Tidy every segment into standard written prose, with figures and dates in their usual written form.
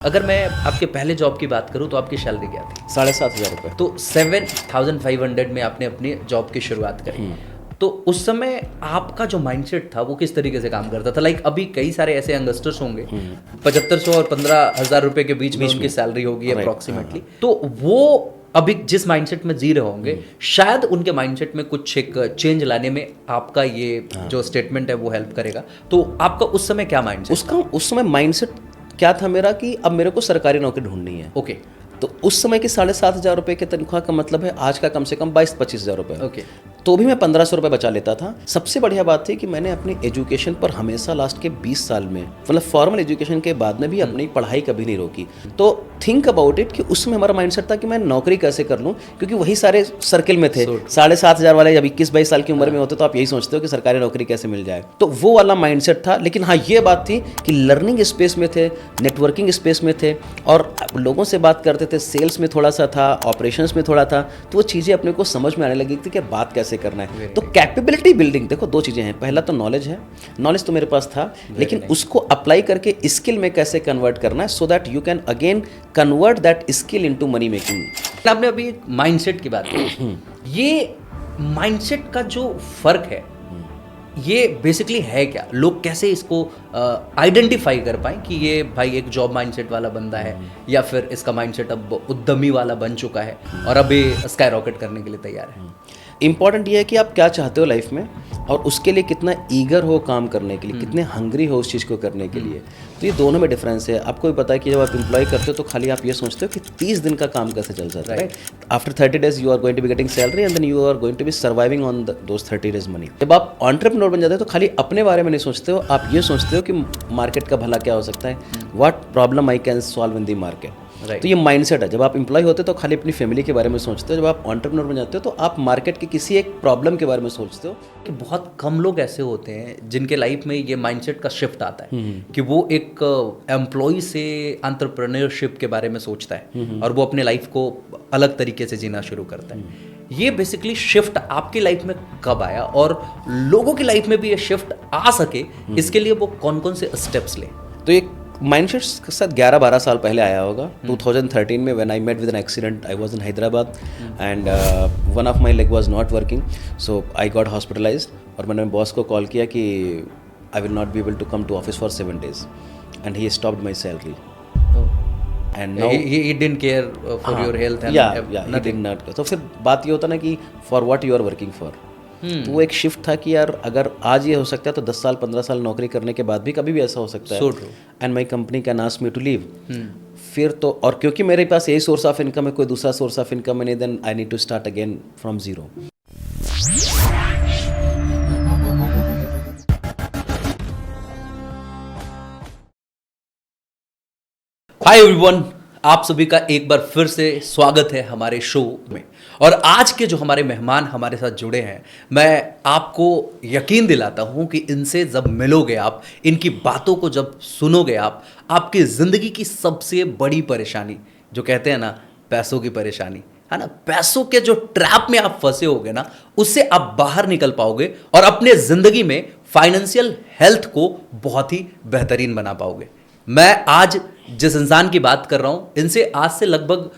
अगर मैं आपके पहले जॉब की बात करूं तो आपकी सैलरी क्या थी? 7,500 रुपये। तो 7,500 में आपने अपनी जॉब की शुरुआत करी। तो उस समय आपका जो माइंडसेट था वो किस तरीके से काम करता था? लाइक अभी कई सारे ऐसे यंगस्टर्स होंगे 7500 और 15,000 रुपए के बीच में उनकी सैलरी होगी अप्रॉक्सीमेटली। तो वो अभी जिस माइंडसेट में जी रहे होंगे शायद उनके माइंडसेट में कुछ एक चेंज लाने में आपका ये जो स्टेटमेंट है वो हेल्प करेगा। तो आपका उस समय क्या माइंडसेट? उस समय माइंडसेट क्या था मेरा कि अब मेरे को सरकारी नौकरी ढूंढनी है। ओके। तो उस समय की 7,500 रुपये की तनख्वाह का मतलब है आज का कम से कम 22-25 हज़ार रुपये। ओके। तो भी मैं 1,500 रुपये बचा लेता था। सबसे बढ़िया बात थी कि मैंने अपनी एजुकेशन पर हमेशा लास्ट के 20 साल में मतलब फॉर्मल एजुकेशन के बाद में भी अपनी पढ़ाई कभी नहीं रोकी। तो थिंक अबाउट इट कि उसमें हमारा माइंडसेट था कि मैं नौकरी कैसे कर लूँ, क्योंकि वही सारे सर्किल में थे। 7,500 वाले जब 21-22 साल की उम्र में होते तो आप यही सोचते हो कि सरकारी नौकरी कैसे मिल जाए। तो वो वाला माइंडसेट था। लेकिन हाँ, ये बात थी कि लर्निंग स्पेस में थे, नेटवर्किंग स्पेस में थे और लोगों से बात करते थे, सेल्स में थोड़ा सा था, ऑपरेशंस में थोड़ा था। तो वो चीज़ें अपने को समझ में आने लगी थी कि बात कैसे करना है। तो कैपेबिलिटी बिल्डिंग, देखो दो चीज़ें हैं। पहला तो नॉलेज है, नॉलेज तो मेरे पास था, लेकिन उसको अप्लाई करके स्किल में कैसे कन्वर्ट करना है so that you can again convert that skill into money making. आपने अभी माइंडसेट की बात की। ये माइंडसेट का जो फर्क है ये बेसिकली है क्या? लोग कैसे इसको आइडेंटिफाई कर पाएं कि ये भाई एक जॉब माइंडसेट वाला बंदा है या फिर इसका माइंडसेट अब उद्यमी वाला बन चुका है और अभी स्काई रॉकेट करने के लिए तैयार है? इंपॉर्टेंट ये है कि आप क्या चाहते हो लाइफ में और उसके लिए कितना ईगर हो काम करने के लिए, कितने हंग्री हो उस चीज़ को करने के लिए। तो ये दोनों में डिफरेंस है। आपको भी पता है कि जब आप एम्प्लॉय करते हो तो खाली आप ये सोचते हो कि 30 दिन का काम कैसे चल सकता है। After 30 days you are going to be getting salary and then you are going to be surviving on those 30 days money. जब आप एंटरप्रेन्योर बन जाते हो तो खाली अपने बारे में नहीं सोचते हो, आप ये सोचते हो कि मार्केट का भला क्या हो सकता है, what problem I can solve in the market. तो ये माइंडसेट है। जब आप एम्प्लॉय होते हो तो खाली अपनी फैमिली के बारे में सोचते हो, जब आप एंटरप्रेन्योर बन जाते हो तो आप मार्केट की किसी एक प्रॉब्लम के बारे में सोचते हो। कि बहुत कम लोग ऐसे होते हैं जिनके लाइफ में ये माइंडसेट का शिफ्ट आता है कि वो एक एम्प्लॉय से एंटरप्रेन्योरशिप के बारे में सोचता है और वो अपने लाइफ को अलग तरीके से जीना शुरू करता है। ये बेसिकली शिफ्ट आपकी लाइफ में कब आया और लोगों की लाइफ में भी ये शिफ्ट आ सके इसके लिए वो कौन कौन से स्टेप्स ले? तो एक माइंडसेट के साथ 11-12 साल पहले आया होगा। 2013 में when I met with an accident, I was in Hyderabad and one of my leg was not working, so I got hospitalised और मैंने बॉस को कॉल किया कि I will not be able to come to office for 7 days and he stopped my salary and now he didn't care for your health and he did not। तो फिर बात ये होता ना कि for what you are working for. तो वो एक शिफ्ट था कि यार अगर आज ये हो सकता है तो 10 साल 15 साल नौकरी करने के बाद भी कभी भी ऐसा हो सकता है। And my company can ask me to leave. फिर तो और क्योंकि मेरे पास यही सोर्स ऑफ इनकम है, कोई दूसरा सोर्स ऑफ इनकम नहीं, then I need to start again from zero. Hi everyone, आप सभी का एक बार फिर से स्वागत है हमारे शो में। और आज के जो हमारे मेहमान हमारे साथ जुड़े हैं, मैं आपको यकीन दिलाता हूं कि इनसे जब मिलोगे आप, इनकी बातों को जब सुनोगे आप, आपकी ज़िंदगी की सबसे बड़ी परेशानी जो कहते हैं ना पैसों की परेशानी है ना, पैसों के जो ट्रैप में आप फंसे होगे ना उससे आप बाहर निकल पाओगे और अपने ज़िंदगी में फाइनेंशियल हेल्थ को बहुत ही बेहतरीन बना पाओगे। मैं आज जिस इंसान की बात कर रहा हूँ इनसे आज से लगभग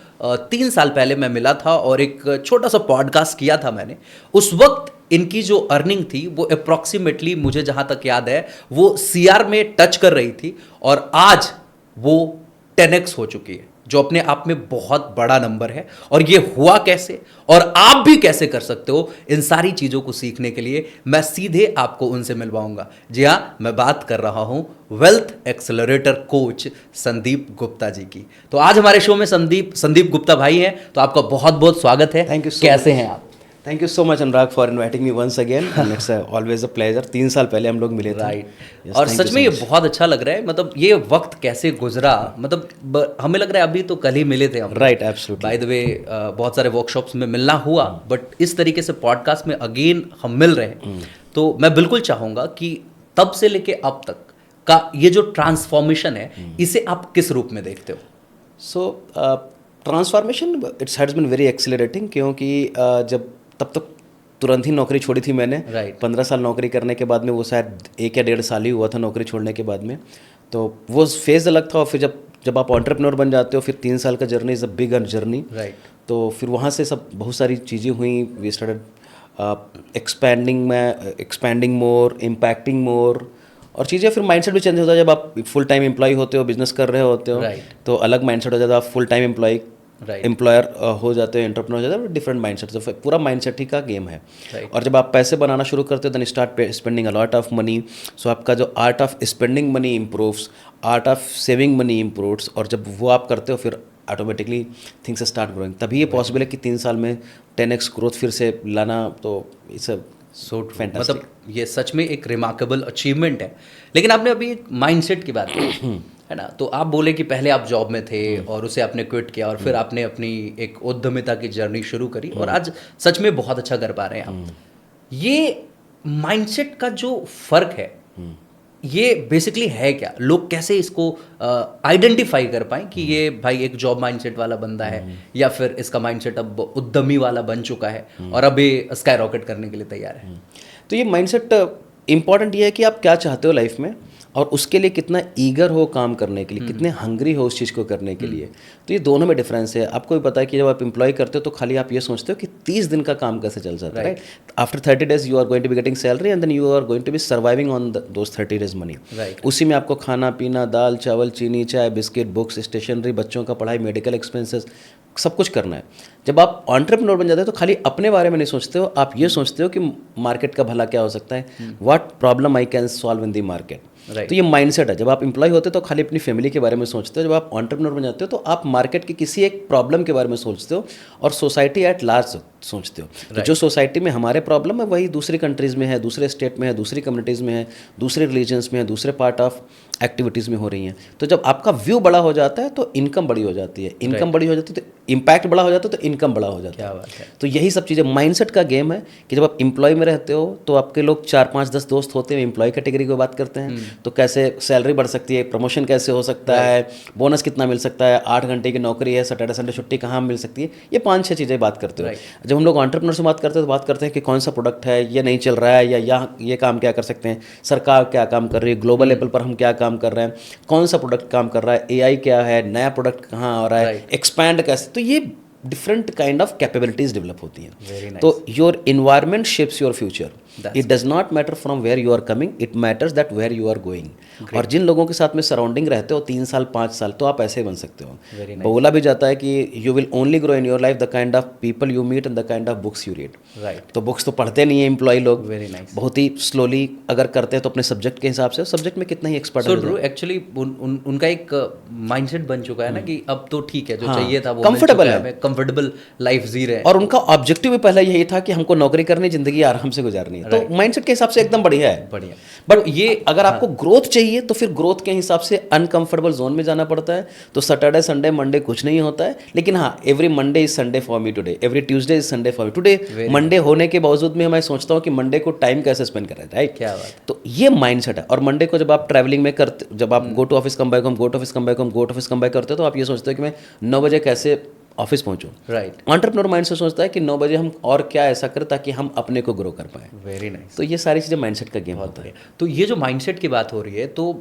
3 साल पहले मैं मिला था और एक छोटा सा पॉडकास्ट किया था मैंने। उस वक्त इनकी जो अर्निंग थी वो अप्रॉक्सीमेटली मुझे जहाँ तक याद है वो CR में टच कर रही थी और आज वो 10x हो चुकी है, जो अपने आप में बहुत बड़ा नंबर है। और ये हुआ कैसे और आप भी कैसे कर सकते हो, इन सारी चीज़ों को सीखने के लिए मैं सीधे आपको उनसे मिलवाऊंगा। जी हाँ, मैं बात कर रहा हूं wealth accelerator coach Sandeep Gupta ji की। तो आज हमारे शो में संदीप गुप्ता भाई हैं, तो आपका बहुत बहुत स्वागत है। Thank you. कैसे हैं आप? Thank you so much Anurag for inviting me once again and it's always a pleasure. 3 साल पहले हम लोग मिले थे। राइट। और सच में ये बहुत अच्छा लग रहा है, मतलब ये वक्त कैसे गुजरा, मतलब हमें लग रहा है अभी तो कल ही मिले थे हम। Right, absolutely. By the way बहुत सारे वर्कशॉप्स में मिलना हुआ, बट इस तरीके से पॉडकास्ट में अगेन हम मिल रहे हैं। तो मैं बिल्कुल चाहूँगा कि तब से लेके अब तक का ये जो ट्रांसफॉर्मेशन है इसे आप किस रूप में देखते हो? So transformation it's has been very accelerating, क्योंकि जब तब तक तुरंत ही नौकरी छोड़ी थी मैंने। 15 साल नौकरी करने के बाद में वो शायद 1 या 1.5 साल ही हुआ था नौकरी छोड़ने के बाद में। तो वो फेज़ अलग था और फिर जब जब आप एंटरप्रेन्योर बन जाते हो फिर 3 साल का journey is a big journey. Right. तो फिर वहाँ से सब बहुत सारी चीज़ें हुई, we started expanding more, impacting more, और चीज़ें फिर माइंडसेट भी चेंज होता है। जब आप फुल टाइम एम्प्लॉय होते हो, बिजनेस कर रहे होते हो, Right. तो अलग माइंडसेट हो जाता है। आप फुल टाइम Right. एम्प्लॉयर हो जाते हो, एंटरप्रेन्योर हो जाते हो, डिफरेंट माइंडसेट। तो पूरा माइंडसेट ही का गेम है। Right. और जब आप पैसे बनाना शुरू करते हो then start spending a lot of money. So आपका जो art of spending money improves, art of saving money improves, और जब वो आप करते हो फिर ऑटोमेटिकली थिंग्स स्टार्ट ग्रोइंग। तभी ये पॉसिबल है कि 3 साल में 10x ग्रोथ फिर से लाना। तो इट्स अ सो मतलब ये सच में एक रिमार्केबल अचीवमेंट है। लेकिन आपने अभी एक माइंडसेट की बात की है ना, तो आप बोले कि पहले आप जॉब में थे और उसे आपने क्विट किया और फिर आपने अपनी एक उद्यमिता की जर्नी शुरू करी और आज सच में बहुत अच्छा कर पा रहे हैं आप। ये माइंडसेट का जो फर्क है ये बेसिकली है क्या? लोग कैसे इसको आइडेंटिफाई कर पाएं कि ये भाई एक जॉब माइंडसेट वाला बंदा है या फिर इसका माइंडसेट अब उद्यमी वाला बन चुका है और अब ये स्काई रॉकेट करने के लिए तैयार है? तो ये माइंडसेट इम्पॉर्टेंट ये है कि आप क्या चाहते हो लाइफ में और उसके लिए कितना ईगर हो काम करने के लिए, कितने हंग्री हो उस चीज़ को करने के लिए। तो ये दोनों में डिफरेंस है। आपको भी पता है कि जब आप एम्प्लॉय करते हो तो खाली आप ये सोचते हो कि 30 दिन का काम कैसे चल जाता है, right? After 30 days you are going to be getting salary and then you are going to be surviving on those 30 days money. Right. उसी में आपको खाना पीना, दाल चावल चीनी चाय बिस्किट बुक्स स्टेशनरी, बच्चों का पढ़ाई, मेडिकल एक्सपेंसेस, सब कुछ करना है। जब आप एंटरप्रेन्योर बन जाते हो तो खाली अपने बारे में नहीं सोचते हो, आप ये सोचते हो कि मार्केट का भला क्या हो सकता है, what problem I can solve in the market. Right. तो ये माइंडसेट है। जब आप एम्प्लॉय होते हो तो खाली अपनी फैमिली के बारे में सोचते हो, जब आप एंटरप्रेन्योर बन जाते हो तो आप मार्केट की किसी एक प्रॉब्लम के बारे में सोचते हो और सोसाइटी एट लार्ज सोचते हो। तो जो सोसाइटी में हमारे प्रॉब्लम है वही दूसरी कंट्रीज़ में है, दूसरे स्टेट में है, दूसरी कम्युनिटीज़ में है, दूसरे रिलीजन्स में है, दूसरे पार्ट ऑफ एक्टिविटीज़ में हो रही हैं। तो जब आपका व्यू बड़ा हो जाता है तो इनकम बड़ी हो जाती है, इनकम बड़ी हो जाती है तो इम्पैक्ट बड़ा हो जाता है, तो इनकम बड़ा हो जाता क्या है। बात है। तो यही सब चीज़ें माइंडसेट का गेम है कि जब आप एम्प्लॉय में रहते हो तो आपके लोग 4 5 10 दोस्त होते हैं, एम्प्लॉय कैटेगरी की बात करते हैं, तो कैसे सैलरी बढ़ सकती है, प्रमोशन कैसे हो सकता है, बोनस कितना मिल सकता है, 8 घंटे की नौकरी है, सैटरडे संडे छुट्टी कहाँ मिल सकती है, ये 5-6 चीज़ें बात करते हो। जब हम लोग एंटरप्रेन्योर से बात करते हैं तो बात करते हैं कि कौन सा प्रोडक्ट है, ये नहीं चल रहा है, या यहाँ ये काम क्या कर सकते हैं, सरकार क्या काम कर रही है, ग्लोबल लेवल पर हम क्या काम कर रहे हैं, कौन सा प्रोडक्ट काम कर रहा है, एआई क्या है, नया प्रोडक्ट कहाँ आ रहा है, एक्सपैंड कैसे। तो ये different kind of capabilities develop होती हैं। तो your environment shapes your future. It does not matter from where you are coming, it matters that where you are going. और जिन लोगों के साथ में सराउंडिंग रहते हो 3 साल 5 साल, तो आप ऐसे बन सकते हो। बोला भी जाता है कि you will only grow in your life the kind of people you meet and the kind of books you read. Right. तो बुक्स तो पढ़ते नहीं है एम्प्लॉय लोग, बहुत ही स्लोली अगर करते हैं तो अपने सब्जेक्ट के हिसाब से, सब्जेक्ट में कितना ही एक्सपर्ट है। ट्रू, एक्चुअली उनका एक माइंडसेट बन चुका है ना कि अब तो ठीक है, जो चाहिए था वो कंफर्टेबल है, कंफर्टेबल लाइफ जी रहे हैं। और उनका ऑब्जेक्टिव भी पहला यही था कि हमको नौकरी करनी, जिंदगी आराम से गुजारनी है। तो माइंडसेट के हिसाब से एकदम बढ़िया है, बढ़िया। बट ये अगर आपको ग्रोथ चाहिए तो फिर ग्रोथ के हिसाब से अनकंफर्टेबल जोन में जाना पड़ता है। तो सैटरडे संडे मंडे कुछ नहीं होता है, लेकिन हाँ, every Monday is Sunday for me today, every Tuesday is Sunday for me today. Monday होने के बावजूद में मैं सोचता हूँ कि मंडे को टाइम कैसे स्पेंड करें, राइट? क्या बात। तो ये माइंडसेट है। और मंडे को जब आप ट्रैवलिंग में करते, जब आप go to office come back home, go to office come back home, go to office come back करते हो, तो आप ये सोचते हो कि मैं 9 बजे कैसे ऑफिस पहुंचूं। राइट। एंटरप्रेन्योर माइंड से सोचता है कि 9 बजे हम और क्या ऐसा करें ताकि हम अपने को ग्रो कर पाएं। Very nice. तो ये सारी चीज़ें माइंडसेट का गेम होता है। तो ये जो माइंडसेट की बात हो रही है, तो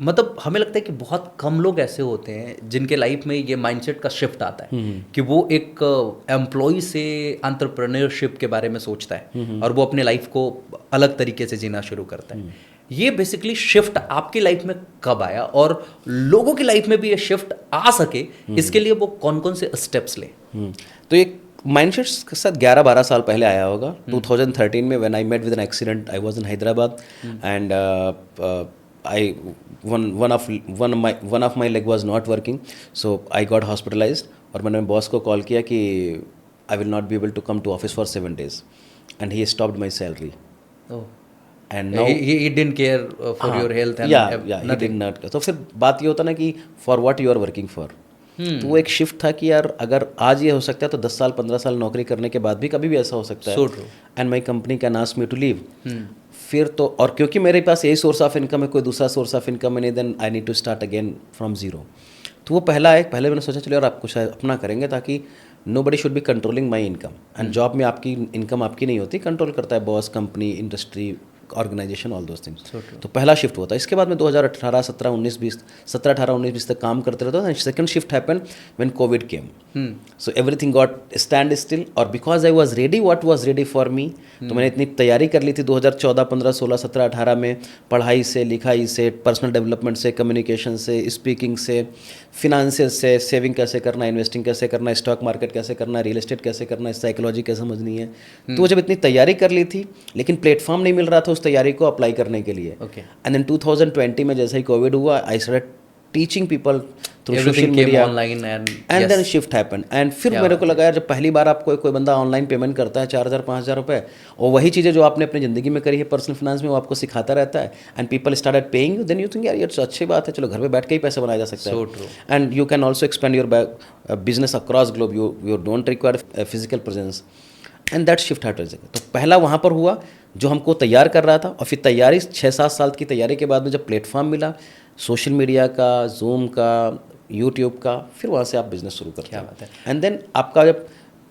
मतलब हमें लगता है कि बहुत कम लोग ऐसे होते हैं जिनके लाइफ में ये माइंडसेट का शिफ्ट आता है कि वो एक एम्प्लॉय से एंटरप्रेन्योरशिप के बारे में सोचता है और वो अपने लाइफ को अलग तरीके से जीना शुरू करता है। ये बेसिकली शिफ्ट आपकी लाइफ में कब आया और लोगों की लाइफ में भी ये शिफ्ट आ सके इसके लिए वो कौन कौन से स्टेप्स ले? तो एक माइंडसेट के साथ 11-12 साल पहले आया होगा। 2013 में when I met with an accident, I was in Hyderabad and I one of my leg was not working, so I got hospitalized. और मैंने बॉस को कॉल किया कि I will not be able to come to office for 7 days, and he stopped my salary. Oh. And now he didn't care for your health and he did not. तो फिर बात ये होता ना कि for what you are working for. तो वो एक शिफ्ट था कि यार अगर आज ये हो सकता है तो 10 साल 15 साल नौकरी करने के बाद भी कभी भी ऐसा हो सकता है। So true. And my company can ask me to leave. फिर तो, और क्योंकि मेरे पास यही सोर्स ऑफ इनकम है, कोई दूसरा सोर्स ऑफ इनकम नहीं, then I need to start again from zero. तो वो पहले मैंने सोचा चलो यार आप कुछ अपना करेंगे ताकि nobody should be controlling my income. And job में आपकी इनकम आपकी नहीं होती, कंट्रोल करता है boss, company, industry, organisation, all those things. So true. तो पहला शिफ्ट हुआ था। इसके बाद में 2018 17 19 20 17 18 19 20 तक काम करते रहता था। Second shift happen when Covid came, so everything got stand still. और because I was ready, what was ready for me, तो मैंने इतनी तैयारी कर ली थी 2014 15 16 17 18 में, पढ़ाई से, लिखाई से, पर्सनल डेवलपमेंट से, कम्युनिकेशन से, स्पीकिंग से, फिनेंशियल से, सेविंग कैसे करना, इन्वेस्टिंग कैसे करना, स्टॉक मार्केट कैसे करना, रियल एस्टेट कैसे करना, साइकोलॉजी कैसे समझनी है। तो जब इतनी तैयारी कर ली थी, लेकिन प्लेटफॉर्म नहीं मिल रहा था उस तैयारी को अप्लाई करने के लिए। Okay. एंड देन 2020 में जैसे ही कोविड हुआ, I started teaching people through social Everything came media online and and then yes. Shift happen. And फिर क्या मेरे को लगा यार, जब पहली बार आपको कोई बंदा ऑनलाइन पेमेंट करता है 4000 5000 रुपए, और वही चीज़ें जो आपने अपनी ज़िंदगी में करी है पर्सनल फाइनेंस में, वो आपको सिखाता रहता है, and people started paying you, then you think यार ये तो अच्छी बात है, चलो घर पे बैठ के ही पैसे बनाया जा सकता है। So true. And you can also expand your business across globe, you don't require physical presence, and that shift hat. तो पहला वहाँ पर हुआ जो हमको तैयार कर रहा था, और फिर तैयारी 6-7 साल की तैयारी के बाद में जब प्लेटफॉर्म मिला सोशल मीडिया का, जूम का, यूट्यूब का, फिर वहाँ से आप बिजनेस शुरू करते क्या हैं। बात है। एंड देन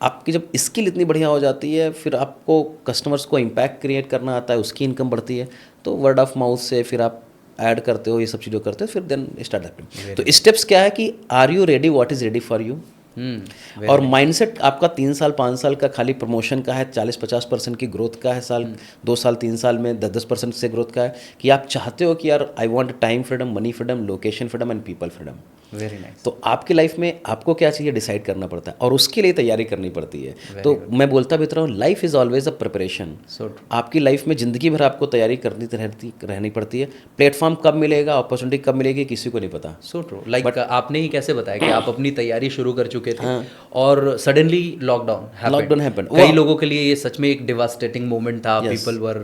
आपकी जब स्किल इतनी बढ़िया हो जाती है, फिर आपको कस्टमर्स को इम्पैक्ट क्रिएट करना आता है, उसकी इनकम बढ़ती है, तो वर्ड ऑफ माउथ से फिर आप ऐड करते हो, ये सब चीज़ें करते हो, फिर देन स्टार्ट हैपनिंग। तो स्टेप्स क्या है कि are you ready, what is ready for you. और माइंडसेट आपका 3 साल 5 साल का खाली प्रमोशन का है, 40-50% की ग्रोथ का है, साल 2 साल 3 साल में 10-10% से ग्रोथ का है, कि आप चाहते हो कि यार I want time freedom, money freedom, location freedom and people freedom. Very nice. तो आपकी लाइफ में आपको क्या चाहिए डिसाइड करना पड़ता है, और उसके लिए तैयारी करनी पड़ती है। तो मैं बोलता भी हूँ, life is always a preparation. आपकी लाइफ में ज़िंदगी भर आपको तैयारी रहनी पड़ती है। प्लेटफॉर्म कब मिलेगा, अपॉर्चुनिटी कब मिलेगी, किसी को नहीं पता। So true. लाइक आपने ही कैसे बताया कि आप अपनी तैयारी शुरू कर चुके थे और सडनली लॉकडाउन हैपेंड। कई लोगों के लिए ये सच में एक डिवास्टेटिंग मोमेंट था। पीपल वर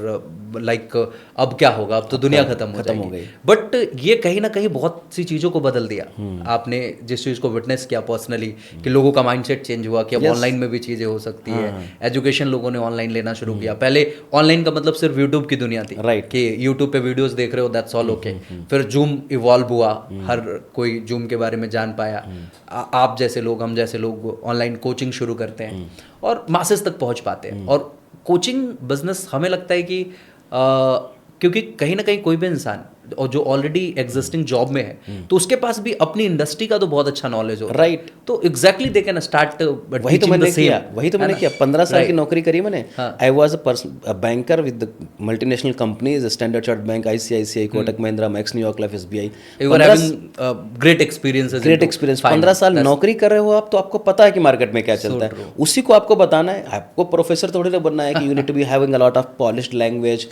लाइक अब क्या होगा, अब तो दुनिया खत्म हो गई। बट ये कहीं ना कहीं बहुत सी चीज़ों को बदल दिया। आपने जिस चीज़ को विटनेस किया पर्सनली, कि लोगों का माइंडसेट चेंज हुआ कि अब ऑनलाइन में भी चीज़ें हो सकती है। एजुकेशन लोगों ने ऑनलाइन लेना शुरू किया। पहले ऑनलाइन का मतलब सिर्फ यूट्यूब की दुनिया थी, राइट, कि यूट्यूब पे वीडियोस देख रहे हो, दैट्स ऑल ओके। फिर जूम इवॉल्व हुआ, हर कोई जूम के बारे में जान पाया। आप जैसे लोग, हम जैसे लोग ऑनलाइन कोचिंग शुरू करते हैं और मासेस तक पहुंच पाते हैं। और कोचिंग बिजनेस हमें लगता है कि क्योंकि कहीं ना कहीं कोई भी इंसान और जो ऑलरेडी एग्जिस्टिंग जॉब में है, तो उसके पास भी अपनी इंडस्ट्री का तो बहुत अच्छा नॉलेज हो, राइट। तो एग्जैक्टली दे कैन स्टार्ट। वही तो मैंने किया 15 साल की नौकरी करी मैंने। I was a banker with multinational companies, standard chartered bank, ICICI, Kotak Mahindra, max, New York life, SBI. Great experience 15 साल नौकरी कर रहे हो आप, तो आपको पता है कि मार्केट में क्या चलता है। उसी को आपको बताना है। आपको प्रोफेसर थोड़ी ना बनना है कि you need to be having a lot of polished language.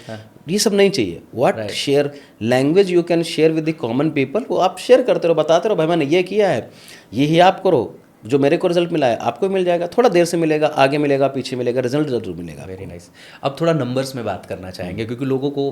ये सब नहीं चाहिए। What share language you can share with the common people, वो आप शेयर करते रहो, बताते रहो, भाई मैंने ये किया है, यही आप करो, जो मेरे को रिजल्ट मिला है आपको मिल जाएगा। थोड़ा देर से मिलेगा, आगे मिलेगा, पीछे मिलेगा, रिजल्ट जरूर मिलेगा। Very nice. अब थोड़ा नंबर्स में बात करना चाहेंगे, क्योंकि लोगों को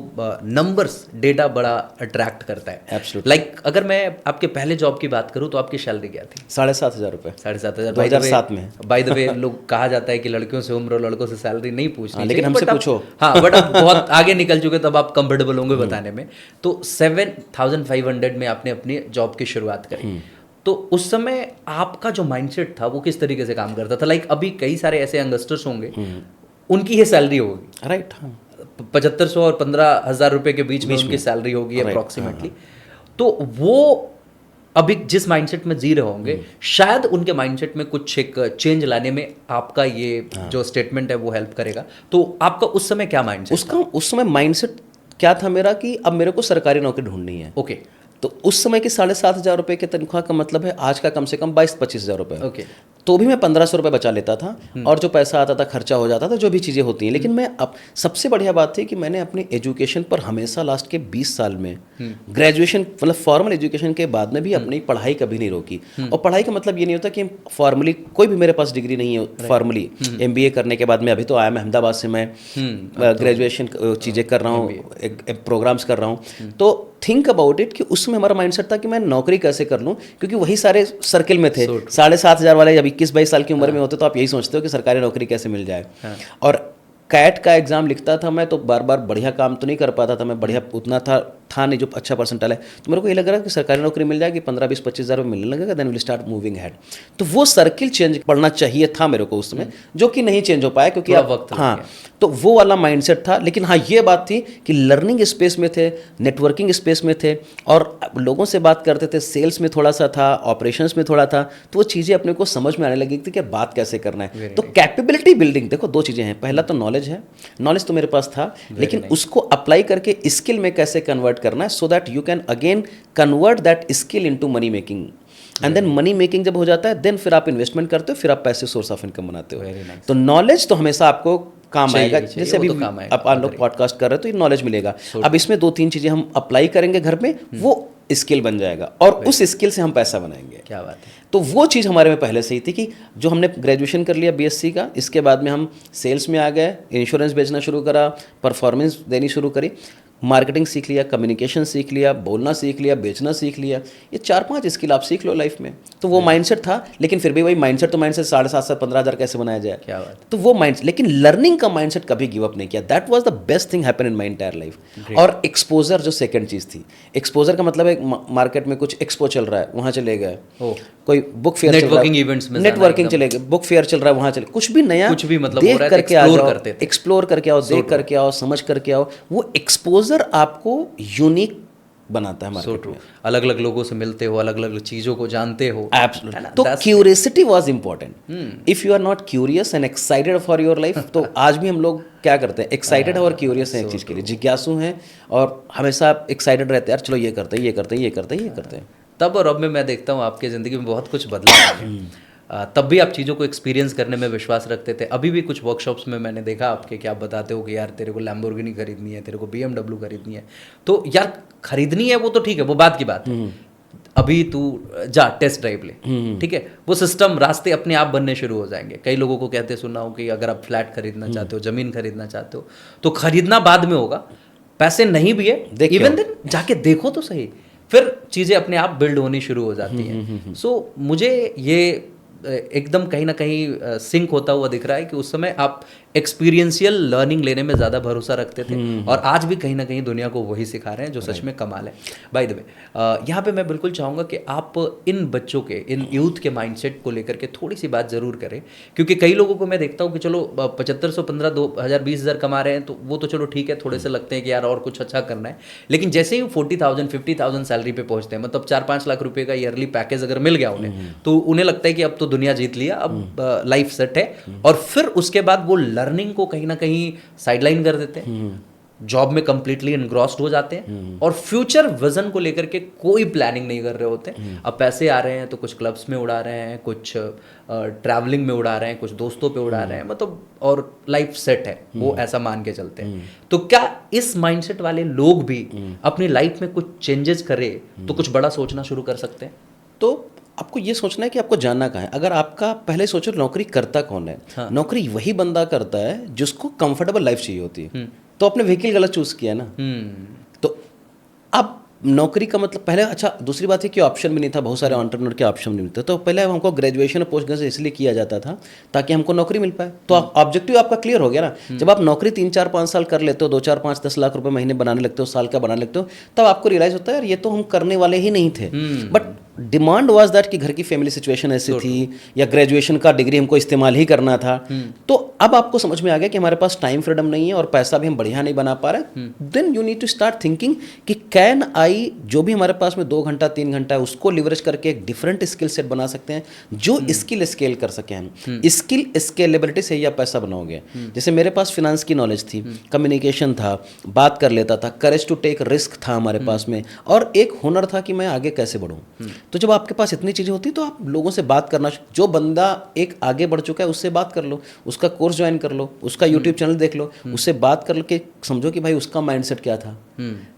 नंबर्स, डेटा बड़ा अट्रैक्ट करता है। एब्सोल्युटली। लाइक अगर मैं आपके पहले जॉब की बात करूं तो आपकी सैलरी क्या थी? 7,500 रुपये। 7,500 2007 में। बाय द वे लोग कहा जाता है कि लड़कियों से उम्र और लड़कों से सैलरी नहीं पूछनी, लेकिन हमसे पूछो। हाँ, बट अब बहुत आगे निकल चुके, तब आप कंफर्टेबल होंगे बताने में। तो 7,500 में आपने अपनी जॉब की शुरुआत करी। तो उस समय आपका जो माइंडसेट था वो किस तरीके से काम करता था? लाइक अभी कई सारे ऐसे यंगस्टर्स होंगे, उनकी ये सैलरी होगी, राइट, 7500 और 15,000 रुपए के बीच में उनकी सैलरी होगी अप्रॉक्सीमेटली। तो वो अभी जिस माइंडसेट में जी रहे होंगे, शायद उनके माइंडसेट में कुछ एक चेंज लाने में आपका ये जो स्टेटमेंट है वो हेल्प करेगा। तो आपका उस समय क्या माइंडसेट? उस समय माइंडसेट क्या था मेरा कि अब मेरे को सरकारी नौकरी ढूंढनी है। ओके। तो उस समय की 7,500 रुपये की तनख्वाह का मतलब है आज का कम से कम 22-25 हज़ार रुपये। ओके। तो भी मैं 1,500 रुपये बचा लेता था, और जो पैसा आता था खर्चा हो जाता था, जो भी चीज़ें होती हैं। लेकिन मैं अब सबसे बढ़िया बात थी कि मैंने अपनी एजुकेशन पर हमेशा लास्ट के 20 साल में ग्रेजुएशन, मतलब फॉर्मल एजुकेशन के बाद में भी अपनी पढ़ाई कभी नहीं रोकी। और पढ़ाई का मतलब ये नहीं होता कि फॉर्मली कोई भी मेरे पास डिग्री नहीं है। फॉर्मली MBA करने के बाद में, अभी तो आया मैं अहमदाबाद से, मैं ग्रेजुएशन चीज़ें कर रहा हूँ, प्रोग्राम्स कर रहा हूँ। तो थिंक अबाउट इट कि उसमें हमारा माइंडसेट था कि मैं नौकरी कैसे कर लूँ, क्योंकि वही सारे सर्किल में थे। 7,500 वाले जब 21-22 साल की उम्र में होते तो आप यही सोचते हो कि सरकारी नौकरी कैसे मिल जाए। और कैट का एग्ज़ाम लिखता था मैं, तो बार बार बढ़िया काम तो नहीं कर पाता था मैं, बढ़िया उतना था था नहीं, जो अच्छा परसेंटाइल है, तो मेरे को ये लग रहा है कि सरकारी नौकरी मिल जाएगी, 15-20-25 हज़ार रुपये मिलने लगेगा, then will start moving head. तो वो सर्किल चेंज पड़ना चाहिए था मेरे को उस समय, जो कि नहीं चेंज हो पाया क्योंकि थोड़ा अब वक्त लग हाँ, गया। तो वो वाला माइंडसेट था। लेकिन हाँ, ये बात थी कि लर्निंग स्पेस में थे, नेटवर्किंग स्पेस में थे, और लोगों से बात करते थे, सेल्स में थोड़ा सा था, ऑपरेशंस में थोड़ा था, तो वो चीज़ें अपने को समझ में आने लगी थी कि बात कैसे करना है। तो कैपेबिलिटी बिल्डिंग, देखो दो चीज़ें हैं, पहला तो नॉलेज है, नॉलेज तो मेरे पास था, लेकिन उसको अप्लाई करके स्किल में कैसे कन्वर्ट करना है, so that you can again convert that skill into money making. And then money making जब हो जाता है, देन फिर आप इन्वेस्टमेंट करते हो, फिर आप पैसे सोर्स ऑफ इनकम बनाते हो। तो नॉलेज तो हमेशा आपको काम आएगा, जैसे अभी आप लोग पॉडकास्ट कर रहे हो तो ये नॉलेज मिलेगा। अब इसमें 2-3 चीज़ें हम अप्लाई करेंगे घर में, वो स्किल बन जाएगा, और उस स्किल से हम पैसा बनाएंगे। क्या बात है। तो वो चीज़ हमारे में पहले से ही थी कि जो हमने ग्रेजुएशन कर लिया बीएससी का, इसके बाद में हम सेल्स में आ गए, इंश्योरेंस बेचना शुरू करा, परफॉर्मेंस देनी शुरू करी, मार्केटिंग सीख लिया, कम्युनिकेशन सीख लिया, बोलना सीख लिया, बेचना सीख लिया। ये 4-5 स्किल आप सीख लो लाइफ में। तो वो माइंडसेट था, लेकिन फिर भी वही माइंडसेट, तो माइंडसेट 7,500 से 15,000 कैसे बनाया जाए, क्या बात। तो वो माइंड, लेकिन लर्निंग का माइंडसेट कभी गिव अप नहीं किया। That was the best thing happen in my entire life. और एक्सपोजर जो सेकंड चीज़ थी, एक्सपोजर का मतलब है मार्केट में कुछ एक्सपो चल रहा है, वहाँ चले गए, कोई बुक फेयर, नेटवर्किंग इवेंट्स में, नेटवर्किंग चले गए, बुक फेयर चल रहा है, वहाँ चले, कुछ भी नया, कुछ भी मतलब देख करके आ जाओ, करते थे, एक्सप्लोर करके आओ, देख करके आओ, समझ करके आओ। वो एक्सपोजर आपको यूनिक बनाता है मार्केट में। अलग अलग लोगों से मिलते हो, अलग अलग चीज़ों को जानते हो। एब्सोल्युटली। तो curiosity was important. If you are not curious and excited for your life, तो आज भी हम लोग क्या करते हैं, एक्साइटेड और क्यूरियस हैं एक चीज़ के लिए, जिज्ञासु हैं, और हमेशा एक्साइटेड रहते हैं, यार चलो ये करते हैं, ये करते हैं, ये करते हैं, ये करते हैं। तब और अब में मैं देखता हूँ आपकी ज़िंदगी में बहुत कुछ बदला है। तब भी आप चीज़ों को एक्सपीरियंस करने में विश्वास रखते थे। अभी भी कुछ वर्कशॉप्स में मैंने देखा आपके कि आप बताते हो कि यार तेरे को लैम्बोर्गिनी खरीदनी है, तेरे को BMW खरीदनी है, तो यार खरीदनी है वो तो ठीक है, वो बात की बात है। अभी तू जा टेस्ट ड्राइव ले, ठीक है, वो सिस्टम, रास्ते अपने आप बनने शुरू हो जाएंगे। कई लोगों को कहते सुना हो कि अगर आप फ्लैट खरीदना चाहते हो, ज़मीन खरीदना चाहते हो, तो खरीदना बाद में होगा, पैसे नहीं भी है, इवन देन जाके देखो तो सही, फिर चीज़ें अपने आप बिल्ड होनी शुरू हो जाती हैं। सो मुझे ये एकदम कहीं ना कहीं सिंक होता हुआ दिख रहा है कि उस समय आप एक्सपीरियंशियल लर्निंग लेने में ज़्यादा भरोसा रखते थे, और आज भी कहीं ना कहीं दुनिया को वही सिखा रहे हैं, जो सच में कमाल है। बाय द वे, यहाँ पे मैं बिल्कुल चाहूँगा कि आप इन बच्चों के, इन यूथ के माइंडसेट को लेकर के थोड़ी सी बात ज़रूर करें, क्योंकि कई लोगों को मैं देखता हूँ कि चलो 7500, 15, 2000, 20,000 कमा रहे हैं, तो वो तो चलो ठीक है, थोड़े से लगते हैं कि यार और कुछ अच्छा करना है, लेकिन जैसे ही 40,000, 50,000 सैलरी पे पहुँचते हैं, मतलब 4-5 लाख रुपये का ईयरली पैकेज अगर मिल गया उन्हें, तो उन्हें लगता है कि अब तो दुनिया जीत लिया, अब लाइफ सेट है, और फिर उसके बाद वो लर्निंग को कहीं ना कहीं साइडलाइन कर देते हैं, जॉब में कंप्लीटली इनग्रॉस्ड हो जाते हैं, और फ्यूचर विजन को लेकर के कोई प्लानिंग नहीं कर रहे होते। अब पैसे आ रहे हैं तो कुछ क्लब्स में उड़ा रहे हैं, कुछ ट्रैवलिंग में उड़ा रहे हैं, कुछ दोस्तों पे उड़ा रहे हैं, मतलब, और लाइफ सेट है, वो ऐसा मान के चलते हैं। तो क्या इस माइंडसेट वाले लोग भी अपनी लाइफ में कुछ चेंजेस करें तो कुछ बड़ा सोचना शुरू कर सकते हैं? तो आपको ये सोचना है कि आपको जानना कहाँ है। अगर आपका पहले सोचो नौकरी करता कौन है, हाँ। नौकरी वही बंदा करता है जिसको कंफर्टेबल लाइफ चाहिए होती है। तो आपने व्हीकल गलत चूज किया ना। तो अब नौकरी का मतलब पहले, अच्छा दूसरी बात है कि ऑप्शन भी नहीं था, बहुत सारे एंटरप्रेन्योर के ऑप्शन नहीं मिलते, तो पहले हमको ग्रेजुएशन और पोस्ट ग्रेजुएशन इसलिए किया जाता था ताकि हमको नौकरी मिल पाए। तो ऑब्जेक्टिव आपका क्लियर हो गया ना। जब आप नौकरी 3-4-5 साल कर लेते हो, 2-4-5-10 लाख रुपए महीने बनाने लगते हो, साल का बनाने लगते हो, तब आपको रियलाइज होता है यार ये तो हम करने वाले ही नहीं थे। बट डिमांड वाज दैट कि घर की फैमिली सिचुएशन ऐसी थी, या ग्रेजुएशन का डिग्री हमको इस्तेमाल ही करना था। तो अब आपको समझ में आ गया कि हमारे पास टाइम फ्रीडम नहीं है और पैसा भी हम बढ़िया नहीं बना पा रहे। Then you need to start thinking कि कैन आई, जो भी हमारे पास में 2 घंटा 3 घंटा है, उसको लिवरेज करके एक डिफरेंट स्किल सेट बना सकते हैं, जो स्किल स्केल कर सके हम। स्किल स्केलेबिलिटी से ही आप पैसा बनाओगे। जैसे मेरे पास फिनेंस की नॉलेज थी, कम्युनिकेशन था, बात कर लेता था, करेज टू टेक रिस्क था हमारे पास में, और एक हुनर था कि मैं आगे कैसे बढ़ूँ। तो जब आपके पास इतनी चीज़ें होती तो आप लोगों से बात करना, जो बंदा एक आगे बढ़ चुका है उससे बात कर लो, उसका कोर्स ज्वाइन कर लो, उसका यूट्यूब चैनल देख लो, उससे बात कर लो कि समझो कि भाई उसका माइंडसेट क्या था,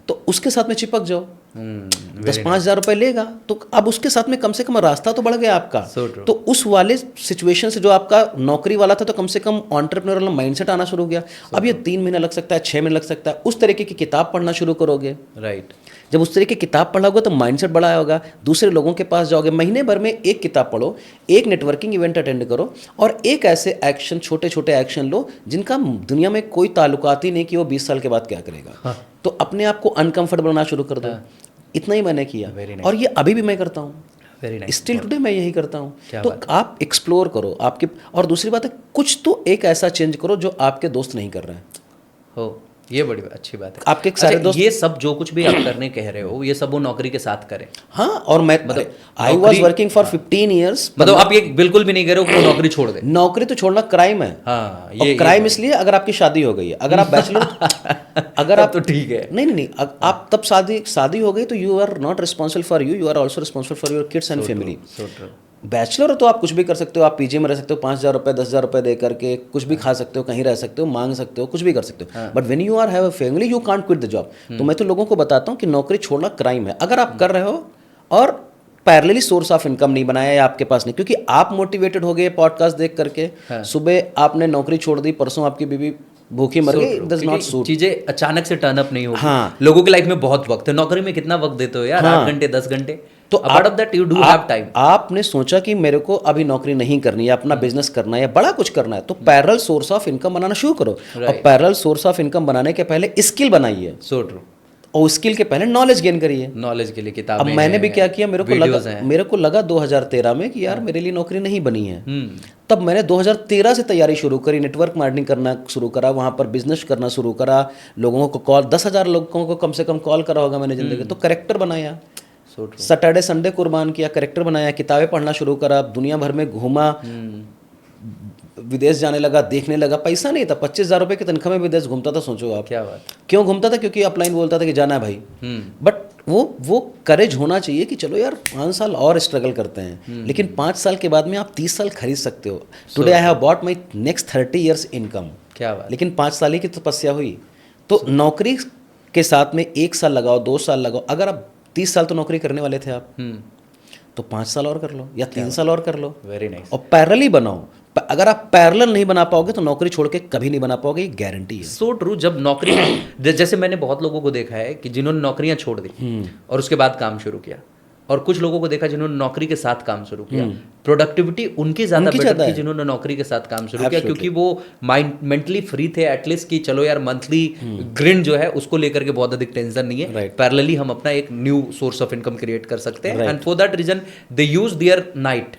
तो उसके साथ में चिपक जाओ। 10-5 हज़ार रुपये लेगा तो अब उसके साथ में कम से कम रास्ता तो बढ़ गया आपका। तो उस वाले सिचुएशन से जो आपका नौकरी वाला था, तो कम से कम एंटरप्रेन्योर वाला माइंडसेट आना शुरू हो गया। अब ये 3 महीना लग सकता है, 6 महीने लग सकता है, उस तरीके की किताब पढ़ना शुरू करोगे। राइट। जब उस तरह की किताब पढ़ोगे तो माइंडसेट बड़ा होगा, दूसरे लोगों के पास जाओगे, महीने भर में एक किताब पढ़ो, एक नेटवर्किंग इवेंट अटेंड करो, और एक ऐसे एक्शन, छोटे छोटे एक्शन लो जिनका दुनिया में कोई ताल्लुकात ही नहीं कि वो 20 साल के बाद क्या करेगा। तो तो अपने आप को अनकंफर्टेबल बनाना शुरू कर दो। इतना ही मैंने किया Very nice. और ये अभी भी मैं करता हूँ, वेरी नाइस। स्टिल टुडे मैं यही करता हूँ। क्या तो बात आप एक्सप्लोर करो आपके, और दूसरी बात है कुछ तो एक ऐसा चेंज करो जो आपके दोस्त नहीं कर रहे हैं। हो, ये बड़ी अच्छी बात है। आपके सारे अच्छा, दोस्त- ये सब जो कुछ भी आप करने कह रहे हो, ये सब वो नौकरी के साथ करें। हाँ, और मैं मतलब आई वॉज नौकरी- वर्किंग फॉर 15 ईयर्स। मतलब आप ये बिल्कुल भी नहीं कह रहे हो कि वो नौकरी छोड़ दे। नौकरी तो छोड़ना क्राइम है। हाँ, और क्राइम इसलिए अगर आपकी शादी हो गई है, अगर आप बैचलर अगर तब आप तो ठीक है। नहीं, आप तब शादी हो गई तो you are not responsible for you are also responsible for your kids and family. So true. Bachelor हो तो आप कुछ भी कर सकते हो, आप पीजी में रह सकते हो, 5,000 रुपये 10,000 रुपये दे करके कुछ भी खा सकते हो, कहीं रह सकते हो, मांग सकते हो, कुछ भी कर सकते हो। But when you are have a family you can't quit the job. तो मैं तो लोगों को बताता हूँ कि नौकरी छोड़ना क्राइम है। अगर आप कर रहे हो और पैरेलली सोर्स ऑफ इनकम नहीं बनाया या आपके पास नहीं, क्योंकि आप मोटिवेटेड हो गए पॉडकास्ट देख करके, सुबह आपने नौकरी छोड़ दी, परसों आपकी बीवी भूखी मर गई, डज नॉट सूट। चीजें अचानक से टर्न अप नहीं होगी। हाँ। लोगों की लाइफ में बहुत वक्त है। नौकरी में कितना वक्त देते हो यार? 8 घंटे 10 घंटे। तो part of that you do have time. आपने सोचा कि मेरे को अभी नौकरी नहीं करनी है, अपना बिजनेस करना है या बड़ा कुछ करना है, तो पैरेलल सोर्स ऑफ इनकम बनाना शुरू करो। और पैरेलल सोर्स ऑफ इनकम बनाने के पहले स्किल बनाइए, सो ट्रू। और स्किल के पहले नॉलेज गेन करिए। नॉलेज के लिए अब किताबें मैंने भी हैं, क्या किया, वीडियोस हैं। मेरे को लगा 2013 में कि यार मेरे लिए नौकरी नहीं बनी है। तब मैंने 2013 से तैयारी शुरू करी, नेटवर्क मार्केटिंग करना शुरू करा, वहाँ पर बिजनेस करना शुरू करा, लोगों को कॉल 10,000 लोगों को कम से कम कॉल करा होगा मैंने जिंदगी। तो करेक्टर बनाया, सो ट्रू। सैटरडे संडे कुर्बान किया, करेक्टर बनाया, किताबें पढ़ना शुरू करा, दुनिया भर में घूमा, विदेश जाने लगा, देखने लगा। पैसा नहीं था, 25,000 रुपये की तनख्वाह में विदेश घूमता था। सोचो आप क्या बात। क्यों घूमता था? क्योंकि अपलाइन बोलता था कि जाना है भाई। बट वो करेज होना चाहिए कि चलो यार 5 साल और स्ट्रगल करते हैं, लेकिन 5 साल के बाद में आप 30 साल खरीद सकते हो। Today I have bought my next 30 years income. क्या बात। लेकिन 5 साल ही की तपस्या हुई। तो नौकरी के साथ में 1 साल लगाओ, 2 साल लगाओ। अगर आप 30 साल तो नौकरी करने वाले थे आप, तो 5 साल और कर लो या 3 साल और कर लो। Very nice. और पैरेलली बनाओ। अगर आप पैरेलल नहीं बना पाओगे तो नौकरी छोड़ के कभी नहीं बना पाओगे, ये गारंटी है। So true. जब नौकरी जैसे मैंने बहुत लोगों को देखा है कि जिन्होंने नौकरियां छोड़ दी और उसके बाद काम शुरू किया, और कुछ लोगों को देखा जिन्होंने नौकरी के साथ काम शुरू किया। प्रोडक्टिविटी उनकी ज्यादा बेटर थी जिन्होंने नौकरी के साथ काम शुरू किया, क्योंकि वो माइंड मेंटली फ्री थे एटलीस्ट कि चलो यार मंथली ग्रिड जो है उसको लेकर के बहुत अधिक टेंशन नहीं है। पैरेलली हम अपना एक new source of income create कर सकते हैं। And for that reason they use their night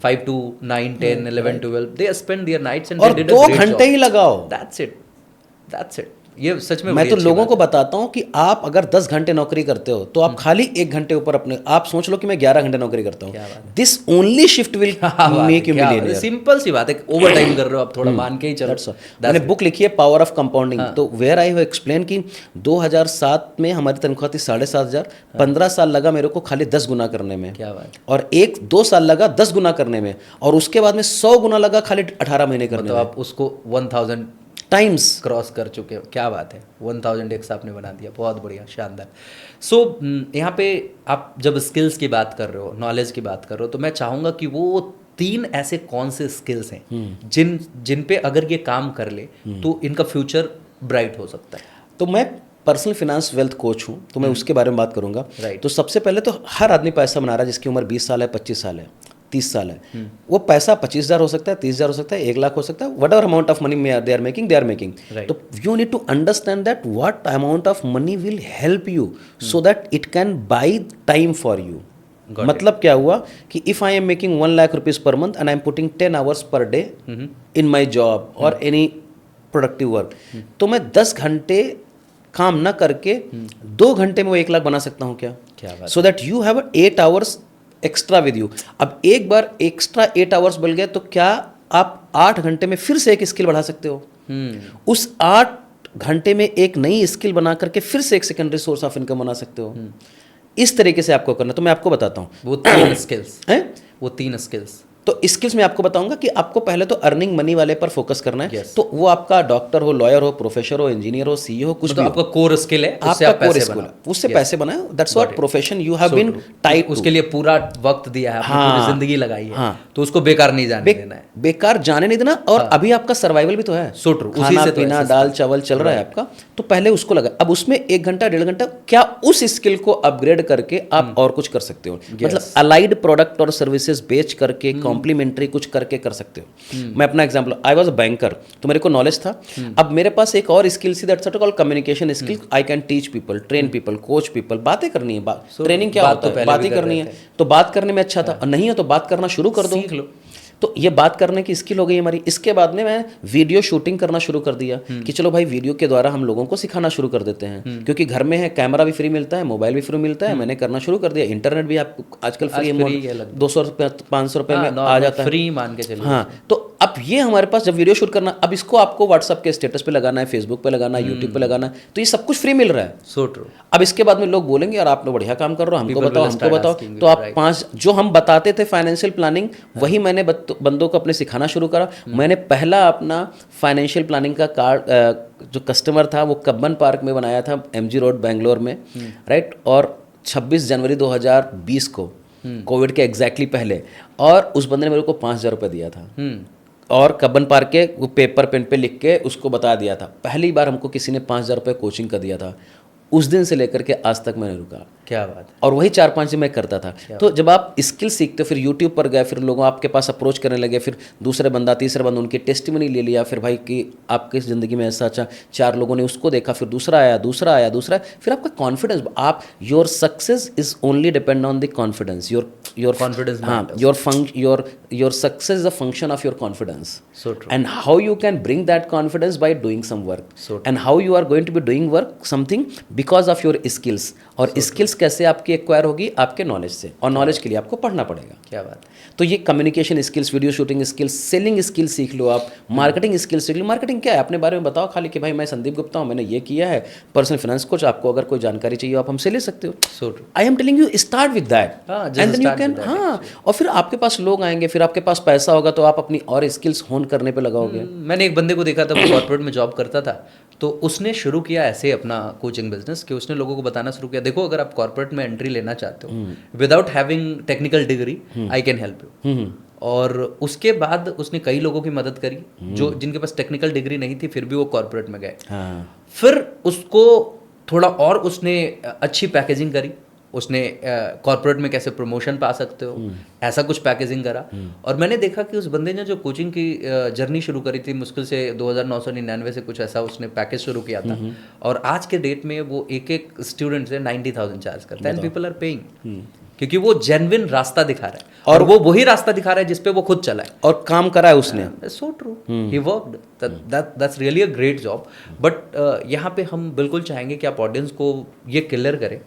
5 to 9 10 11 12 they spend their nights and और 2 घंटे ही लगाओ। That's it. ये सच में मैं तो लोगों को बताता हूं कि आप अगर 10 घंटे नौकरी करते हो तो आप खाली 1 घंटे ऊपर अपने, आप सोच लो कि मैं 11 घंटे नौकरी करता हूं, this only shift will make you millionaire. Simple सी बात है, ओवर टाइम कर रहे हो आप, थोड़ा मान के ही चलो। मैंने बुक लिखी है पावर ऑफ कंपाउंडिंग, तो वेयर आई हैव एक्सप्लेन कि 2007 में हमारी तनख्वाह थी 7,500, 15 साल लगा मेरे को खाली 10 गुना करने में। क्या बात। और 1-2 साल लगा 10 गुना करने में, और उसके बाद में 100 गुना लगा खाली 18 महीने करने तो में। आप उसको 1000 टाइम्स क्रॉस कर चुके हो। क्या बात है, 1000x आपने बना दिया। बहुत बढ़िया, शानदार। सो यहाँ पे आप जब स्किल्स की बात कर रहे हो, नॉलेज की बात कर रहे हो, तो मैं चाहूँगा कि वो 3 ऐसे कौन से स्किल्स हैं जिन पे अगर ये काम कर ले तो इनका फ्यूचर ब्राइट हो सकता है। तो मैं पर्सनल फिनेंस वेल्थ कोच हूँ, तो मैं उसके बारे में बात करूंगा। Right. तो सबसे पहले तो हर आदमी पैसा बना रहा है, जिसकी उम्र 20 साल है, 25 साल है, 30 साल है। वो पैसा 25,000 हो सकता है, 30,000 हो सकता है, 1 लाख हो सकता है, whatever amount of money they are making. Right. तो you need to understand that what amount of money will help you so that it can buy time for you. मतलब क्या हुआ कि if I am making 1 lakh rupees per month and I am putting 10 hours per day in my job और any productive work, तो मैं 10 घंटे काम ना करके 2 घंटे में वो 1 लाख बना सकता हूँ क्या? सो that you have 8 hours extra with you. अब एक बार एक्स्ट्रा 8 hours मिल गए तो क्या आप 8 घंटे में फिर से एक स्किल बढ़ा सकते हो? उस 8 घंटे में एक नई स्किल बना करके फिर से एक सेकेंडरी सोर्स ऑफ इनकम बना सकते हो। इस तरीके से आपको करना। तो मैं आपको बताता हूँ वो 3 स्किल्स हैं। वो 3 स्किल्स तो स्किल्स में आपको बताऊंगा कि आपको पहले तो अर्निंग मनी वाले पर फोकस करना है। Yes. तो वो आपका डॉक्टर हो, लॉयर हो, प्रोफेसर हो, इंजीनियर हो, सीईओ हो, कुछ भी आपका कोर स्किल है, उससे आपका आप कोर पैसे स्किल बनाओ। है, उससे पैसे बनाओ। That's what profession you have been tied. उसके लिए पूरा वक्त दिया है, आपने पूरी जिंदगी लगाई है, तो उसको बेकार नहीं जाने देना है। बेकार जाने नहीं देना। और अभी आपका सर्वाइवल भी तो है। So true. उसी खाना से तो पीना, दाल चावल चल रहा है आपका, तो पहले उसको लगा। अब उसमें 1 घंटा 1.5 घंटा क्या उस स्किल को अपग्रेड करके आप और कुछ कर सकते हो। मतलब अलाइड प्रोडक्ट और सर्विसेज बेच करके कॉम्प्लीमेंट्री कुछ करके कर सकते हो। मैं अपना example, I was a banker, तो मेरे को नॉलेज था। अब मेरे पास एक और स्किल थी, that's called communication skill. I can teach people, train people, coach people. बातें करनी है, ट्रेनिंग क्या होता है, बात ही करनी है। तो बात करने में अच्छा था, और नहीं है तो बात करना शुरू कर दो, सीख लो। तो ये बात करने की स्किल हो गई हमारी। इसके बाद में मैं वीडियो शूटिंग करना शुरू कर दिया कि चलो भाई वीडियो के द्वारा हम लोगों को सिखाना शुरू कर देते हैं, क्योंकि घर में है, कैमरा भी फ्री मिलता है, मोबाइल भी फ्री मिलता है। मैंने करना शुरू कर दिया। इंटरनेट भी आपको आजकल फ्री है, 200 रुपये 500 रुपये में आ जाता है, फ्री मान के चलिए। हाँ, तो अब ये हमारे पास जब वीडियो शूट करना, अब इसको आपको व्हाट्सअप के स्टेटस पे लगाना है, फेसबुक पे लगाना है, यूट्यूब पे लगाना है, तो ये सब कुछ फ्री मिल रहा है। So true. अब इसके बाद में लोग बोलेंगे यार आप लोग बढ़िया काम कर रहे हो, हमको बताओ, हमको बताओ। तो आप 5 जो हम बताते थे फाइनेंशियल प्लानिंग, वही मैंने बंदों को अपने सिखाना शुरू करा। मैंने पहला अपना फाइनेंशियल प्लानिंग का कार्ड जो कस्टमर था वो कब्बन पार्क में बनाया था, MG रोड बेंगलोर में, राइट। और 26 जनवरी 2020 को, कोविड के एग्जैक्टली पहले, और उस बंदे ने मेरे को 5,000 रुपये दिया था, और कब्बन पार्क के वो पेपर पेन पे लिख के उसको बता दिया था। पहली बार हमको किसी ने 5,000 रुपये कोचिंग का दिया था। उस दिन से लेकर के आज तक मैंने रुका। क्या बात है। और वही 4-5 दिन मैं करता था। तो जब आप स्किल सीखते हो, फिर यूट्यूब पर गए, फिर लोगों आपके पास अप्रोच करने लगे, फिर दूसरे बंदा, तीसरा बंदा, उनकी टेस्टिमनी ले लिया, फिर भाई कि आपकी ज़िंदगी में ऐसा अच्छा, 4 लोगों ने उसको देखा, फिर दूसरा आया, दूसरा आया, दूसरा, फिर आपका कॉन्फिडेंस, आप your success is only depend on the confidence, your confidence. हाँ, your success is a function of your confidence, So true. and how you can bring that confidence by doing some work, So true. and how you are going to be doing work something because of your skills, और skills कैसे आपकी acquire होगी, आपके knowledge से, और knowledge के लिए आपको पढ़ना पड़ेगा। क्या बात। तो ये communication skills, video shooting skills, selling skills सीख लो आप, मार्केटिंग स्किल्स सीख लो। मार्केटिंग क्या है, अपने बारे में बताओ खाली कि भाई मैं संदीप गुप्ता हूँ, मैंने ये किया है, पर्सनल फाइनेंस कोच। आपको अगर कोई जानकारी चाहिए आप हमसे ले सकते हो। So true. I am telling you, start with that, just and then you start can, with that, हाँ, और फिर आपके पास लोग आएंगे, फिर आपके पास पैसा होगा, तो आप अपनी और स्किल्स होन करने पे लगाओगे। मैंने एक बंदे को देखा था, वो कॉर्पोरेट में जॉब करता था, तो उसने शुरू किया ऐसे अपना कोचिंग बिजनेस कि उसने लोगों को बताना शुरू किया, देखो अगर आप कॉर्पोरेट में एंट्री लेना चाहते हो without having technical degree, I can help you. और उसके बाद उसने कई लोगों की मदद करी जो जिनके पास टेक्निकल डिग्री नहीं थी, फिर भी वो कॉर्पोरेट में गए। फिर उसको थोड़ा और उसने अच्छी पैकेजिंग करी, उसने कॉर्पोरेट में कैसे प्रमोशन पा सकते हो, ऐसा कुछ पैकेजिंग करा। और मैंने देखा कि उस बंदे ने जो कोचिंग की जर्नी शुरू करी थी, मुश्किल से 2,999 से कुछ ऐसा उसने पैकेज शुरू किया था, और आज के डेट में वो एक स्टूडेंट से 90,000 चार्ज करता है, एंड पीपल आर पेइंग, क्योंकि वो जेन्युइन रास्ता दिखा रहा है, और वो वही रास्ता दिखा रहा है जिसपे वो खुद चला है और काम करा है उसने। So true, he worked, that's really a great job. But यहाँ पे हम बिल्कुल चाहेंगे कि आप ऑडियंस को ये क्लियर करें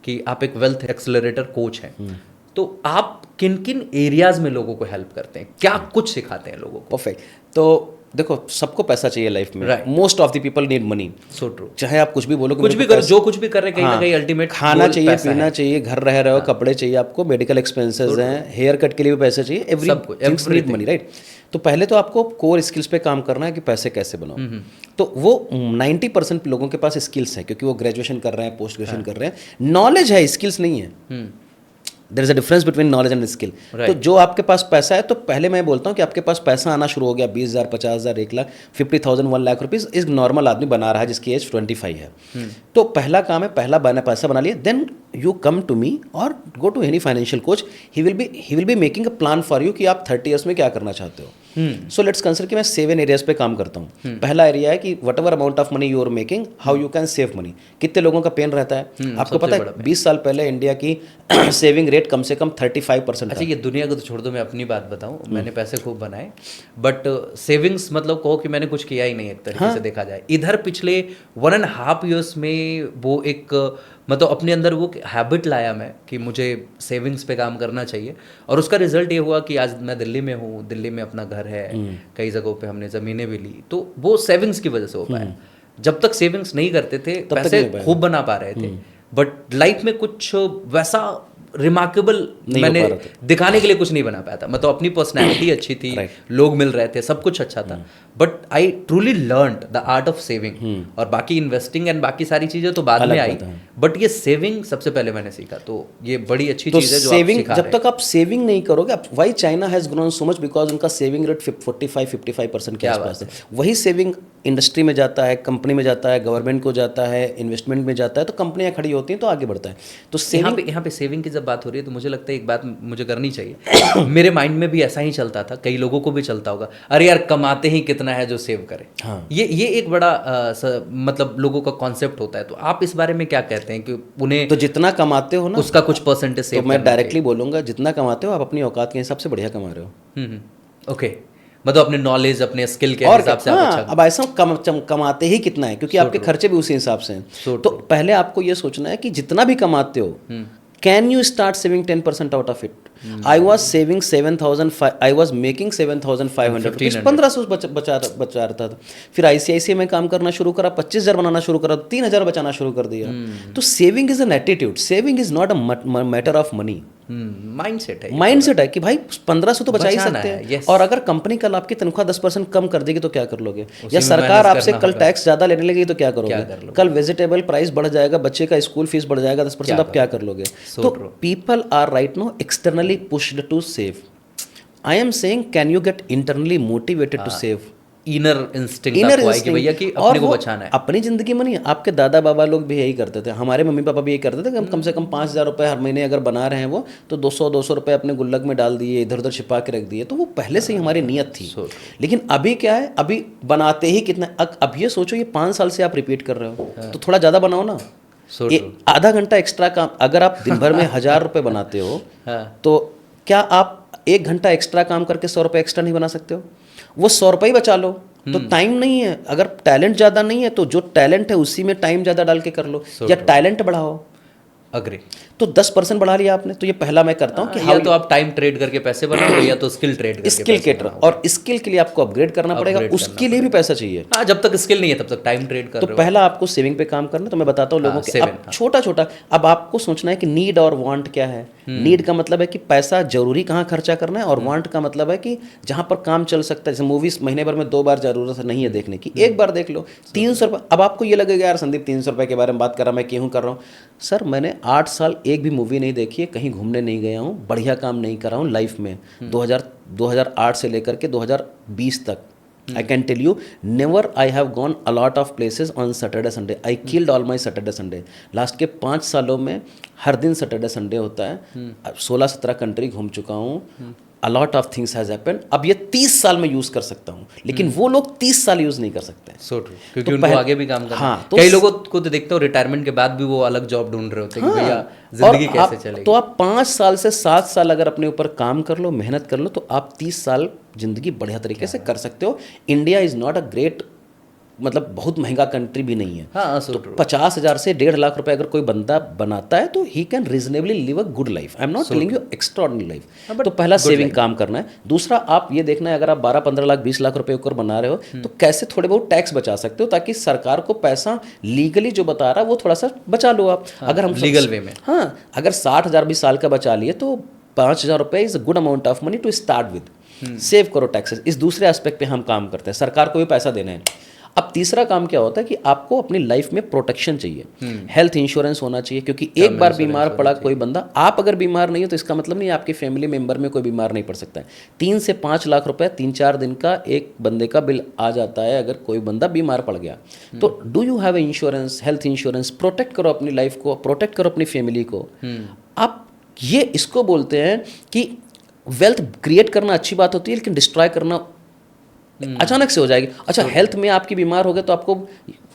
कि आप एक वेल्थ एक्सेलरेटर कोच हैं, तो आप किन किन एरियाज में लोगों को हेल्प करते हैं, क्या कुछ सिखाते हैं लोगों को? परफेक्ट। तो देखो, सबको पैसा चाहिए लाइफ में, Right. Most of the people need money. So true. चाहे आप कुछ भी बोलो, कुछ भी करो, जो कुछ भी कर रहे हैं, कहीं ना कहीं अल्टीमेट खाना चाहिए, पीना चाहिए, घर रह रहे हो, कपड़े चाहिए आपको, मेडिकल एक्सपेंसेस हैं, हेयर कट के लिए भी पैसे चाहिए, एवरीथिंग नीड मनी, राइट। तो पहले तो आपको कोर स्किल्स पे काम करना है कि पैसे कैसे बनाओ। तो वो 90% लोगों के पास स्किल्स है, क्योंकि वो ग्रेजुएशन कर रहे हैं, पोस्ट ग्रेजुएशन कर रहे हैं, नॉलेज है, स्किल्स नहीं है। There is a difference between knowledge and skill. तो जो आपके पास पैसा है, तो पहले मैं बोलता हूँ कि आपके पास पैसा आना शुरू हो गया, 20,000, 50,000, 1 लाख, 50,000, 1 लाख रुपीज़ एक नॉर्मल आदमी बना रहा है जिसकी एज 25 है। तो पहला काम है, पहला पैसा बना लिया, then you come to me और go to any financial coach. He will be making a plan for you कि आप 30 ईयर्स में क्या करना चाहते हो। सो लेट्स कंसिडर कि मैं 7 एरियाज पे काम करता हूँ। पहला एरिया है कि whatever amount of money you are making, how you can save money. कितने लोगों का पेन रहता है, आपको पता है 20 साल पहले इंडिया की सेविंग रेट कम से कम 35%। अच्छा, ये दुनिया को तो छोड़ दो, मैं अपनी बात बताऊं, मैंने पैसे खूब बनाए, बट सेविंग्स मतलब कहो कि मैंने कुछ किया ही नहीं, एक तरीके से देखा जाए। इधर पिछले 1.5 ईयर्स में वो एक मतलब अपने अंदर वो हैबिट लाया मैं कि मुझे सेविंग्स पे काम करना चाहिए, और उसका रिजल्ट ये हुआ कि आज मैं दिल्ली में हूँ, दिल्ली में अपना घर है, कई जगहों पे हमने ज़मीनें भी ली, तो वो सेविंग्स की वजह से हो पाया। जब तक सेविंग्स नहीं करते थे, पैसे खूब बना पा रहे थे, बट लाइफ में कुछ वैसा रिमार्केबल मैंने दिखाने के लिए कुछ नहीं बना पाया था। मतलब अपनी पर्सनैलिटी अच्छी थी, लोग मिल रहे थे, सब कुछ अच्छा था, but I truly learned the art of saving. और बाकी इन्वेस्टिंग एंड बाकी सारी चीजें तो बाद में आई, बट ये सेविंग सबसे पहले मैंने सीखा, तो ये बड़ी अच्छी चीज है जो सेविंग। जब तक आप सेविंग नहीं करोगे, why China has grown so much, because उनका सेविंग रेट 45-55% के आसपास है। वही सेविंग इंडस्ट्री में जाता है, कंपनी में जाता है, गवर्नमेंट को जाता है, इन्वेस्टमेंट में जाता है, तो कंपनियां खड़ी होती हैं तो आगे बढ़ता है। तो यहाँ पे सेविंग की जब बात हो रही है तो मुझे लगता है एक बात मुझे करनी चाहिए। मेरे माइंड में भी ऐसा ही चलता था, कई लोगों को भी चलता होगा, अरे यार कमाते ही कितना है जो सेव करें। हाँ। ये एक बड़ा मतलब लोगों का कॉन्सेप्ट होता है, तो आप इस बारे में क्या कहते हैं कि उन्हें तो जितना कमाते हो ना उसका कुछ परसेंटेज तो सेव मैं डायरेक्टली बोलूंगा, जितना कमाते हो आप अपनी औकात के हिसाब से बढ़िया कमा रहे हो। ओके, मतलब अपने नॉलेज अपने स्किल के और हिसाब से हाँ, आप अच्छा अब ऐसा कमाते ही कितना है, क्योंकि आपके खर्चे भी उसी हिसाब से हैं। तो पहले आपको ये सोचना है कि जितना भी कमाते हो, can you start saving 10% out of it. I was saving 7,000, I was making 7,500 rupees, 1500 बचा रहा था। फिर आईसीआईसीआई में काम करना शुरू करा, 25,000 बनाना शुरू करा, 3,000 बचाना शुरू कर दिया। तो saving is an attitude, saving is not a matter of money. Mindset है कि भाई 1500 तो बचा ही सकते हैं। और अगर कंपनी कल आपकी तनख्वाह 10% कम कर देगी तो क्या कर लोगे, या सरकार आपसे कल टैक्स ज्यादा लेने लगी तो क्या करोगे, कल वेजिटेबल प्राइस बढ़ जाएगा, बच्चे का स्कूल फीस बढ़ जाएगा 10%, आप क्या कर लोगे। तो people are right now externally pushed to save. I am saying can you get internally motivated to save. Inner instinct कि भैया कि अपने को बचाना है। अपनी जिंदगी में नहीं, आपके दादा बाबा लोग भी यही करते थे, हमारे मम्मी पापा भी यही करते थे कि हम कम से कम 5,000 रुपये हर महीने अगर बना रहे हैं वो, तो 200 रुपये अपने गुल्लक में डाल दिए, इधर उधर छिपा के रख दिए। तो वो पहले से ही हमारी नीयत थी। लेकिन अभी क्या है, अभी बनाते ही कितना, अब ये सोचो ये 5 साल से आप रिपीट कर रहे हो, तो थोड़ा ज़्यादा बनाओ ना। आधा घंटा एक्स्ट्रा काम, अगर आप दिन भर में 1,000 रुपये बनाते हो तो क्या आप 1 घंटा एक्स्ट्रा काम करके 100 रुपये एक्स्ट्रा नहीं बना सकते हो। वो 100 रुपये ही बचा लो। तो टाइम नहीं है, अगर टैलेंट ज़्यादा नहीं है तो जो टैलेंट है उसी में टाइम ज़्यादा डाल के कर लो, या टैलेंट बढ़ाओ। अग्री। तो 10% बढ़ा लिया आपने, तो ये पहला मैं करता हूँ कि या तो आप टाइम ट्रेड करके पैसे बनाओ, या तो स्किल ट्रेड करके स्किल के और स्किल के लिए आपको अपग्रेड करना पड़ेगा, उसके लिए भी पैसा चाहिए। हाँ, जब तक स्किल नहीं है तब तक टाइम ट्रेड कर तो रहे हो। पहला आपको सेविंग पे काम करना। तो मैं बताता हूँ लोगों के, अब छोटा छोटा, अब आपको सोचना है कि नीड और वांट क्या है। नीड का मतलब है कि पैसा जरूरी कहाँ खर्चा करना है, और वांट का मतलब है कि जहाँ पर काम चल सकता है। जैसे मूवीज महीने भर में 2 बार जरूरत नहीं है देखने की, एक बार देख लो। 300 रुपये, अब आपको ये लगेगा यार संदीप 300 रुपये के बारे में बात कर रहा, मैं क्यों कर रहा हूँ। सर मैंने 8 साल एक भी मूवी नहीं देखी है, कहीं घूमने नहीं गया हूँ, बढ़िया काम नहीं कर रहा हूँ लाइफ में। 2008 से लेकर के 2020 तक I can tell you, never I have gone a lot of places on Saturday Sunday. I killed all my Saturday Sunday. Last के 5 सालों में हर दिन सैटरडे संडे होता है। 16-17 कंट्री घूम चुका हूँ। A lot of things has happened. अब ये 30 साल में यूज़ कर सकता हूँ, लेकिन वो लोग 30 साल यूज़ नहीं कर सकते। So true. क्योंकि उनको आगे भी काम करना। हाँ, कई लोगों को तो देखते हो रिटायरमेंट के बाद भी वो अलग जॉब ढूंढ रहे होते हैं कि भैया जिंदगी कैसे चलेगी। तो आप 5 साल से 7 साल अगर अपने ऊपर काम कर लो, मेहनत कर लो, तो आप 30 साल जिंदगी बढ़िया तरीके से कर सकते हो। India is not a great, मतलब बहुत महंगा कंट्री भी नहीं है। हाँ, तो 50,000 से 1.5 लाख रुपए अगर कोई बंदा बनाता है तो he can reasonably live a good life. I am not telling you extraordinary life. तो पहला सेविंग काम करना है। दूसरा आप ये देखना है, अगर आप 12-15 लाख 20 लाख रुपए ऊपर बना रहे हो तो कैसे थोड़े बहुत टैक्स बचा सकते हो, ताकि सरकार को पैसा लीगली जो बता रहा है वो थोड़ा सा बचा लो आप। अगर हम लीगल वे में, हाँ, अगर 60,000 20 साल का बचा लिए तो 5,000 रुपये is a good amount of money to start with. Save करो टैक्सेस। इस दूसरे एस्पेक्ट पे हम काम करते हैं, सरकार को भी पैसा देना है। अब तीसरा काम क्या होता है कि आपको अपनी लाइफ में प्रोटेक्शन चाहिए। हेल्थ इंश्योरेंस होना चाहिए, क्योंकि एक बार बीमार पड़ा कोई बंदा, आप अगर बीमार नहीं हो तो इसका मतलब नहीं आपके फैमिली मेंबर में कोई बीमार नहीं पड़ सकता है। 3 से 5 लाख रुपए 3-4 दिन का एक बंदे का बिल आ जाता है अगर कोई बंदा बीमार पड़ गया। तो do you have insurance, health insurance. Protect करो अपनी लाइफ को, प्रोटेक्ट करो अपनी फैमिली को। आप ये इसको बोलते हैं कि वेल्थ क्रिएट करना अच्छी बात होती है, लेकिन डिस्ट्रॉय करना अचानक से हो जाएगी। अच्छा, हेल्थ में आपकी बीमार हो गए तो आपको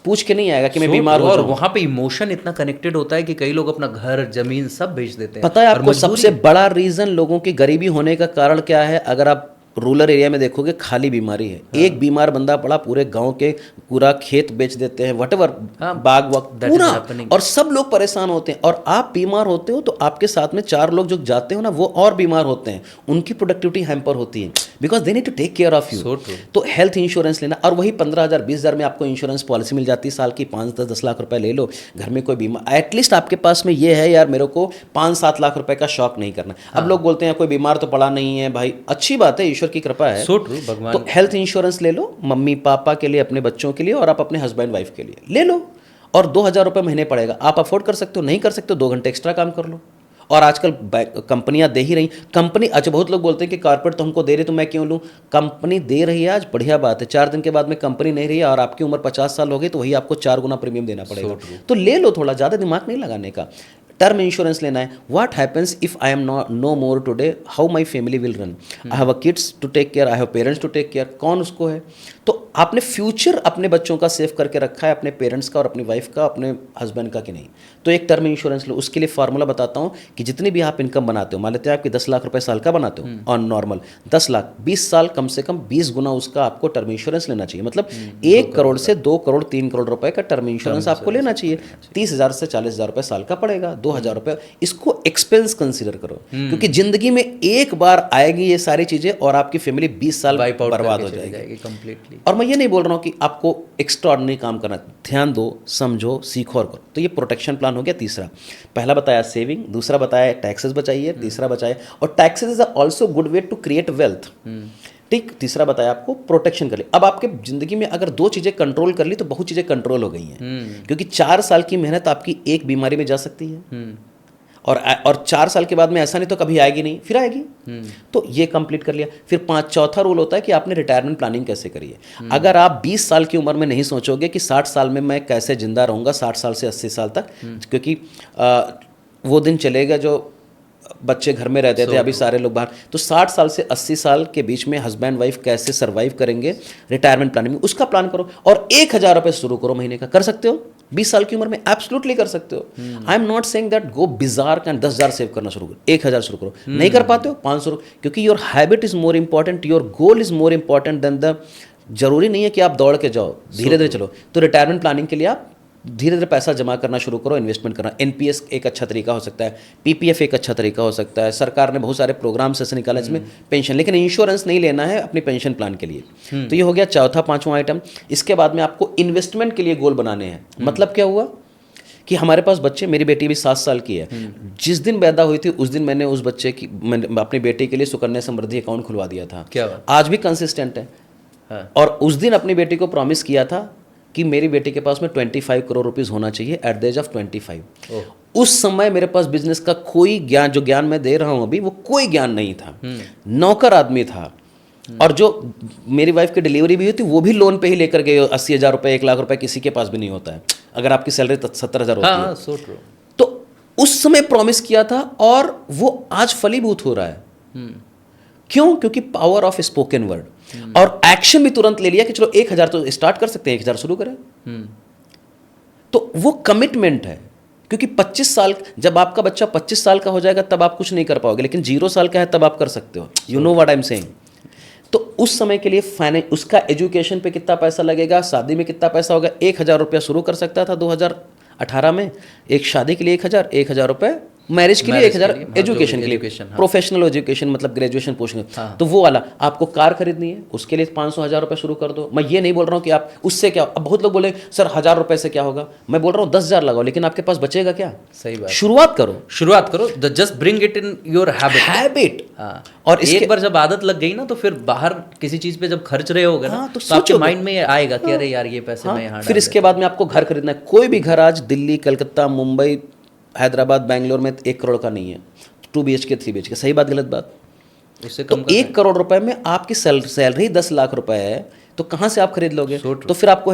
पूछ के नहीं आएगा कि मैं बीमार हूं। और वहां पे इमोशन इतना कनेक्टेड होता है कि कई लोग अपना घर जमीन सब बेच देते हैं। पता है आपको सबसे बड़ा रीजन लोगों की गरीबी होने का कारण क्या है? अगर आप रूरल एरिया में देखोगे खाली बीमारी है। एक बीमार बंदा पड़ा, पूरे गांव के पूरा खेत बेच देते हैं, व्हाटएवर, बाग वक्त पूरा, और सब लोग परेशान होते हैं। और आप बीमार होते हो तो आपके साथ में 4 लोग जो जाते हो ना वो और बीमार होते हैं, उनकी प्रोडक्टिविटी हैम्पर होती है, because they need to take care of you. तो हेल्थ इंश्योरेंस लेना, और वही 15,000 20,000 में आपको इंश्योरेंस पॉलिसी मिल जाती है साल की। 5-10 लाख रुपए ले लो, घर में कोई बीमार, एटलीस्ट आपके पास में ये है यार मेरे को 5-7 लाख रुपए का शौक नहीं करना। अब लोग बोलते हैं कोई बीमार तो पड़ा नहीं है भाई, अच्छी बात है, ईश्वर की कृपा है। भगवान। तो हेल्थ इंश्योरेंस ले लो, मम्मी पापा के लिए, अपने बच्चों के लिए, और आप अपने हस्बैंड वाइफ के लिए ले लो। और 2,000 रुपये महीने पड़ेगा। आप अफोर्ड कर सकते हो, नहीं कर सकते हो 2 घंटे एक्स्ट्रा काम कर लो। और आजकल कंपनियां दे ही रही। कंपनी, अच्छा बहुत लोग बोलते हैं कि कॉर्पोरेट तो हमको दे रही तो मैं क्यों लूँ। कंपनी दे रही है आज, बढ़िया बात है। 4 दिन के बाद में कंपनी नहीं रही है और आपकी उम्र 50 साल हो गई तो वही आपको 4 गुना प्रीमियम देना पड़ेगा। तो ले लो, थोड़ा ज़्यादा दिमाग नहीं लगाने का। टर्म इंश्योरेंस लेना है। What happens if I am no more today, how my family will run. I have a kids to take care, I have parents to take care. कौन उसको है? तो आपने फ्यूचर अपने बच्चों का सेव करके रखा है, अपने पेरेंट्स का और अपनी वाइफ का, अपने हस्बैंड का कि नहीं। तो एक टर्म इंश्योरेंस लो। उसके लिए फार्मूला बताता हूँ कि जितनी भी आप इनकम बनाते हो, मान लेते हैं आपकी 10 लाख रुपए साल का बनाते हो ऑन नॉर्मल, 10 लाख 20 साल कम से कम 20 गुना उसका आपको टर्म इंश्योरेंस लेना चाहिए। मतलब 1 करोड़ से 2 करोड़ 3 करोड़ रुपए का टर्म इंश्योरेंस आपको लेना चाहिए। 30,000 से 40,000 रुपए साल का पड़ेगा, 2,000 रुपए। इसको एक्सपेंस कंसीडर करो, क्योंकि जिंदगी में एक बार आएगी ये सारी चीजें और आपकी फैमिली 20 साल बर्बाद हो जाएगी कंप्लीटली। और मैं ये नहीं बोल रहा हूँ कि आपको एक्स्ट्राऑर्डिनरी काम करना, ध्यान दो, समझो, सीखो और करो। तो ये प्रोटेक्शन प्लान हो गया तीसरा। पहला बताया सेविंग, दूसरा बताया टैक्सेस बचाइए, तीसरा बताया, और taxes is also good way to create wealth. ठीक, तीसरा बताया आपको प्रोटेक्शन कर ली। अब आपके जिंदगी में अगर 2 चीजें कंट्रोल कर ली तो बहुत चीजें कंट्रोल हो गई हैं, क्योंकि 4 साल की मेहनत आपकी एक बीमारी में जा सकती है और 4 साल के बाद में ऐसा नहीं तो कभी आएगी नहीं, फिर आएगी। तो ये कंप्लीट कर लिया। फिर चौथा रूल होता है कि आपने रिटायरमेंट प्लानिंग कैसे करी है। अगर आप 20 साल की उम्र में नहीं सोचोगे कि 60 साल में मैं कैसे जिंदा रहूंगा, 60 साल से 80 साल तक, क्योंकि वो दिन चलेगा जो बच्चे घर में रहते थे, अभी सारे लोग बाहर। तो 60 साल से 80 साल के बीच में हस्बैंड वाइफ कैसे सर्वाइव करेंगे रिटायरमेंट प्लानिंग में, उसका प्लान करो और 1,000 रुपये शुरू करो महीने का। कर सकते हो 20 साल की उम्र में, एब्सोल्युटली कर सकते हो। आई am not saying that go bizarre and 10,000 save करना शुरू करो, 1,000 शुरू करो। नहीं कर पाते हो 500, क्योंकि your habit is more important, your goal is more important than the. जरूरी नहीं है कि आप दौड़ के जाओ, धीरे धीरे चलो। तो रिटायरमेंट प्लानिंग के लिए आप धीरे धीरे पैसा जमा करना शुरू करो, इन्वेस्टमेंट करना। एनपीएस एक अच्छा तरीका हो सकता है, पीपीएफ एक अच्छा तरीका हो सकता है। सरकार ने बहुत सारे प्रोग्राम्स ऐसे निकाले जिसमें पेंशन, लेकिन इंश्योरेंस नहीं लेना है अपनी पेंशन प्लान के लिए। तो ये हो गया चौथा, 5वां आइटम। इसके बाद में आपको इन्वेस्टमेंट के लिए गोल बनाने हैं। मतलब क्या हुआ कि हमारे पास बच्चे, मेरी बेटी भी 7 साल की है, जिस दिन पैदा हुई थी उस दिन मैंने उस बच्चे की, मैंने अपनी बेटी के लिए सुकन्या समृद्धि अकाउंट खुलवा दिया था। क्या आज भी कंसिस्टेंट है। और उस दिन अपनी बेटी को प्रॉमिस किया था कि मेरी बेटी के पास में 25 करोड़ रुपीस होना चाहिए एट द एज ऑफ 25। उस समय मेरे पास बिजनेस का कोई ज्ञान, जो ज्ञान मैं दे रहा हूं अभी, वो कोई ज्ञान नहीं था। नौकर आदमी था। और जो मेरी वाइफ की डिलीवरी भी हुई थी वो भी लोन पे ही लेकर गए। 80,000 रुपए, 1 लाख रुपए किसी के पास भी नहीं होता है अगर आपकी सैलरी 70,000 होती है। तो उस समय प्रॉमिस किया था और वो आज फलीभूत हो रहा है। क्यों? क्योंकि पावर ऑफ स्पोकन वर्ड। और एक्शन भी तुरंत ले लिया कि चलो 1,000 तो स्टार्ट कर सकते हैं, 1,000 शुरू करें। तो वो कमिटमेंट है। क्योंकि 25 साल, जब आपका बच्चा 25 साल का हो जाएगा तब आप कुछ नहीं कर पाओगे, लेकिन 0 साल का है तब आप कर सकते हो। You know what I am saying. तो उस समय के लिए उसका एजुकेशन पे कितना पैसा लगेगा, शादी में कितना पैसा होगा। 1,000 रुपया शुरू कर सकता था 2018 में, एक शादी के लिए 1,000 रुपए, मैरिज के लिए 1,000, एजुकेशन के लिए, प्रोफेशनल एजुकेशन मतलब ग्रेजुएशन पोस्ट। तो वो वाला आपको कार खरीदनी है, उसके लिए 500,000 रुपए शुरू कर दो। मैं ये नहीं बोल रहा हूँ कि आप उससे क्या, अब बहुत लोग बोले सर 1,000 रुपए से क्या होगा। मैं बोल रहा हूँ 10,000 लगाओ, लेकिन आपके पास बचेगा क्या? सही बात। शुरुआत करो, just bring it in your habit. और एक बार जब आदत लग गई ना तो फिर बाहर किसी चीज पे जब खर्च रहे होगे ना तो आपके माइंड में आएगा कि अरे यार ये पैसे मैं यहाँ। फिर इसके बाद में आपको घर खरीदना है। कोई भी घर आज दिल्ली, कलकत्ता, मुंबई, हैदराबाद, बैंगलोर में 1 करोड़ का नहीं है। 2 BHK 3 BHK, सही बात गलत बात? उससे तो 1 करोड़ रुपए में आपकी सैलरी 10 लाख रुपए है, तो कहाँ से आप खरीद लोगे? तो फिर आपको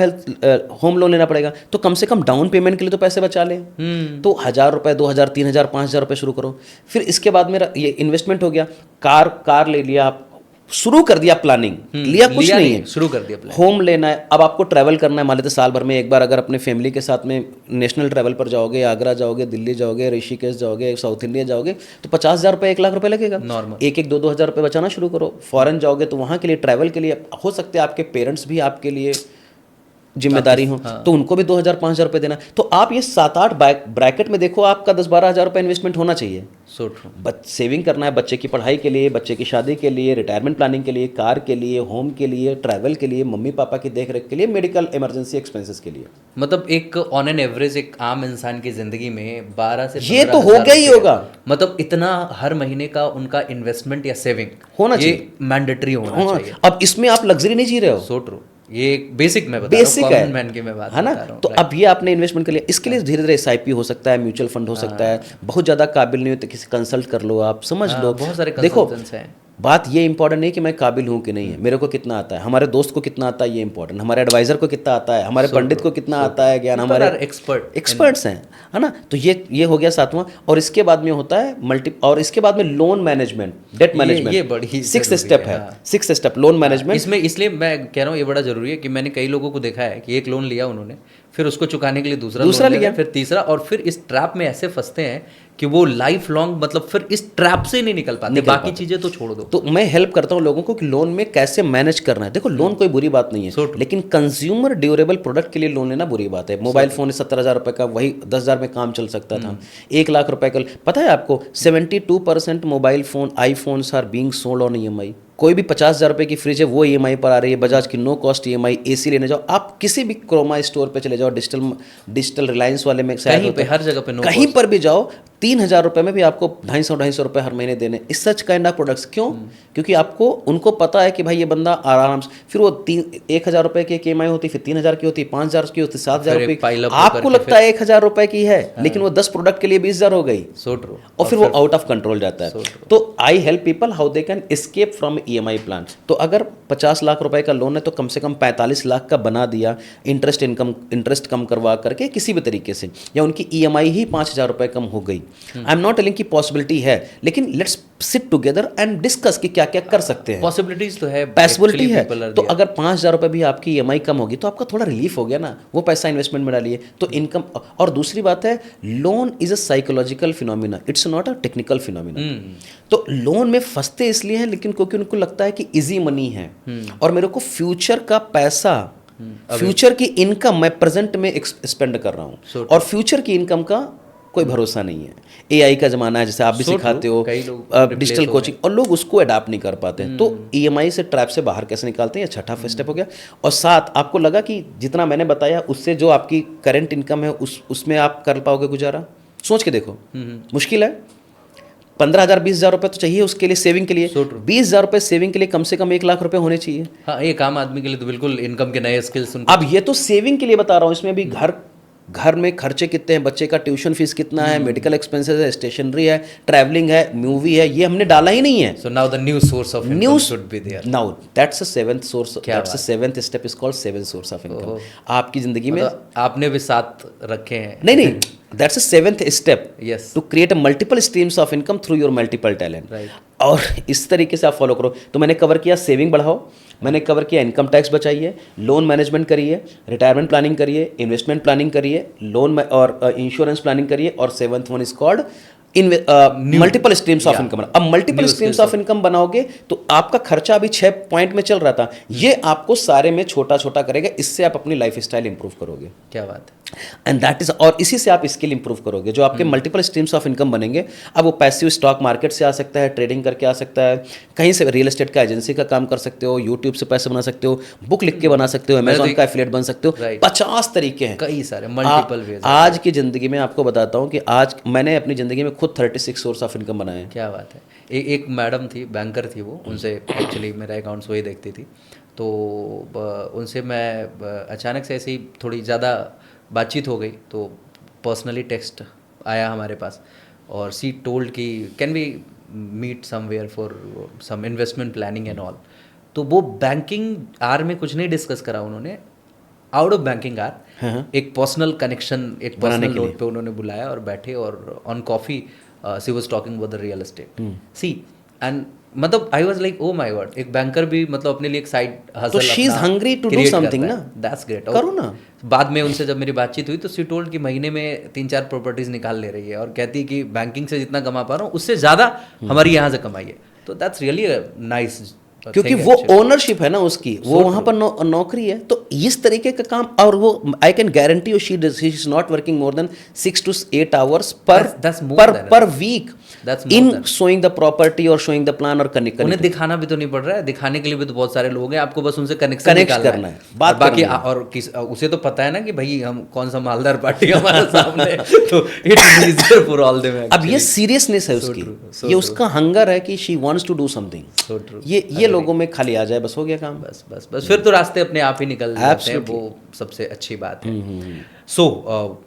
होम लोन लेना पड़ेगा। तो कम से कम डाउन पेमेंट के लिए तो पैसे बचा ले। तो 1,000 रुपए, 2,000, 3,000, 5,000 रुपए शुरू करो। फिर इसके बाद मेरा ये इन्वेस्टमेंट हो गया। कार ले लिया आप, शुरू कर दिया प्लानिंग, लिया कुछ नहीं है, शुरू कर दिया प्लानिंग। होम लेना है। अब आपको ट्रैवल करना है, मान लेते साल भर में एक बार अगर अपने फैमिली के साथ में नेशनल ट्रैवल पर जाओगे, आगरा जाओगे, दिल्ली जाओगे, ऋषिकेश जाओगे, साउथ इंडिया जाओगे, तो 50,000 रुपए, 1 लाख रुपए लगेगा नॉर्मल। 2,000 रुपए बचाना शुरू करो। फॉरेन जाओगे तो वहाँ के लिए, ट्रैवल के लिए, हो सकते हैं आपके पेरेंट्स भी आपके लिए जिम्मेदारी हो, तो उनको भी 2,000, 5,000 रुपए देना। तो आप ये 7-8 ब्रैकेट में देखो, आपका 10-12 हज़ार रुपए इन्वेस्टमेंट होना चाहिए। सेविंग करना है बच्चे की पढ़ाई के लिए, बच्चे की शादी के लिए, रिटायरमेंट प्लानिंग के लिए, कार के लिए, होम के लिए, ट्रैवल के लिए, मम्मी पापा की देखरेख के लिए, मेडिकल इमरजेंसी एक्सपेंसेस के लिए। मतलब एक ऑन एन एवरेज एक आम इंसान की जिंदगी में 12 से ये तो हो गया ही होगा। मतलब इतना हर महीने का उनका इन्वेस्टमेंट या सेविंग होना चाहिए, मैंडेटरी होना चाहिए। अब इसमें आप लग्जरी नहीं जी रहे हो। So true. ये एक बेसिक मैं बता रहा हूँ, बेसिक कॉमन है, मैन की मैं बात है ना। बता रहा हूँ। तो अब ये आपने इन्वेस्टमेंट कर लिया, इसके लिए धीरे धीरे एसआईपी हो सकता है, म्यूचुअल फंड हो सकता है, बहुत ज़्यादा काबिल नहीं हो तो किसी कंसल्ट कर लो, आप समझ लो। बहुत सारे देखो कंसल्टेंट्स हैं। बात ये इंपॉर्टेंट नहीं कि मैं काबिल हूँ कि नहीं है, मेरे को कितना आता है, हमारे दोस्त को कितना आता है ये इंपॉर्टेंट, हमारे एडवाइजर को कितना आता है, हमारे पंडित को कितना आता है ज्ञान, हमारे एक्सपर्ट्स हैं, है ना। तो ये हो गया सातवां। और इसके बाद में होता है और इसके बाद में लोन मैनेजमेंट, डेट मैनेजमेंट, ये बड़ी सिक्स स्टेप है, सिक्स स्टेप लोन मैनेजमेंट। इसमें इसलिए मैं कह रहा हूँ ये बड़ा जरूरी है कि मैंने कई लोगों को देखा है कि एक लोन लिया उन्होंने, फिर उसको चुकाने के लिए दूसरा लोन लिया, फिर तीसरा, और फिर इस ट्रैप में ऐसे फंसते हैं कि वो लाइफ लॉन्ग मतलब फिर इस ट्रैप से नहीं निकल पाते, बाकी चीजें तो छोड़ दो। तो मैं हेल्प करता हूँ लोगों को कि लोन में कैसे मैनेज करना है। देखो लोन कोई बुरी बात नहीं है, लेकिन कंज्यूमर ड्यूरेबल प्रोडक्ट के लिए लोन लेना बुरी बात है। मोबाइल फोन 70,000 रुपए का, वही 10,000 में काम चल सकता था। 1 लाख रुपए का, पता है आपको 72% mobile phone iPhones are being sold on EMI. कोई भी 50,000 रुपए की फ्रिज है वो ईएमआई पर आ रही है, बजाज की नो कॉस्ट ईएमआई। एसी लेने जाओ आप किसी भी क्रोमा स्टोर पे चले जाओ, डिजिटल रिलायंस वाले में, कहीं पे हर जगह पे नो कहीं पर भी जाओ, 3,000 रुपए में भी आपको 250 रुपए हर महीने देने। इस सच काइंड ऑफ प्रोडक्ट्स क्यों? क्योंकि आपको उनको पता है कि भाई ये बंदा आराम से, फिर वो 1,000 रुपए की ईएमआई होती, फिर 3,000 की होती, 5,000 की होती, 7,000 रुपये। आपको लगता है 1,000 रुपए की है, लेकिन वो 10 प्रोडक्ट के लिए 20,000 हो गई, और फिर वो आउट ऑफ कंट्रोल जाता है। तो I help people how they can escape from EMI plan. तो अगर 50 लाख रुपए का लोन है तो कम से कम 45 लाख का बना दिया, इंटरेस्ट कम करवा करके किसी भी तरीके से, या उनकी ईएमआई ही 5,000 रुपए कम हो गई। आई एम नॉट टेलिंग की पॉसिबिलिटी है, लेकिन let's sit together and discuss कि क्या क्या कर सकते हैं। पॉसिबिलिटीज तो है, पॉसिबिलिटी है। तो अगर 5,000 रुपए भी आपकी ईएमआई कम होगी तो आपका थोड़ा रिलीफ हो गया ना, वो पैसा इन्वेस्टमेंट में डालिए तो इनकम। और दूसरी बात है, loan is a psychological phenomena, it's not a technical phenomena. तो लोन में फंसते इसलिए हैं लेकिन क्योंकि उनको लगता है कि इजी मनी है, और मेरे को फ्यूचर का पैसा, फ्यूचर की इनकम मैं प्रेजेंट में स्पेंड कर रहा हूँ, और फ्यूचर की इनकम का कोई भरोसा नहीं है। एआई का जमाना है, जैसे आप भी सिखाते हो, डिजिटल कोचिंग, और लोग उसको अडाप्ट नहीं कर पाते हैं। तो ईएमआई से ट्रैप से बाहर कैसे निकालते हैं, ये छठा स्टेप हो गया। और साथ आपको लगा कि जितना मैंने बताया उससे जो आपकी करंट इनकम है उसमें आप कर पाओगे गुजारा? सोच के देखो, मुश्किल है। 15,000 20,000 रुपए तो चाहिए उसके लिए, सेविंग के लिए। 20,000 रुपए सेविंग के लिए कम से कम 1 लाख रुपए होने चाहिए। हाँ, एक आम आदमी के लिए तो बिल्कुल इनकम के नए स्किल्स। अब ये तो सेविंग के लिए बता रहा हूँ, इसमें भी घर में खर्चे कितने हैं, बच्चे का ट्यूशन फीस कितना है, मेडिकल एक्सपेंसेस है, स्टेशनरी है, ट्रैवलिंग है, मूवी है, ये हमने डाला ही नहीं है। So now the new source of income should be there. Now that's a seventh source, that's a seventh step is called seventh source of income. आपकी जिंदगी में आपने भी 7 रखे हैं? नहीं, that's a seventh step, yes, to create a multiple streams of income through your multiple talent. और इस तरीके से आप फॉलो करो। तो मैंने कवर किया सेविंग बढ़ाओ, मैंने कवर किया इनकम टैक्स बचाइए, लोन मैनेजमेंट करिए, रिटायरमेंट प्लानिंग करिए, इन्वेस्टमेंट प्लानिंग करिए, लोन और इंश्योरेंस प्लानिंग करिए, और seventh one is called multiple streams of income. अब मल्टीपल स्ट्रीम्स ऑफ इनकम बनाओगे तो आपका खर्चा अभी 6 पॉइंट में चल रहा था, ये आपको सारे में छोटा छोटा करेगा। इससे आप अपनी लाइफ स्टाइल इंप्रूव करोगे। क्या बात है। एंड दैट इज, और इसी से आप स्किल इंप्रूव करोगे, जो आपके मल्टीपल स्ट्रीम्स ऑफ इनकम बनेंगे। अब वो पैसिव स्टॉक मार्केट से आ सकता है, ट्रेडिंग करके आ सकता है, कहीं से रियल एस्टेट का एजेंसी का काम कर सकते हो, यूट्यूब से पैसे बना सकते हो, बुक लिख के बना सकते हो, अमेजॉन का एफिलिएट बन सकते हो। 50 तरीके हैं, कई सारे मल्टीपल वेज। आज की जिंदगी में आपको बताता हूँ कि आज मैंने अपनी जिंदगी में खुद 36 सोर्स ऑफ इनकम बनाए हैं। क्या बात है। एक मैडम थी, बैंकर थी वो, उनसे एक्चुअली मेरा अकाउंट्स वही देखती थी, तो उनसे मैं अचानक से ऐसे ही थोड़ी ज़्यादा बातचीत हो गई, तो पर्सनली टेक्स्ट आया हमारे पास, और सी टोल्ड कि can we meet somewhere for some investment planning and all. तो वो बैंकिंग आर में कुछ नहीं डिस्कस करा उन्होंने, आउट ऑफ बैंकिंग आर एक पर्सनल कनेक्शन, एक पर्सनल नोट पे उन्होंने बुलाया और बैठे, और on coffee she was talking about the real estate. See and मतलब I was like, oh my god, एक बैंकर भी मतलब अपने लिए एक साइड हसल, तो she is hungry to do something ना, दैट्स ग्रेट, करो ना। बाद में उनसे जब मेरी बातचीत हुई तो शी टोल्ड कि महीने में 3-4 प्रॉपर्टीज निकाल ले रही है, और कहती है कि बैंकिंग से जितना कमा पा रहा हूँ उससे ज़्यादा हमारी यहाँ से कमाई है। तो दैट्स रियली नाइस, क्योंकि वो ओनरशिप है ना उसकी, वो वहां पर नौकरी है। तो इस तरीके का काम, और वो I can guarantee you she is not working more than 6 to 8 hours per week in showing the property और शोइंग द प्लान और कनेक्ट। उन्हें दिखाना भी तो नहीं पड़ रहा है, दिखाने के लिए भी तो बहुत सारे लोग हैं, आपको बस उनसे कनेक्ट करना है, बात बाकी। और उसे तो पता है ना कि भाई हम कौन सा मालदार पार्टी हमारे सामने, तो it is easier for all them. अब ये सीरियसनेस है उसकी, ये उसका हंगर है कि she wants to do something. ये लोगों में खाली आ जाए, बस हो गया काम। बस बस बस, फिर तो रास्ते अपने आप ही निकल जाते हैं, वो सबसे अच्छी बात है। सो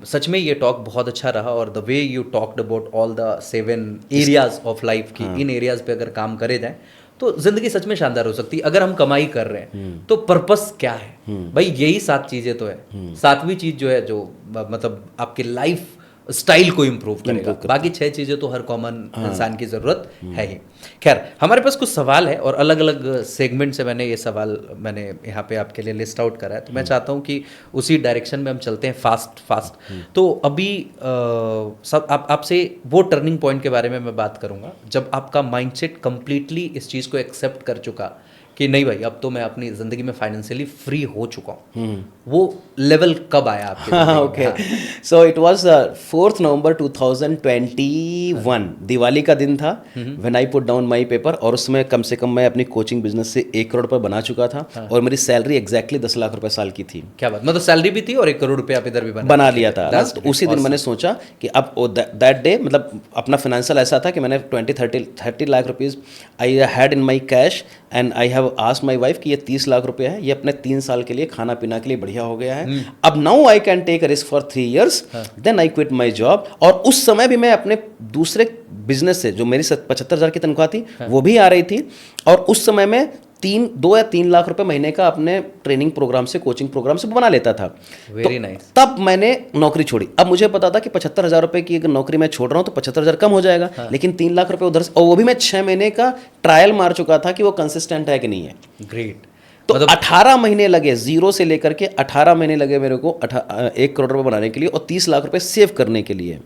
सच में ये टॉक बहुत अच्छा रहा, और the way you talked about all the 7 areas of life की, इन एरियाज पे अगर काम करे जाए तो जिंदगी सच में शानदार हो सकती है। अगर हम कमाई कर रहे हैं तो पर्पस क्या है भाई, यही 7 चीजें तो है। 7वीं चीज जो है, जो मतलब आपकी लाइफ स्टाइल को इम्प्रूव करेगा, बाकी 6 चीजें तो हर कॉमन इंसान की जरूरत है ही। खैर, हमारे पास कुछ सवाल है और अलग अलग सेगमेंट से मैंने ये सवाल मैंने यहाँ पे आपके लिए लिस्ट आउट करा है, तो मैं चाहता हूँ कि उसी डायरेक्शन में हम चलते हैं फास्ट। तो अभी सब आपसे वो टर्निंग पॉइंट के बारे में मैं बात करूँगा जब आपका माइंडसेट कंप्लीटली इस चीज़ को एक्सेप्ट कर चुका कि नहीं भाई, अब तो मैं अपनी ज़िंदगी में फाइनेंशियली फ्री हो चुका हूँ, वो लेवल कब आया आपके ज़िंदगी में? ओके, सो इट वाज 4 नवंबर 2021, दिवाली का दिन था, when I put down my paper, और उसमें कम से कम मैं अपनी कोचिंग बिजनेस से 1 करोड़ रुपए बना चुका था, और मेरी सैलरी एग्जैक्टली 10 लाख रुपए साल की थी। क्या बात, मतलब सैलरी भी थी और 1 करोड़ रुपए आप इधर भी बना लिया था। तो उसी दिन मैंने सोचा कि अब दैट डे, मतलब अपना फाइनेंशियल ऐसा था कि मैंने 20-30 lakh rupees I had in my cash, and I have asked my wife कि ये 30 लाख रुपए है, ये अपने 3 साल के लिए खाना पीना के लिए बढ़िया हो गया है, अब now I can take a risk for 3 years, then I quit my job. और उस समय भी मैं अपने दूसरे बिजनेस से, जो मेरी 75,000 की तनख्वाह थी, वो भी आ रही थी, और उस समय में 2 या 3 लाख रुपए महीने का अपने ट्रेनिंग प्रोग्राम से, कोचिंग प्रोग्राम से बना लेता था। Very nice. तब मैंने नौकरी छोड़ी। अब मुझे पता था कि 75,000 रुपए की अगर नौकरी मैं छोड़ रहा हूँ तो 75,000 कम हो जाएगा, लेकिन 3 लाख रुपए उधर से, और वो भी मैं 6 महीने का ट्रायल मार चुका था कि वो कंसिस्टेंट है कि नहीं है। ग्रेट। तो 18 महीने लगे, जीरो से लेकर के 18 महीने लगे मेरे को 1 करोड़ रुपए बनाने के लिए और 30 लाख रुपए सेव करने के लिए।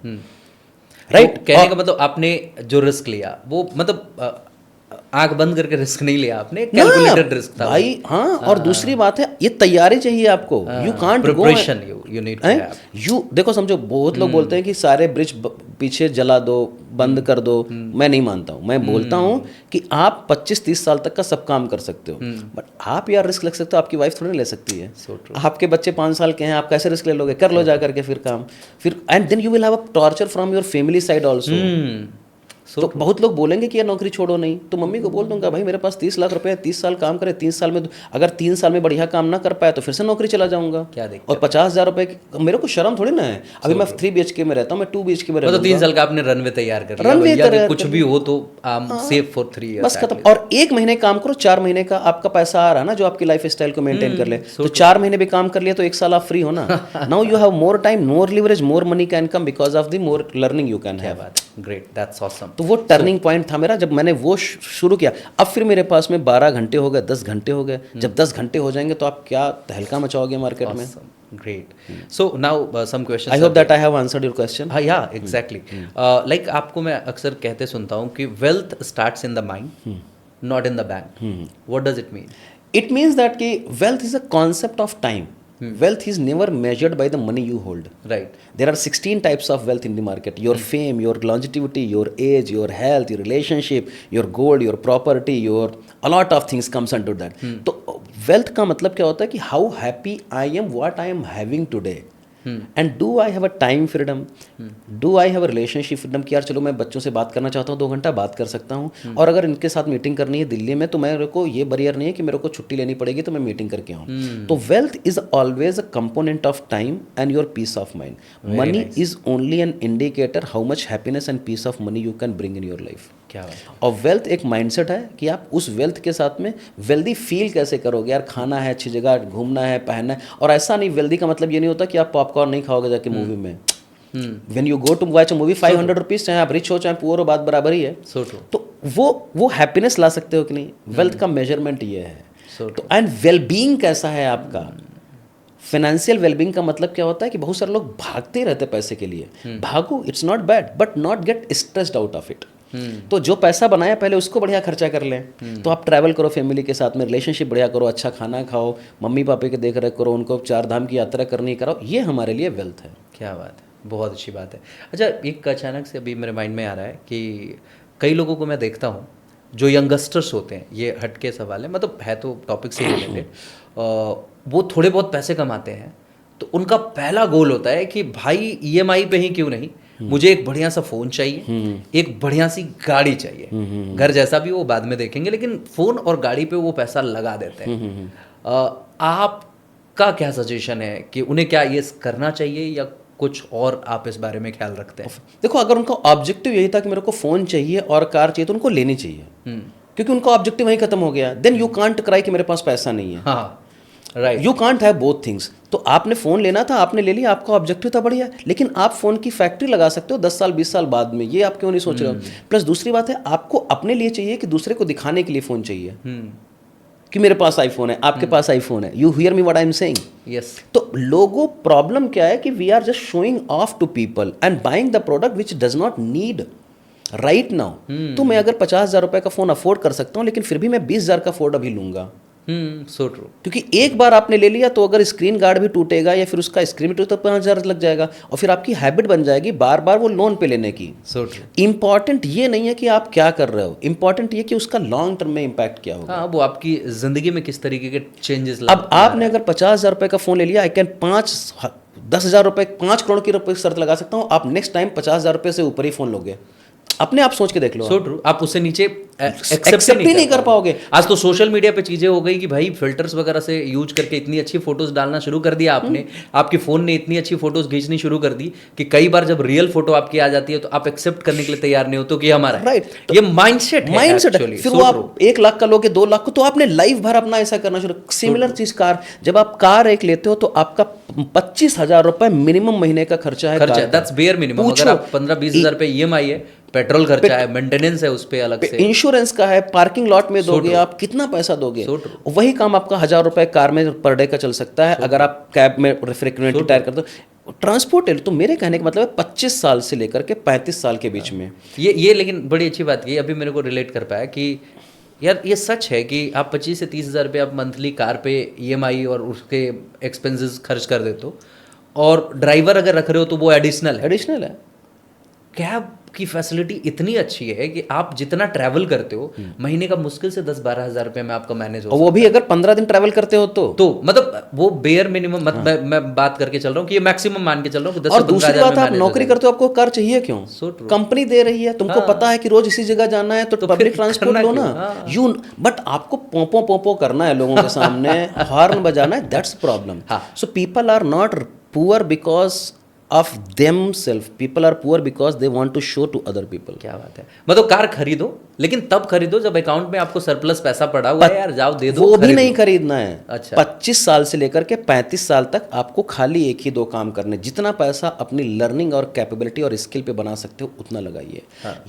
राइट, कहने का मतलब आपने जो रिस्क लिया वो मतलब आंख बंद करके रिस्क नहीं लिया आपने, कैलकुलेटेड रिस्क था भाई। हाँ, और दूसरी बात है, ये तैयारी चाहिए आपको, you can't go, preparation you need to have. You देखो, समझो, बहुत लोग बोलते हैं कि सारे ब्रिज पीछे जला दो, बंद कर दो। मैं नहीं मानता हूँ। मैं बोलता हूँ कि आप 25-30 साल तक का सब काम कर सकते हो, बट आप यार रिस्क ले सकते हो, आपकी वाइफ थोड़ी ले सकती है। आपके बच्चे 5 साल के हैं, आप कैसे रिस्क ले लोगे? कर लो जा करके फिर काम, फिर and then you will have a torture from your family side also. तो बहुत लोग बोलेंगे कि यार नौकरी छोड़ो नहीं, तो मम्मी को बोल दूंगा भाई मेरे पास 30 लाख रुपए है, 30 साल काम करे, 30 साल में अगर 3 साल में बढ़िया काम ना कर पाया तो फिर से नौकरी चला जाऊंगा। क्या और 50,000 रुपए मेरे को शर्म थोड़ी ना है। अभी मैं 3 BHK में रहता हूँ, मैं 2 BHK में रहता हूँ। 3 साल का आपने रनवे तैयार कर लिया, भैया कुछ भी हो तो सेव फॉर 3 years, बस खत्म। और 1 महीने काम करो, 4 महीने का आपका पैसा आ रहा है ना, जो आपकी लाइफ स्टाइल को मेंटेन कर ले। तो 4 महीने भी काम कर लिया तो 1 साल आप फ्री हो ना। Now you have more time, more leverage, more money can come because of the more learning you can have. Great, that's awesome. तो वो टर्निंग पॉइंट था मेरा, जब मैंने वो शुरू किया। अब फिर मेरे पास में 12 घंटे हो गए, 10 घंटे हो गए। जब 10 घंटे हो जाएंगे तो आप क्या तहलका मचाओगे मार्केट में। Great. So now some questions. I hope that I have answered your question. हाँ, या एग्जैक्टली। लाइक आपको मैं अक्सर कहते सुनता हूँ कि wealth starts in the mind, not in the bank. What does it mean? It means that कि wealth is a concept of time. Wealth is never measured by the money you hold. Right. There are 16 types of wealth in the market. Your fame, your longevity, your age, your health, your relationship, your gold, your property, your a lot of things comes under that. तो wealth का मतलब क्या होता है कि how happy I am, what I am having today. And do I have a time freedom, do I have a relationship freedom कि यार चलो मैं बच्चों से बात करना चाहता हूँ 2 घंटा बात कर सकता हूँ, और अगर इनके साथ मीटिंग करनी है दिल्ली में तो मेरे को ये बैरियर नहीं है कि मेरे को छुट्टी लेनी पड़ेगी तो मैं मीटिंग करके आऊँ. तो wealth is always a component of time and your peace of mind. Money is only an indicator how much happiness and peace of money you can bring in your life. क्या और wealth एक mindset है कि आप उस wealth के साथ में वेल्दी फील कैसे करोगे. यार खाना है, अच्छी जगह घूमना है, पहनना है, और ऐसा नहीं, वेल्दी का मतलब ये नहीं होता कि आप पॉपकॉर्न नहीं खाओगे जाके मूवी में. When you go to watch a movie 500 rupees, चाहे आप रिच हो चाहे पुअर हो, बात बराबर ही है. तो वो हैप्पीनेस ला सकते हो कि नहीं. वेल्थ का मेजरमेंट ये है. तो एंड वेलबींग कैसा है आपका. फाइनेंशियल वेलबींग का मतलब क्या होता है कि बहुत सारे लोग भागते रहते पैसे के लिए. भागो, it's not bad, but not gate stressed out of it. तो जो पैसा बनाया पहले उसको बढ़िया खर्चा कर लें. तो आप ट्रैवल करो फैमिली के साथ में, रिलेशनशिप बढ़िया करो, अच्छा खाना खाओ, मम्मी पापा के देख रेख करो, उनको 4 धाम की यात्रा करनी कराओ. ये हमारे लिए वेल्थ है. क्या बात है, बहुत अच्छी बात है. अच्छा, एक अचानक से अभी मेरे माइंड में आ रहा है कि कई लोगों को मैं देखता हूँ जो यंगस्टर्स होते हैं, ये हटके सवाल है, मतलब है तो टॉपिक से रिलेटेड, वो थोड़े बहुत पैसे कमाते हैं तो उनका पहला गोल होता है कि भाई EMI पे ही क्यों नहीं, मुझे एक बढ़िया सा फोन चाहिए, एक बढ़िया सी गाड़ी चाहिए, घर जैसा भी वो बाद में देखेंगे, लेकिन फोन और गाड़ी पे वो पैसा लगा देते हैं। आपका क्या सजेशन है कि उन्हें क्या ये करना चाहिए या कुछ और आप इस बारे में ख्याल रखते हैं? देखो, अगर उनका ऑब्जेक्टिव यही था कि मेरे को फ़ोन चाहिए और कार चाहिए तो उनको लेनी चाहिए, क्योंकि उनका ऑब्जेक्टिव वहीं खत्म हो गया। देन यू कांट क्राई कि मेरे पास पैसा नहीं है। हाँ, right. You can't have both things. तो आपने फ़ोन लेना था, आपने ले लिया, आपका ऑब्जेक्टिव था बढ़िया, लेकिन आप फ़ोन की फैक्ट्री लगा सकते हो 10 साल 20 साल बाद में, ये आप क्यों नहीं सोच रहे हो? प्लस दूसरी बात है, आपको अपने लिए चाहिए कि दूसरे को दिखाने के लिए फ़ोन चाहिए कि मेरे पास आईफोन है, आपके पास आईफोन है। You hear me what I am saying? Yes. तो लोगों प्रॉब्लम क्या है कि we are just showing off to people and buying the product which does not need right now. तो मैं अगर 50,000 रुपए का फ़ोन अफोर्ड कर सकता हूँ, लेकिन फिर भी मैं 20,000 का फोर्ड अभी लूंगा, सो ट्रू। क्योंकि एक बार आपने ले लिया तो अगर स्क्रीन गार्ड भी टूटेगा या फिर उसका स्क्रीन भी टूटेगा तो 5,000 लग जाएगा, और फिर आपकी हैबिट बन जाएगी बार बार वो लोन पे लेने की। So true. इंपॉर्टेंट ये नहीं है कि आप क्या कर रहे हो, इंपॉर्टेंट ये कि उसका लॉन्ग टर्म में इम्पैक्ट क्या होगा। हाँ, वो आपकी जिंदगी में किस तरीके के चेंजेस अब आपने अगर 50,000 रुपए का फोन ले लिया, आई कैन 10,000 रुपए 5 करोड़ की रुपए की शर्त लगा सकता हूँ, आप नेक्स्ट टाइम 50,000 रुपए से ऊपर ही फोन लोगे। अपने आप सोच के देख लो। So true. आप उससे नीचे एक्सेप्ट ही नहीं कर पाओगे। आज तो सोशल मीडिया पे चीजें हो गई कि भाई फिल्टर्स वगैरह से यूज करके इतनी अच्छी फोटोज डालना शुरू कर दिया आपने, आपके फोन ने इतनी अच्छी फोटोज खींचनी शुरू कर दी कि कई बार जब रियल फोटो आपकी आ जाती है तो आप एक्सेप्ट करने के लिए तैयार नहीं होते कि हमारा है। राइट। ये माइंडसेट है। फिर वो आप 1 लाख का लोगे, 2 लाख को, तो आपने लाइफ भर अपना ऐसा करना शुरू। सिमिलर चीज कार, जब आप कार एक लेते हो तो आपका 25,000 रुपए मिनिमम महीने का खर्चा है। That's bare minimum. अगर आप 15-20 हजार रुपए ईएमआई है, पेट्रोल खर्चा है, मेंटेनेंस है उस पे अलग से, इंश्योरेंस का है, पार्किंग लॉट में दोगे आप, कितना पैसा दोगे? वही काम आपका 1,000 रुपए कार में पर डे का चल सकता है अगर आप कैब में फ्रीक्वेंटली टायर करते हो। ट्रांसपोर्ट है, तो मेरे कहने का मतलब है 25 साल से लेकर के 35 साल के बीच में ये लेकिन बड़ी अच्छी बात की अभी मेरे को रिलेट कर पाया कि यार ये सच है कि आप 25 से 30 हजार रुपये आप मंथली कार पे ईएमआई और उसके एक्सपेंसेस खर्च कर देते हो, और ड्राइवर अगर रख रहे हो तो वो एडिशनल है। कैब की फैसिलिटी इतनी अच्छी है कि आप जितना ट्रैवल करते हो महीने का मुश्किल से 10-12 हजार रुपए में आपका मैनेज हो, और वो भी अगर 15 दिन ट्रैवल करते हो तो मतलब वो बेयर मिनिमम मैं बात करके चल रहा हूँ कि ये मैक्सिमम मान के चल रहा हूँ कि 10 और से 15 दूसरी हजार बात, में आप manage नौकरी हो करते हो, आपको कार चाहिए क्यों? कंपनी दे रही है, तुमको पता है कि रोज इसी जगह जाना है तो पब्लिक ट्रांसपोर्ट लो ना। यू बट आपको पोपो करना है लोगों के सामने, हॉर्न बजाना है, that's problem. So people are not poor because of themselves, people are poor because they want to show to other people। क्या बात है। मतलब कार खरीदो, लेकिन तब खरीदो जब अकाउंट में आपको सरप्लस पैसा पड़ा हुआ है, यार जाओ दे दो। वो भी नहीं खरीदना है। अच्छा। 25 साल से लेकर के 35 साल तक आपको खाली एक ही 2 काम करने, जितना पैसा अपनी लर्निंग और कैपेबिलिटी और स्किल पे बना सकते हो उतना लगाइए।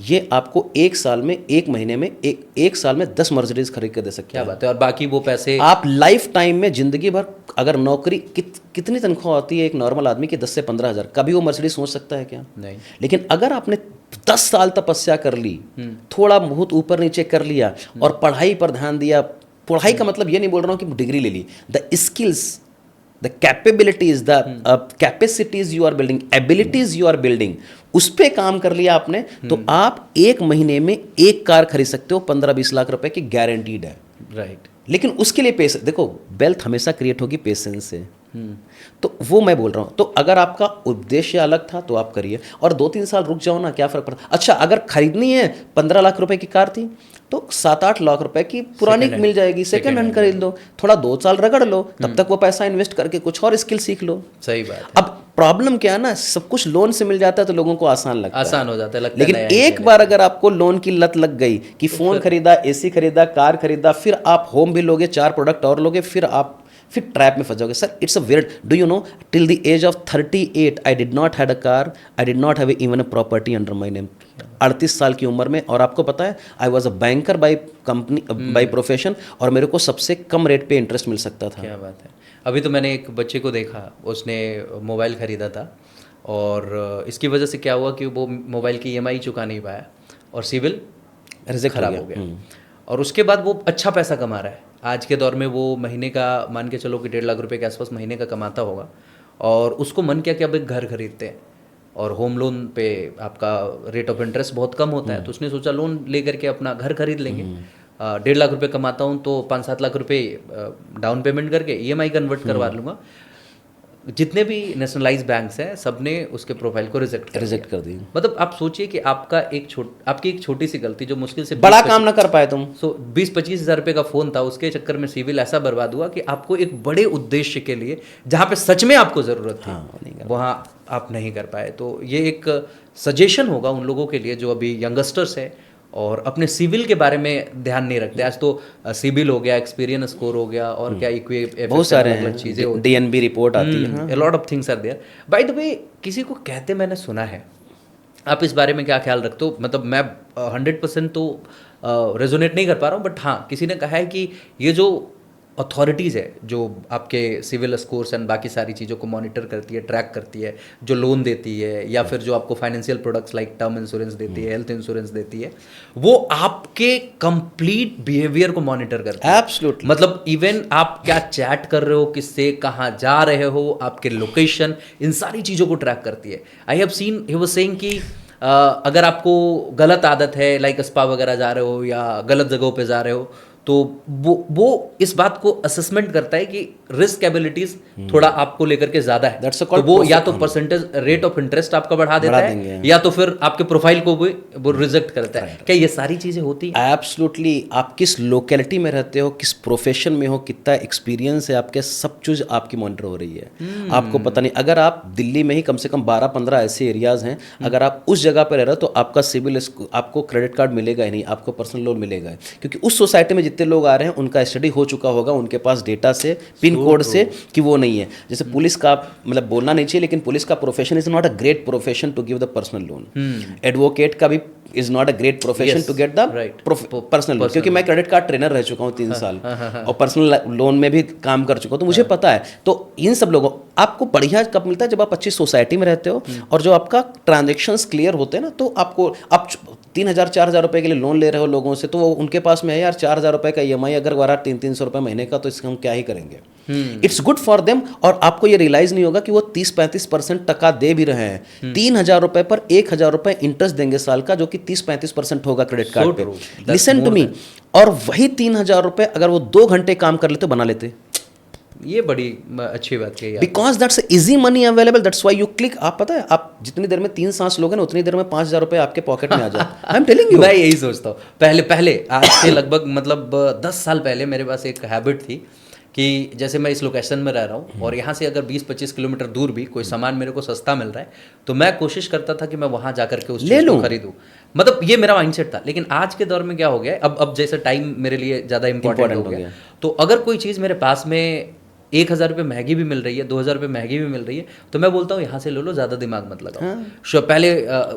ये आपको 1 साल में, 1 महीने में, एक साल में 10 मर्सिडीज खरीद के दे सकते क्या हैं। बात है। और बाकी वो पैसे आप लाइफ टाइम में, जिंदगी भर, अगर नौकरी कितनी तनख्वाह होती है एक नॉर्मल आदमी की? 10 से 15 हजार। कभी वो मर्सिडीज सोच सकता है क्या? नहीं। लेकिन अगर आपने 10 साल तपस्या कर ली, थोड़ा बहुत ऊपर नीचे कर लिया और पढ़ाई पर ध्यान दिया, पढ़ाई का मतलब ये नहीं बोल रहा हूँ कि डिग्री ले ली, the skills, the capabilities, the capacities you are building, abilities you are building, उस पर काम कर लिया आपने, तो आप 1 महीने में 1 कार खरीद सकते हो 15-20 लाख रुपए की, गारंटीड है। राइट। लेकिन उसके लिए पेशेंस, देखो वेल्थ हमेशा क्रिएट होगी पेशेंस से। तो वो मैं बोल रहा हूँ। तो अगर आपका उद्देश्य अलग था तो आप करिए, और 2-3 साल रुक जाओ ना, क्या फर्क पड़ता। अच्छा, अगर खरीदनी है, 15 लाख रुपए की कार थी तो 7-8 लाख रुपए की पुरानी मिल जाएगी, सेकंड हैंड खरीद लो, थोड़ा 2 साल रगड़ लो, तब तक वो पैसा इन्वेस्ट करके कुछ और स्किल सीख लो। सही बात है। अब प्रॉब्लम क्या है ना, सब कुछ लोन से मिल जाता है तो लोगों को आसान लगता है, आसान हो जाता है, लगता लेकिन है एक बार अगर आपको लोन की लत लग गई कि फोन खरीदा, एसी खरीदा, कार खरीदा, फिर आप होम भी लोगे, 4 प्रोडक्ट और लोगे, फिर ट्रैप में फंस जाओगे। Sir, it's a where, do you know, till the age of 38 I did not had a car, I did not have even a property under my name. 38 साल की उम्र में, और आपको पता है I was a banker by company, by profession, और मेरे को सबसे कम रेट पे इंटरेस्ट मिल सकता था। क्या बात है। अभी तो मैंने एक बच्चे को देखा, उसने मोबाइल खरीदा था, और इसकी वजह से क्या हुआ कि वो मोबाइल की ईएमआई चुका नहीं पाया और सिविल खराब हो गया, और उसके बाद वो अच्छा पैसा कमा रहा है। आज के दौर में वो महीने का मान के चलो कि 1.5 लाख रुपए के आसपास महीने का कमाता होगा, और उसको मन किया कि अब एक घर खरीदते हैं, और होम लोन पे आपका रेट ऑफ इंटरेस्ट बहुत कम होता है, तो उसने सोचा लोन लेकर के अपना घर खरीद लेंगे। 1.5 लाख रुपए कमाता हूँ तो 5-7 लाख रुपए डाउन पेमेंट करके ईएमआई कन्वर्ट करवा लूँगा। जितने भी नेशनलाइज बैंक्स हैं सबने उसके प्रोफाइल को रिजेक्ट कर दी। मतलब आप सोचिए कि आपकी एक छोटी सी गलती जो मुश्किल से बड़ा काम ना कर पाए तुम। 20-25 हज़ार रुपये का फ़ोन था, उसके चक्कर में सिविल ऐसा बर्बाद हुआ कि आपको एक बड़े उद्देश्य के लिए जहाँ पे सच में आपको ज़रूरत थी वहाँ आप नहीं कर पाए। तो ये एक सजेशन होगा उन लोगों के लिए जो अभी यंगस्टर्स है और अपने सिविल के बारे में ध्यान नहीं रखते। आज तो सिविल हो गया, एक्सपीरियंस स्कोर हो गया और क्या बहुत सारे हैं, चीज़ें, DNB रिपोर्ट आती है, a lot of things are there। By the way किसी को कहते मैंने सुना है, आप इस बारे में क्या ख्याल रखते हो? मतलब मैं 100% तो रेजोनेट नहीं कर पा रहा हूँ, बट हाँ किसी ने कहा है कि ये जो अथॉरिटीज़ है जो आपके सिविल स्कोर्स एंड बाकी सारी चीज़ों को मॉनिटर करती है, ट्रैक करती है, जो लोन देती है या फिर जो आपको financial products like term insurance देती है, हेल्थ इंश्योरेंस देती है, वो आपके कंप्लीट बिहेवियर को मॉनिटर करती है। एब्सोल्युटली। मतलब इवन आप क्या चैट कर रहे हो, किससे, कहाँ जा रहे हो, आपके लोकेशन, इन सारी चीज़ों को ट्रैक करती है। I have seen he was saying कि अगर आपको गलत आदत है लाइक स्पा वगैरह जा रहे हो या गलत जगहों पे जा रहे हो, तो वो इस बात को असेसमेंट करता है कि रिस्क एबिलिटीज थोड़ा आपको लेकर के ज्यादा है, तो वो या तो परसेंटेज रेट ऑफ इंटरेस्ट आपका बढ़ा देता है या तो फिर आपके प्रोफाइल को भी वो रिजेक्ट करता है। क्या ये सारी चीजें होती हैं? एब्सोल्युटली। आप किस लोकेलिटी में रहते हो, किस प्रोफेशन में हो, कितना एक्सपीरियंस है आपके, सब चीज़ आपकी मॉनिटर हो रही है। आपको पता नहीं, अगर आप दिल्ली में ही कम से कम 12-15 ऐसे एरियाज हैं, अगर आप उस जगह पर रह रहे हो तो आपका सिविल, आपको क्रेडिट कार्ड मिलेगा ही नहीं, आपको पर्सनल लोन मिलेगा ही, क्योंकि उस सोसाइटी में जितने लोग आ रहे हैं उनका स्टडी हो चुका होगा, उनके पास डेटा से, पिन कोड से कि वो नहीं है। जैसे पुलिस का, मतलब बोलना नहीं चाहिए, लेकिन पुलिस का profession is not a great profession to give the personal loan. Advocate का भी is not a great profession to get the personal loan, क्योंकि मैं क्रेडिट कार्ड ट्रेनर रह चुका हूँ 3 साल और पर्सनल लोन में भी काम कर चुका हूँ, तो मुझे पता है। तो इन सब लोगों, आपको बढ़िया कब मिलता है? जब आप अच्छी सोसाइटी में रहते हो और जो आपका ट्रांजेक्शन्स क्लियर होते हैं ना, तो आपको, आप 3,000-4,000 रुपए के लिए लोन ले रहे हो लोगों से, तो वो उनके पास में है यार 4,000 रुपए का EMI अगर वारा 300-300 रुपए महीने का, तो इसका हम क्या ही करेंगे। It's good for them. और आपको ये रियलाइज नहीं होगा कि वो 30-35% टका दे भी रहे हैं। 3,000 रुपए पर 1,000 रुपए इंटरेस्ट देंगे साल का, जो कि 30-35% होगा क्रेडिट कार्ड पे। Listen to me. और वही 3,000 रुपए अगर वो 2 घंटे काम कर लेते, बना लेते। ये बड़ी अच्छी बात कही, because that's easy money available, that's why you click. आप पता है, आप जितनी देर में 3 सांस लोगे ना, उतनी देर में 5,000 रुपए आपके पॉकेट में आ जाए। आई एम टेलिंग यू। मैं यही सोचता हूँ। पहले आज से लगभग मतलब 10 साल पहले मेरे पास एक हैबिट थी कि जैसे मैं इस लोकेशन में रह रहा हूँ और यहाँ से अगर 20-25 किलोमीटर दूर भी कोई सामान मेरे को सस्ता मिल रहा है, तो मैं कोशिश करता था कि मैं वहाँ जाकर के उस चीज़ को खरीदूँ। मतलब ये मेरा माइंडसेट था। लेकिन आज के दौर में क्या हो गया है, अब जैसे टाइम मेरे लिए ज़्यादा इंपॉर्टेंट हो गया, तो अगर कोई चीज़ मेरे पास में 1,000 रुपये महंगी भी मिल रही है, 2,000 रुपये महंगी भी मिल रही है, तो मैं बोलता हूँ यहाँ से ले लो, ज़्यादा दिमाग मत लगाओ। पहले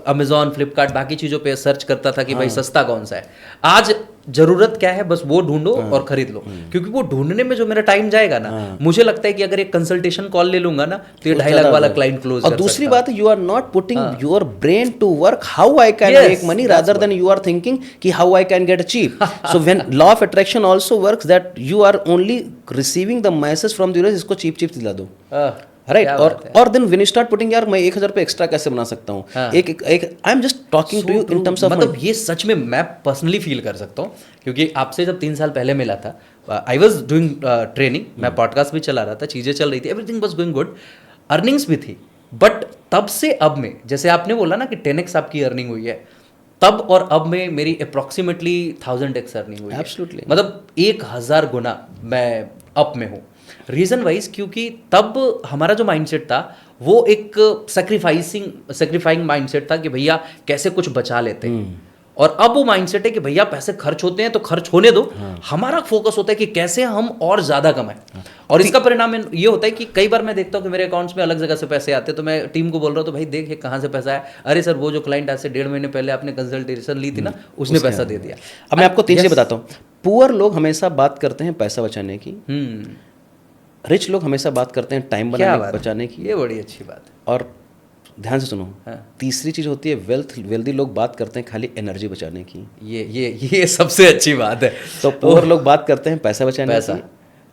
अमेजॉन, फ्लिपकार्ट, बाकी चीज़ों पे सर्च करता था कि भाई सस्ता कौन सा है। आज जरूरत क्या है, बस वो ढूंढो और खरीद लो, क्योंकि वो ढूंढने में जो मेरा टाइम जाएगा ना, मुझे लगता है कि अगर एक कंसल्टेशन कॉल ले लूंगा ना, तो ये 2.5 लाख वाला क्लाइंट क्लोज। और दूसरी बात, you are not putting your brain to work how I can make money, rather than you are thinking कि how I can get cheap. So when law of attraction also works, that you are only receiving the message from the universe, इसको cheap दिला दो, right. और then when you start putting, यार मैं 1,000 रुपए extra कैसे बना सकता हूँ, एक I am just talking to you in terms of, मतलब ये सच में मैं पर्सनली फील कर सकता हूँ, क्योंकि आपसे जब 3 साल पहले मिला था, आई वॉज डूइंग ट्रेनिंग, मैं पॉडकास्ट भी चला रहा था, चीज़ें चल रही थी, everything was going good, earnings भी थी। बट तब से अब में, जैसे आपने बोला ना कि 10x आपकी अर्निंग हुई है, तब और अब में मेरी अप्रॉक्सीमेटली 1000x अर्निंग हुई है। एब्सोल्युटली। मतलब 1000 गुना मैं अप में हूँ। रीजन वाइज, क्योंकि तब हमारा जो माइंडसेट था वो एक सेक्रीफाइंग माइंडसेट था कि भैया कैसे कुछ बचा लेते हैं, और अब वो माइंडसेट है कि भैया पैसे खर्च होते हैं तो खर्च होने दो। हमारा फोकस होता है कि कैसे हम और ज्यादा कमाएं। और इसका परिणाम ये होता है कि कई बार मैं देखता हूँ कि मेरे अकाउंट्स में अलग जगह से पैसे आते हैं, तो मैं टीम को बोल रहा हूँ, तो भाई देख ये कहाँ से पैसा है, अरे सर वो जो क्लाइंट आज से 1.5 महीने पहले आपने कंसल्टेशन ली थी ना, उसने पैसा दे दिया। अब मैं आपको 3 चीजें बताता हूँ। पुअर लोग हमेशा बात करते हैं पैसा बचाने की, रिच लोग हमेशा बात करते हैं टाइम बचाने की। ये बड़ी अच्छी बात है। और ध्यान से सुनो, तीसरी चीज होती है वेल्दी लोग बात करते हैं खाली एनर्जी बचाने की। ये सबसे अच्छी बात है। तो पुअर लोग बात करते हैं पैसा बचाने की,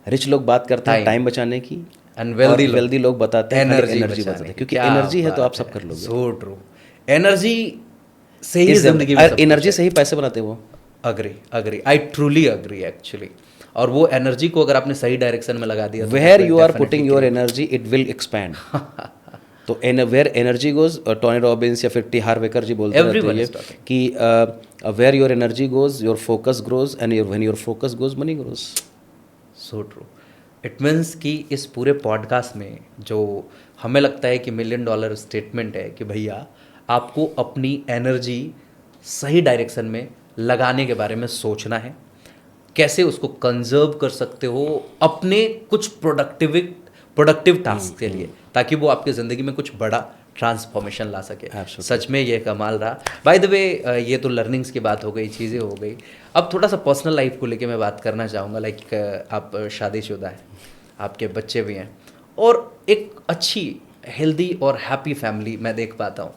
रिच लोग बात करते हैं टाइम बचाने की, एंड वेल्दी लोग बताते हैं एनर्जी बचाने की, क्योंकि एनर्जी है तो आप सब कर लोगे। So true. एनर्जी से ही जिंदगी में, एनर्जी से ही पैसे बनाते हैं वो। Agree, I truly agree actually. और वो एनर्जी को अगर आपने सही डायरेक्शन में लगा दिया तो where you are putting your energy it will expand. तो where energy goes, Tony Robbins या फिर टी हार्वेकर जी बोलते रहते हैं कि where your energy goes your focus grows and when your focus goes money grows. So true. It means कि इस पूरे पॉडकास्ट में जो हमें लगता है कि $1 मिलियन स्टेटमेंट है कि भैया आपको अपनी एनर्जी सही डायरेक्शन में लगाने के बारे में सोचना है, कैसे उसको कंजर्व कर सकते हो अपने कुछ प्रोडक्टिव टास्क के लिए, ताकि वो आपकी ज़िंदगी में कुछ बड़ा ट्रांसफॉर्मेशन ला सके। सच में ये कमाल रहा। बाय द वे ये तो लर्निंग्स की बात हो गई, चीज़ें हो गई। अब थोड़ा सा पर्सनल लाइफ को लेके मैं बात करना चाहूँगा। लाइक आप शादीशुदा हैं, आपके बच्चे भी हैं और एक अच्छी हेल्दी और हैप्पी फैमिली मैं देख पाता हूँ।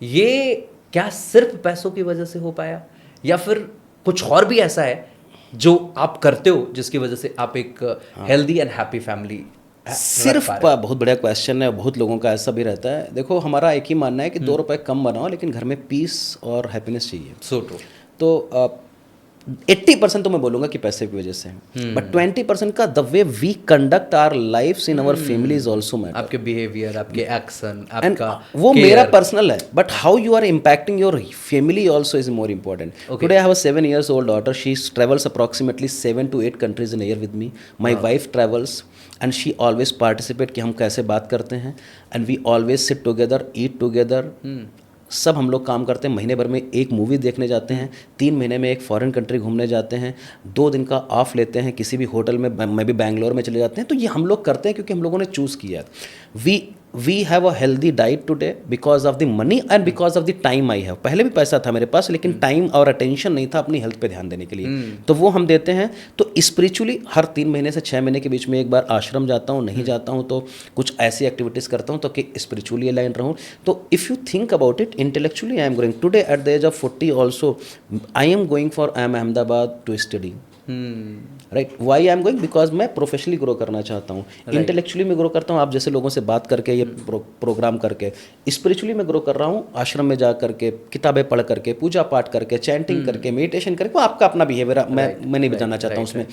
ये क्या सिर्फ पैसों की वजह से हो पाया या फिर कुछ और भी ऐसा है जो आप करते हो जिसकी वजह से आप एक हेल्दी एंड हैप्पी फैमिली? सिर्फ बहुत बढ़िया क्वेश्चन है। बहुत लोगों का ऐसा भी रहता है। देखो हमारा एक ही मानना है कि 2 रुपए कम बनाओ लेकिन घर में पीस और हैप्पीनेस चाहिए। So true. तो 80% तो मैं बोलूँगा कि पैसे की वजह से है, बट 20% का the way we conduct our lives in our family is also matter. आपके बिहेवियर, आपके एक्शन, एंड आपका वो मेरा पर्सनल है, but how you are impacting your family also is more important. Today I have a 7 years old daughter. She travels approximately 7 to 8 countries in a year with me. My wife travels and she always participate कि हम कैसे बात करते हैं, and we always sit together, eat together. सब हम लोग काम करते हैं। महीने भर में एक मूवी देखने जाते हैं, 3 महीने में एक फॉरेन कंट्री घूमने जाते हैं, 2 दिन का ऑफ लेते हैं किसी भी होटल में, मैं भी बैंगलोर में चले जाते हैं। तो ये हम लोग करते हैं क्योंकि हम लोगों ने चूज़ किया। We have a healthy diet today because of the money and because of the time I have. पहले भी पैसा था मेरे पास लेकिन टाइम और अटेंशन नहीं था अपनी हेल्थ पे ध्यान देने के लिए, तो वो हम देते हैं। तो स्पिरिचुअली हर 3 महीने से 6 महीने के बीच में एक बार आश्रम जाता हूँ, नहीं जाता हूँ तो कुछ ऐसी एक्टिविटीज़ करता हूँ तो कि स्पिरिचुअली अलाइन रहूँ। तो if you think about it, intellectually I am growing today at the age of 40 also I am going for Ahmedabad to study. Right, why I am going because मैं प्रोफेशनली ग्रो करना चाहता हूँ, intellectually मैं grow करता हूँ आप जैसे लोगों से बात करके, ये प्रोग्राम करके। स्पिरिचुअली मैं ग्रो कर रहा हूँ आश्रम में जा करके, किताबें पढ़ करके, पूजा पाठ करके, चैंटिंग करके, मेडिटेशन करके। वो आपका अपना बिहेवियर, मैं नहीं बताना चाहता हूँ उसमें।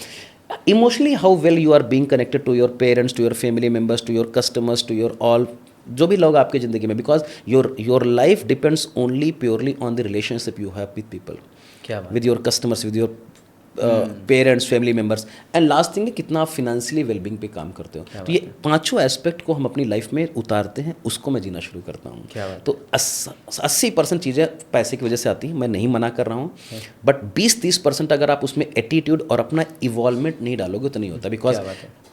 Emotionally how well you are being connected to your parents, to your family members, to your customers, to your all जो भी लोग आपकी ज़िंदगी में, because your life depends only purely on the relationship you have with people, with your customers, with your parents, family members. And last thing है कितना आप financially wellbeing पे काम करते हो। तो ये 5 एस्पेक्ट को हम अपनी लाइफ में उतारते हैं, उसको मैं जीना शुरू करता हूँ। तो 80% चीज़ें पैसे की वजह से आती हैं, मैं नहीं मना कर रहा हूँ, बट 20-30% अगर आप उसमें एटीट्यूड और अपना इवॉल्वमेंट नहीं डालोगे तो नहीं होता। Because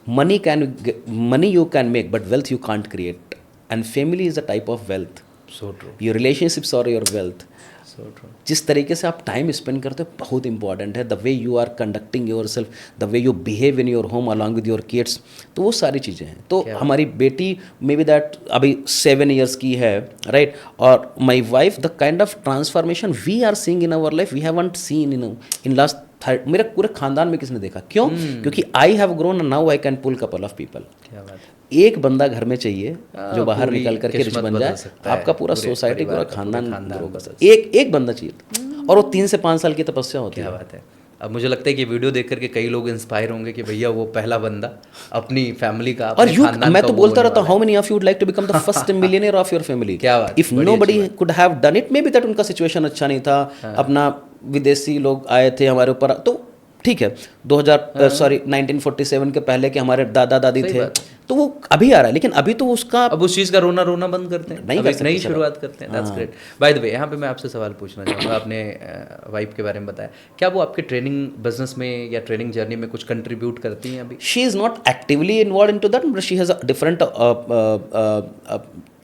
money you can make but wealth you can't create, and family is a type of wealth. So true. Your relationships और योर वेल्थ। So true. जिस तरीके से आप टाइम स्पेंड करते हो बहुत इंपॉर्टेंट है। The way you are conducting yourself, the way you behave in your home along with your kids, तो वो सारी चीज़ें हैं। तो हमारी बेटी मे बी दैट अभी 7 years की है, राइट, और my wife, the kind of transformation we are seeing in our life we haven't seen in last मेरे पूरे खानदान में किसने देखा। क्यों? क्योंकि I have grown now I can pull couple of people. क्या बात है। एक बंदा घर में चाहिए जो बाहर निकल करके रिच बन जाए, आपका पूरा सोसाइटी, पूरा खानदान ग्रो कर सकता है। एक बंदा चाहिए और वो 3 से 5 साल की तपस्या होती है। क्या बात है। अब मुझे लगता है कि वीडियो देख करके कई लोग इंस्पायर होंगे कि भैया वो पहला बंदा अपनी फैमिली का, और यू, मैं तो बोलता रहता हूँ, how many of you would like to become the first millionaire of your family? क्या बात। If nobody could have done it, maybe that उनका सिचुएशन अच्छा नहीं था, अपना विदेशी लोग आए थे हमारे ऊपर, तो ठीक है 1947 के पहले के हमारे दादा दादी थे, तो वो अभी आ रहा है, लेकिन अभी तो उसका अब उस चीज़ का रोना बंद करते हैं, नई शुरुआत करते हैं। That's great. By the way, यहाँ पे मैं आपसे सवाल पूछना चाहूँगा। आपने वाइफ के बारे में बताया, क्या वो आपके ट्रेनिंग बिजनेस में या ट्रेनिंग जर्नी में कुछ कंट्रीब्यूट करती हैं अभी? She is not actively involve into that, but she has a different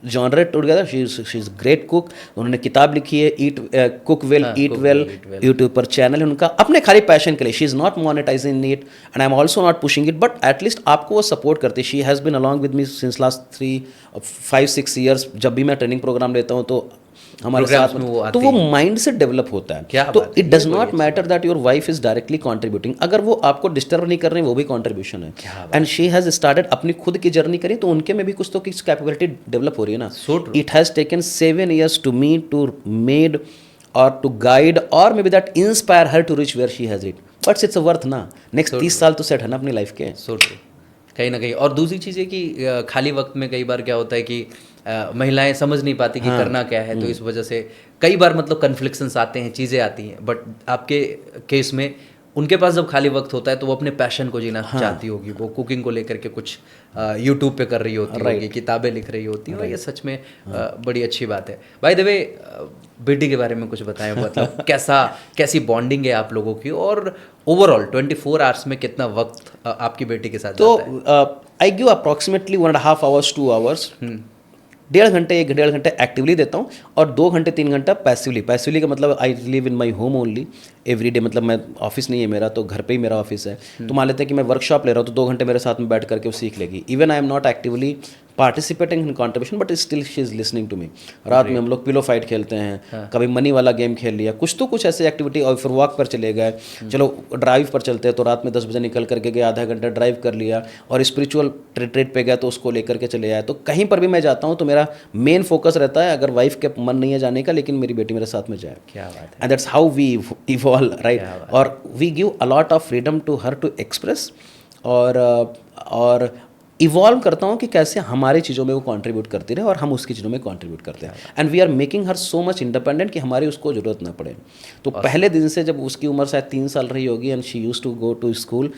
genre together. She's great cook. उन्होंने किताब लिखी है कुक वेल ईट वेल, यूट्यूब पर चैनल है उनका, अपने खाली पैशन के लिए। She is not monetising it and I am also not pushing it, but at least आपको वो सपोर्ट करती है। She has been along with me since last 5-6 years। जब भी मैं ट्रेनिंग प्रोग्राम लेता हूँ तो हमारे साथ में, तो वो माइंड से डेवलप होता है। तो it does not matter that your wife is directly contributing, अगर वो आपको डिस्टर्ब नहीं कर रही वो भी कॉन्ट्रीब्यूशन है। एंड शी हैज स्टार्टेड अपनी खुद की जर्नी करी, तो उनके में भी कुछ तो कैपेबिलिटी डेवलप हो रही है ना। It has taken 7 years to me to made or to guide or maybe that inspire her to reach where she has reached. But it's a worth ना नेक्स्ट 30 साल तो सेट है ना अपनी लाइफ के. So true. कहीं ना कहीं. और दूसरी चीज़ है कि खाली वक्त में कई बार क्या होता है कि महिलाएं समझ नहीं पाती कि करना क्या है, तो इस वजह से कई बार मतलब कन्फ्लिक्शंस आते हैं, चीज़ें आती हैं. बट आपके केस में उनके पास जब खाली वक्त होता है तो वो अपने पैशन को जीना चाहती होगी. वो कुकिंग को लेकर के कुछ यूट्यूब पे कर रही होती होगी, किताबें लिख रही होती हैं. ये सच में बड़ी अच्छी बात है. बाय द वे, बेटी के बारे में कुछ बताएं. मतलब कैसी बॉन्डिंग है आप लोगों की, और ओवरऑल 24 आवर्स में कितना वक्त आपकी बेटी के साथ तो जाता है? I give approximately 1.5 hours 2 hours. 1.5 घंटे एक्टिवली देता हूँ और 2 घंटे 3 घंटा पैसिवली का मतलब I live in my home only every day. मतलब मैं ऑफिस नहीं है मेरा, तो घर पे ही मेरा ऑफिस है. तो मान लेते हैं कि मैं वर्कशॉप ले रहा हूँ तो 2 घंटे मेरे साथ में बैठ करके वो सीख लेगी. Even I am not actively participating in contribution but still she is listening to me. रात में हम लोग पिलो फाइट खेलते हैं, कभी मनी वाला गेम खेल लिया, कुछ ऐसी एक्टिविटी. और फिर वॉक पर चले गए, चलो ड्राइव पर चलते हैं, तो रात में 10 बजे निकल करके गए, आधा घंटा ड्राइव कर लिया. और स्पिरिचुअल ट्रेड पे गया तो उसको लेकर के चले आए. तो कहीं पर भी मैं जाता हूँ तो मेरा मेन फोकस रहता है, अगर वाइफ के मन नहीं है जाने का, लेकिन मेरी बेटी मेरे साथ में जाए. क्या बात है. And that's how we evolve, right. और we give a lot of freedom to her to express. और इवॉल्व करता हूँ कि कैसे हमारी चीज़ों में वो कंट्रीब्यूट करती रहे और हम उसकी चीज़ों में कंट्रीब्यूट करते हैं. And we are making her so much independent कि हमारी उसको ज़रूरत ना पड़े. तो पहले दिन से, जब उसकी उम्र शायद 3 साल रही होगी and she use to go to school,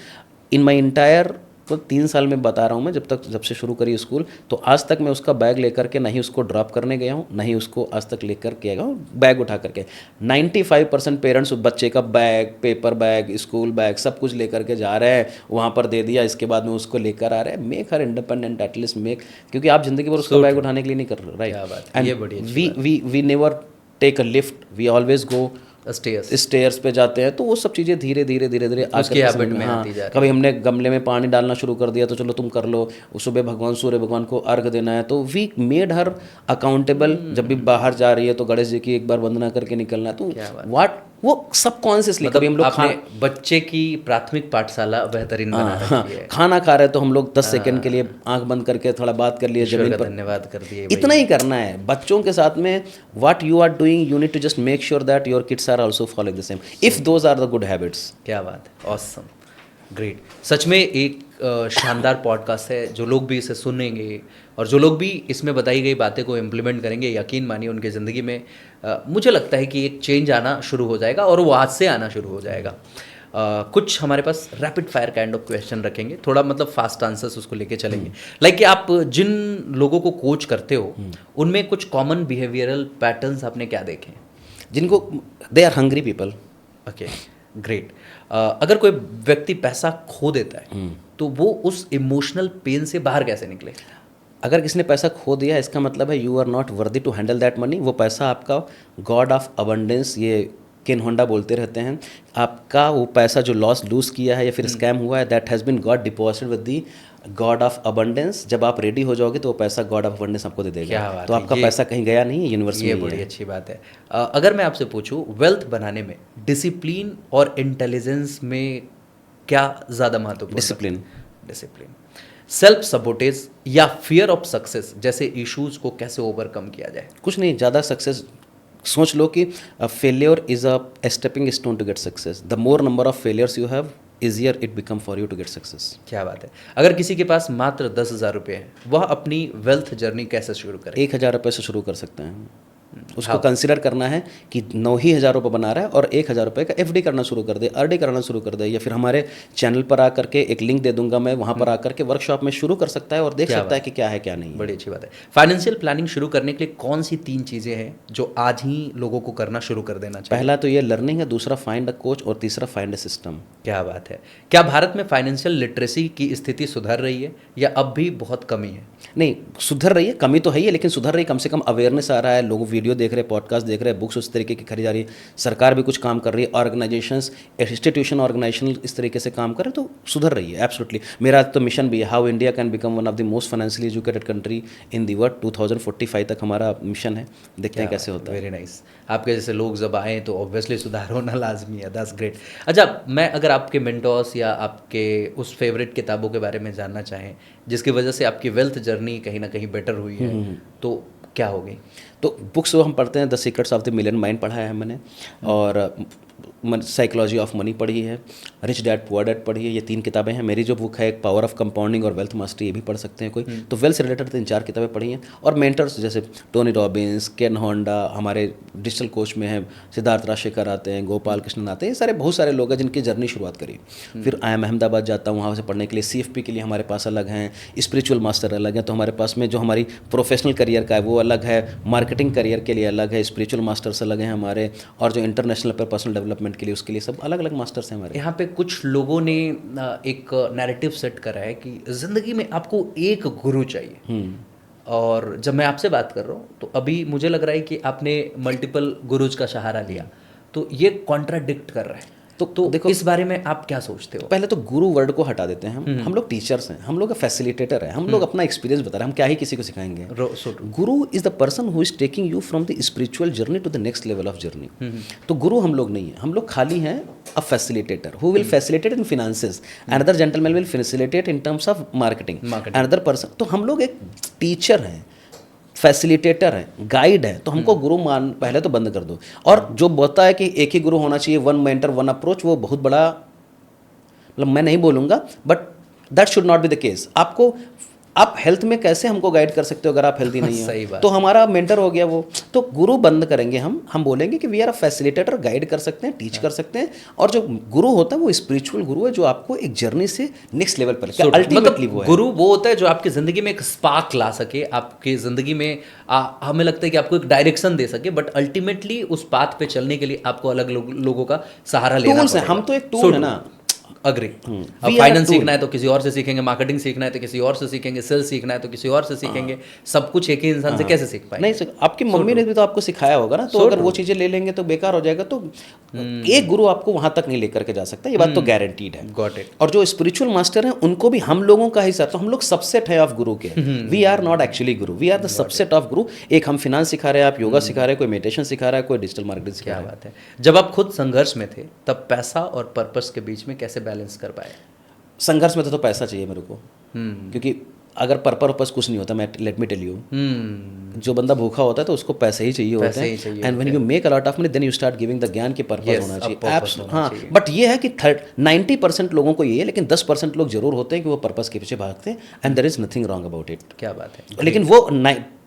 in my entire, तो 3 साल में बता रहा हूँ मैं, जब से शुरू करी स्कूल, तो आज तक मैं उसका बैग लेकर के नहीं उसको ड्रॉप करने गया हूँ, नहीं उसको आज तक लेकर के गया हूँ बैग उठा करके. 95% पेरेंट्स बच्चे का bag, paper bag, school bag सब कुछ लेकर के जा रहे हैं, वहाँ पर दे दिया, इसके बाद में उसको लेकर आ रहे हैं. Make her independent, at least make, क्योंकि आप जिंदगी भर उसका बैग उठाने के लिए नहीं कर रहे, right. And we never take a lift, we always go stairs पे जाते हैं. तो वो सब चीज़ें धीरे धीरे उसकी हैबिट में आती जा रही है. कभी हमने गमले में पानी डालना शुरू कर दिया तो चलो तुम कर लो, सुबह सूर्य भगवान को अर्घ देना है, तो वी मेड हर अकाउंटेबल. जब भी बाहर जा रही है तो गणेश जी की एक बार वंदना करके निकलना. तो व्हाट, वो सब कॉन्शियसली, कभी हम लोग बच्चे की प्राथमिक पाठशाला बेहतरीन बना रखी है. खाना खा रहे हैं तो हम लोग 10 सेकंड के लिए आंख बंद करके थोड़ा बात कर लिए, जमीन पर धन्यवाद कर दिए. इतना ही करना है बच्चों के साथ में. What you are doing, you need to just make sure that your kids are also following the same, if those are the good habits. क्या बात है, ऑसम, ग्रेट. सच में एक शानदार पॉडकास्ट है. जो लोग भी इसे सुनेंगे और जो लोग भी इसमें बताई गई बातें को इम्प्लीमेंट करेंगे, यकीन मानिए उनकी ज़िंदगी में मुझे लगता है कि एक चेंज आना शुरू हो जाएगा, और वो आज से आना शुरू हो जाएगा. कुछ हमारे पास rapid fire kind of question रखेंगे, थोड़ा मतलब फास्ट आंसर्स उसको लेके चलेंगे. लाइक कि आप जिन लोगों को कोच करते हो उनमें कुछ कॉमन बिहेवियरल पैटर्न्स आपने क्या देखे, जिनको they are hungry people? Okay, great. अगर कोई व्यक्ति पैसा खो देता है तो वो उस इमोशनल पेन से बाहर कैसे निकले? अगर किसी ने पैसा खो दिया, इसका मतलब है you are not worthy to handle that money. वो पैसा आपका गॉड ऑफ अबंडेंस, ये केन होंडा बोलते रहते हैं, आपका वो पैसा जो लूज किया है या फिर स्कैम हुआ है, that has been got deposited with the god of abundance. जब आप रेडी हो जाओगे तो वो पैसा गॉड ऑफ अबंडेंस आपको दे देगा. तो आपका पैसा कहीं गया नहीं है, यूनिवर्स में. ये बड़ी अच्छी बात है. अगर मैं आपसे पूछूं, वेल्थ बनाने में डिसिप्लिन और इंटेलिजेंस में क्या ज़्यादा महत्वपूर्ण? डिसिप्लिन. सेल्फ सबोटेज या फियर ऑफ सक्सेस जैसे इश्यूज को कैसे ओवरकम किया जाए? कुछ नहीं, ज़्यादा सक्सेस सोच लो कि failure is a stepping stone to get success. The more number of failures you have, easier it become for you to get success. क्या बात है. अगर किसी के पास मात्र 10,000 रुपये हैं, वह अपनी वेल्थ जर्नी कैसे शुरू करे? 1,000 रुपये से शुरू कर सकते हैं. उसको कंसिडर करना है कि 9,000 रुपये बना रहा है और 1,000 रुपये का एफडी करना शुरू कर दे, आरडी करना शुरू कर दे. या फिर हमारे चैनल पर आकर के एक लिंक दे दूंगा मैं, वहाँ पर आकर के वर्कशॉप में शुरू कर सकता है और देख सकता है कि क्या है क्या नहीं. बड़ी अच्छी बात है. फाइनेंशियल प्लानिंग शुरू करने के लिए कौन सी 3 चीज़ें हैं जो आज ही लोगों को करना शुरू कर देना चाहिए? पहला तो ये लर्निंग है, दूसरा फाइंड अ कोच और तीसरा फाइंड अ सिस्टम. क्या बात है. क्या भारत में फाइनेंशियल लिटरेसी की स्थिति सुधर रही है या अब भी बहुत कमी है? नहीं, सुधर रही है, कमी तो है ही, लेकिन सुधर रही, कम से कम अवेयरनेस आ रहा है, लोग वीडियो देख रहे हैं, पॉडकास्ट देख रहे हैं, बुक्स उस तरीके की खरीद जा रही है, सरकार भी कुछ काम कर रही है, ऑर्गेनाइजेशंस, इंस्टीट्यूशन, ऑर्गेनाइजेशन इस तरीके से काम कर रहे हैं, तो सुधर रही है. एब्सोल्युटली. मेरा तो मिशन भी है, how India can become one of the most financially educated country in the world. 2045 तक हमारा मिशन है, देखते हैं कैसे होता है. Very nice. आपके जैसे लोग जब आएँ तो ऑब्वियसली सुधार होना लाजमी है. That's great. अच्छा, मैं अगर आपके मेंटोर्स या आपके उस फेवरेट किताबों के बारे में जानना चाहें जिसकी वजह से आपकी वेल्थ जर्नी कहीं ना कहीं बेटर हुई है, तो क्या होगी? तो बुक्स जो हम पढ़ते हैं, the secrets of the million mind पढ़ा है मैंने, और साइकोलॉजी ऑफ मनी पढ़ी है, रिच डैड पुअर डैड पढ़ी है। ये 3 किताबें हैं। मेरी जो बुक है एक पावर ऑफ कंपाउंडिंग और वेल्थ मास्टरी, ये भी पढ़ सकते हैं कोई। तो वेल्थ से रिलेटेड 3-4 किताबें पढ़ी हैं। और मेंटर्स जैसे टोनी रॉबिन्स, केन होंडा, हमारे डिजिटल कोच में हैं सिद्धार्थ राजशेखर आते हैं, गोपाल कृष्णन आते हैं, ये सारे बहुत सारे लोग हैं जिनकी जर्नी शुरुआत करी। फिर आई एम अहमदाबाद जाता हूँ, वहाँ से पढ़ने के लिए। CFP के लिए हमारे पास अलग हैं, स्पिरिचुअल मास्टर अलग हैं। तो हमारे पास में जो हमारी प्रोफेशनल करियर का है वो अलग है, मार्केटिंग करियर के लिए अलग है, स्पिरिचुअल मास्टर्स अलग हैं हमारे, और जो इंटरनेशनल पर पर्सनल डेवलपमेंट के लिए उसके लिए सब अलग अलग मास्टर्स हैं हमारे। यहाँ पे कुछ लोगों ने एक नैरेटिव सेट करा है कि जिंदगी में आपको एक गुरु चाहिए, और जब मैं आपसे बात कर रहा हूँ तो अभी मुझे लग रहा है कि आपने मल्टीपल गुरुज का सहारा लिया, तो ये कॉन्ट्राडिक्ट कर रहा है। तो देखो, इस बारे में आप क्या सोचते हो? पहले तो गुरु वर्ड को हटा देते हैं हम लोग टीचर्स हैं, हम लोग फैसिलिटेटर हैं, हम लोग अपना एक्सपीरियंस बता रहे हैं, हम क्या ही किसी को सिखाएंगे। Guru is the person who is taking you from the spiritual journey to the next level of journey. तो गुरु हम लोग नहीं है, हम लोग खाली हैं a facilitator who will facilitate in finances, another gentleman will facilitate in terms of marketing, another person. तो हम लोग एक टीचर हैं, फैसिलिटेटर है, गाइड है। तो हमको गुरु मान पहले तो बंद कर दो। और जो बोलता है कि एक ही गुरु होना चाहिए, वन मेंटर वन अप्रोच, वो बहुत बड़ा, मतलब मैं नहीं बोलूँगा, but that should not be the case. आपको आप हेल्थ में कैसे हमको गाइड कर सकते हो अगर आप हेल्दी नहीं सही हो? बात। तो हमारा मेंटर हो गया वो। तो गुरु बंद करेंगे हम बोलेंगे कि we are a facilitator, guide कर सकते हैं, टीच कर सकते हैं। और जो गुरु होता है वो स्पिरिचुअल गुरु है, जो आपको एक जर्नी से नेक्स्ट लेवल पर अल्टीमेटली वो है। गुरु वो होता है जो आपकी जिंदगी में एक स्पार्क ला सके, आपकी जिंदगी में हमें लगता है कि आपको एक डायरेक्शन दे सके, बट अल्टीमेटली उस पाथ पे चलने के लिए आपको अलग लोगों का सहारा लेना टूल्स है, हम तो एक टूल है ना। अग्री। अब फाइनेंस सीखना है तो किसी और से सीखेंगे, मार्केटिंग सीखना है तो किसी और से सीखेंगे, सेल्स सीखना है तो किसी और से सीखेंगे। सब कुछ एक ही इंसान से कैसे सीख पाए? नहीं सर, आपकी मम्मी ने भी तो आपको सिखाया होगा ना। तो अगर वो चीज़ें ले लेंगे तो बेकार हो जाएगा। तो एक गुरु आपको वहां तक नहीं लेकर के जा सकता, ये बात तो गारंटीड है। Got it. और जो स्पिरिचुअल मास्टर हैं उनको भी हम लोगों का ही साथ, तो हम लोग सबसेट है ऑफ गुरु के। We are not actually guru, we are the subset of guru. एक हम फिनांस सिखा रहे हैं, आप योगा सिखा रहे हैं, कोई मेडिटेशन सिखा रहा है, कोई डिजिटल मार्केटिंग सिखा रहा है। क्या बात है। जब आप खुद संघर्ष में थे तब पैसा और पर्पस के बीच में कैसे बैलेंस कर पाए? संघर्ष में तो पैसा चाहिए मेरे को, क्योंकि अगर पर्पस कुछ नहीं होता। मैं लेट मी टेल यू, जो बंदा भूखा होता है तो उसको पैसे ही चाहिए होते हैं। And when you make a lot of money then you start giving the gyan की पर्पस होना चाहिए। हाँ, बट ये है कि 90% लोगों को ये है, लेकिन 10% लोग जरूर होते हैं कि वो पर्पस के पीछे भागते हैं, and there is nothing wrong about it. क्या बात है। लेकिन वो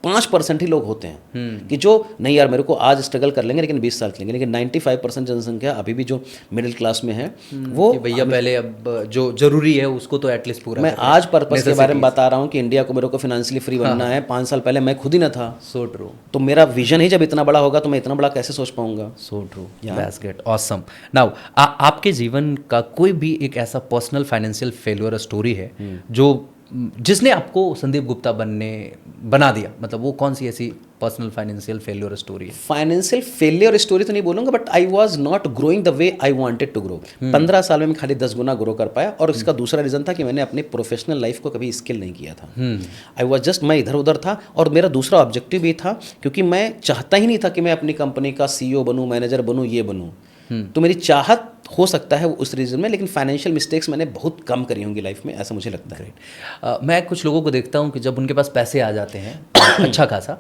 5% ही लोग होते हैं कि जो नहीं यार मेरे को आज स्ट्रगल कर लेंगे लेकिन 20 साल चलेंगे। लेकिन 95% जनसंख्या अभी भी जो मिडिल क्लास में है वो भैया पहले अब जो जरूरी है उसको तो एटलीस्ट पूरा। मैं आज पर्पस के बारे में बता रहा हूँ कि इंडिया को मेरे को फाइनेंशियली फ्री बनना है। 5 साल पहले मैं खुद ही ना था। So true. तो मेरा विजन ही जब इतना बड़ा होगा तो मैं इतना बड़ा कैसे सोच पाऊंगा? So true, that's great, awesome. Now आपके जीवन का कोई भी एक ऐसा पर्सनल फाइनेंशियल फेल्योर स्टोरी है जो जिसने आपको संदीप गुप्ता बना दिया? मतलब वो कौन सी ऐसी पर्सनल फाइनेंशियल फेल्योर स्टोरी है? फाइनेंशियल फेलियर स्टोरी तो नहीं बोलूंगा, but I was not growing the way I wanted to grow. 15 साल में मैं खाली 10 गुना ग्रो कर पाया। और इसका दूसरा रीज़न था कि मैंने अपने प्रोफेशनल लाइफ को कभी स्किल नहीं किया था। आई वॉज जस्ट, मैं इधर उधर था। और मेरा दूसरा ऑब्जेक्टिव भी था, क्योंकि मैं चाहता ही नहीं था कि मैं अपनी कंपनी का CEO बनूँ, मैनेजर बनूँ, ये बनूँ। तो मेरी चाहत हो सकता है उस रीजन में, लेकिन फाइनेंशियल मिस्टेक्स मैंने बहुत कम करी होंगी लाइफ में, ऐसा मुझे लगता है। मैं कुछ लोगों को देखता हूँ कि जब उनके पास पैसे आ जाते हैं अच्छा खासा,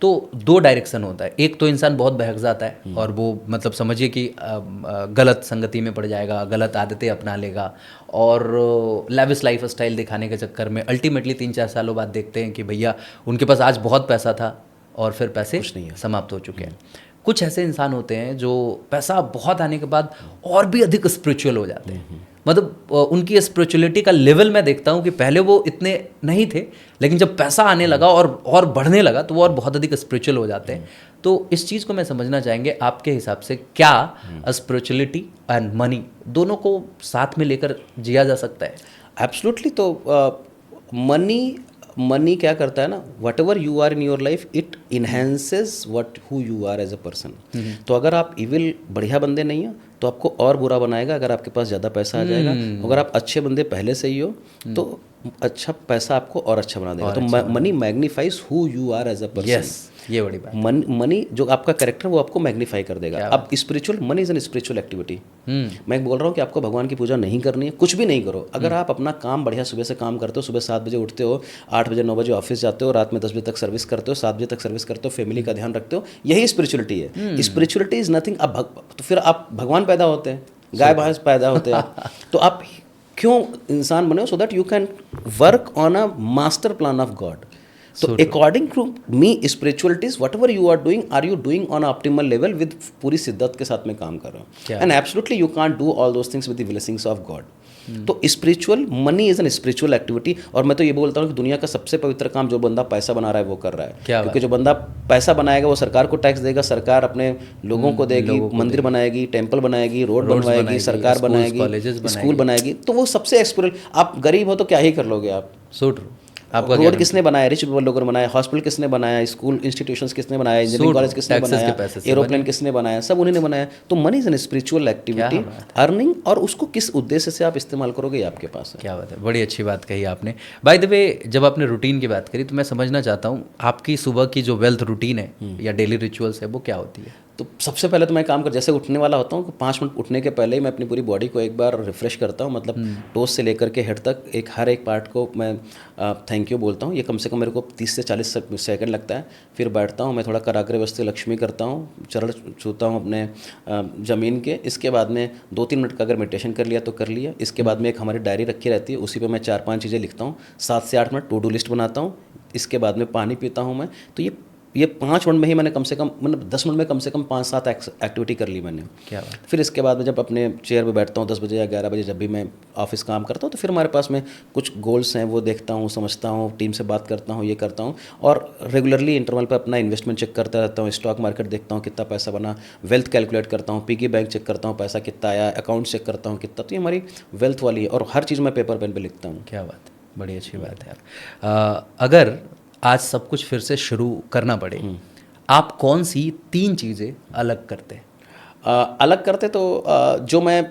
तो 2 डायरेक्शन होता है। एक तो इंसान बहुत बहक जाता है और वो मतलब समझिए कि गलत संगति में पड़ जाएगा, गलत आदतें अपना लेगा, और लैविश लाइफ स्टाइल दिखाने के चक्कर में अल्टीमेटली 3-4 सालों बाद देखते हैं कि भैया उनके पास आज बहुत पैसा था और फिर पैसे कुछ नहीं है, समाप्त हो चुके हैं। कुछ ऐसे इंसान होते हैं जो पैसा बहुत आने के बाद और भी अधिक स्पिरिचुअल हो जाते हैं। मतलब उनकी स्पिरिचुअलिटी का लेवल मैं देखता हूँ कि पहले वो इतने नहीं थे, लेकिन जब पैसा आने लगा और बढ़ने लगा तो वो और बहुत अधिक स्पिरिचुअल हो जाते हैं। तो इस चीज़ को मैं समझना चाहेंगे, आपके हिसाब से क्या स्पिरिचुअलिटी एंड मनी दोनों को साथ में लेकर जिया जा सकता है? एब्सोल्युटली। तो मनी क्या करता है ना, whatever you are in your life it enhances what who you are as a person. तो अगर आप इविल बढ़िया बंदे नहीं हो तो आपको और बुरा बनाएगा अगर आपके पास ज़्यादा पैसा आ जाएगा। अगर आप अच्छे बंदे पहले से ही हो तो अच्छा पैसा आपको और अच्छा बना देगा। और तो अच्छा money magnifies who you are as a person. Yes, ये बड़ी बात। मनी जो आपका कैरेक्टर वो आपको मैग्नीफाई कर देगा। क्या अब spiritual money is an spiritual activity. Hmm. मैं बोल रहा हूँ कि आपको भगवान की पूजा नहीं करनी है, कुछ भी नहीं करो। अगर आप अपना काम बढ़िया सुबह से काम करते हो, सुबह 7 बजे उठते हो, 8 बजे 9 बजे ऑफिस जाते हो, रात में 10 बजे तक सर्विस करते हो, 7 बजे तक सर्विस करते हो, फैमिली का ध्यान रखते हो, यही स्पिरिचुअलिटी है। Spirituality is nothing. अब तो फिर आप भगवान पैदा होते हैं, गाय भैंस पैदा होते हैं आप। तो आप क्यों इंसान बने हो? सो that you can work on a master plan of God. So according to me, spirituality is whatever you are you doing on an optimal level with पूरी शिद्दत के साथ में काम कर रहा हूँ। And absolutely you can't do all those things with the blessings of God. तो spiritual money is an spiritual activity. और मैं तो ये बोलता हूँ कि दुनिया का सबसे पवित्र काम जो बंदा पैसा बना रहा है वो कर रहा है। क्योंकि जो बंदा पैसा बनाएगा वो सरकार को टैक्स देगा, सरकार अपने लोगों को देगी, मंदिर बनाएगी, टेम्पल बनाएगी, रोड बनवाएगी, सरकार बनाएगी, स्कूल बनाएगी। तो वो सबसे एक्सपिरियल। आप गरीब हो तो क्या ही कर लोगे आप। So true. आपका रोड किसने बनाया? रिच लोगों ने बनाया। हॉस्पिटल किसने बनाया? स्कूल इंस्टीट्यूशंस किसने बनाया? इंजीनियरिंग कॉलेज किसने बनाया? एरोप्लेन किसने बनाया? सब उन्हीं ने बनाया। तो money is an spiritual activity, earning, और उसको किस उद्देश्य से आप इस्तेमाल करोगे ये आपके पास है। क्या बात है, बड़ी अच्छी बात कही आपने। बाय द वे, जब आपने रूटीन की बात करी तो मैं समझना चाहता हूँ आपकी सुबह की जो वेल्थ रूटीन है या डेली रिचुअल्स है वो क्या होती है? तो सबसे पहले तो मैं काम कर जैसे उठने वाला होता हूँ, 5 मिनट उठने के पहले ही मैं अपनी पूरी बॉडी को एक बार रिफ्रेश करता हूँ। मतलब टोस से लेकर के हेड तक हर एक पार्ट को मैं थैंक यू बोलता हूँ। ये कम से कम मेरे को 30 से 40 सेकंड लगता है। फिर बैठता हूँ, मैं थोड़ा कराग्रे वस्ते लक्ष्मी करता हूँ, चरण छूता हूँ अपने ज़मीन के। इसके बाद में 2-3 मिनट का अगर मेडिटेशन कर लिया तो कर लिया। इसके बाद में एक हमारी डायरी रखी रहती है, उसी पर मैं 4-5 चीज़ें लिखता हूँ। 7 से 8 मिनट टू डू लिस्ट बनाता हूँ। इसके बाद में पानी पीता हूँ मैं। तो ये 5 मिनट में ही मैंने कम से कम, मतलब 10 मिनट में कम से कम 5-7 एक्टिविटी कर ली मैंने। क्या बात। फिर इसके बाद में जब अपने चेयर पे बैठता हूँ 10 बजे या 11 बजे, जब भी मैं ऑफिस काम करता हूँ, तो फिर हमारे पास में कुछ गोल्स हैं, वो देखता हूँ, समझता हूँ, टीम से बात करता हूँ, ये करता हूँ। और रेगुलरली इंटरवल पर अपना इन्वेस्टमेंट चेक करता रहता हूँ, स्टॉक मार्केट देखता हूँ कितना पैसा बना, वेल्थ कैलकुलेट करता हूँ, पिगी बैंक चेक करता हूँ पैसा कितना आया, अकाउंट चेक करता हूँ कितना। तो ये हमारी वेल्थ वाली है, और हर चीज़ मैं पेपर पेन पर लिखता हूँ। क्या बात है, बड़ी अच्छी बात है यार। अगर आज सब कुछ फिर से शुरू करना पड़े, आप कौन सी 3 चीज़ें अलग करते? अलग करते तो जो मैं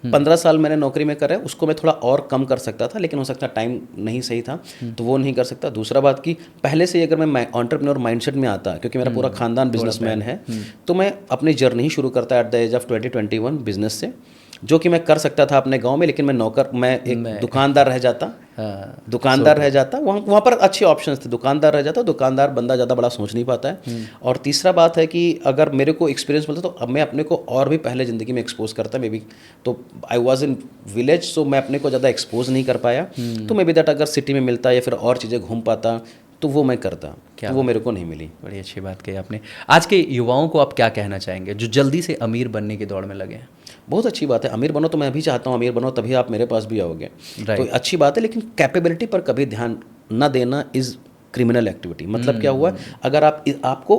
15 साल मैंने नौकरी में करा है उसको मैं थोड़ा और कम कर सकता था, लेकिन हो सकता टाइम नहीं सही था तो वो नहीं कर सकता। दूसरा बात कि पहले से अगर मैं एंटरप्रेन्योर माइंडसेट में आता, क्योंकि मेरा पूरा खानदान बिजनेसमैन है, तो मैं अपनी जर्नी ही शुरू करता at the age of 20-21 business से, जो कि मैं कर सकता था अपने गांव में, लेकिन मैं एक दुकानदार रह जाता। रह जाता वहाँ पर अच्छे ऑप्शंस थे। दुकानदार रह जाता, दुकानदार बंदा ज़्यादा बड़ा सोच नहीं पाता है। और तीसरा बात है कि अगर मेरे को एक्सपीरियंस मिलता तो अब मैं अपने को और भी पहले ज़िंदगी में एक्सपोज करता मे बी। तो आई वॉज इन विलेज, सो मैं अपने को ज़्यादा एक्सपोज नहीं कर पाया। तो मे बी दैट अगर सिटी में मिलता या फिर और चीज़ें घूम पाता तो वो मैं करता। तो वो मेरे को नहीं मिली। बड़ी अच्छी बात कही आपने। आज के युवाओं को आप क्या कहना चाहेंगे जो जल्दी से अमीर बनने की दौड़ में लगे हैं? बहुत अच्छी बात है, अमीर बनो। तो मैं भी चाहता हूँ अमीर बनो, तभी आप मेरे पास भी आओगे। तो अच्छी बात है, लेकिन कैपेबिलिटी पर कभी ध्यान न देना इज़ क्रिमिनल एक्टिविटी। मतलब क्या हुआ, अगर आपको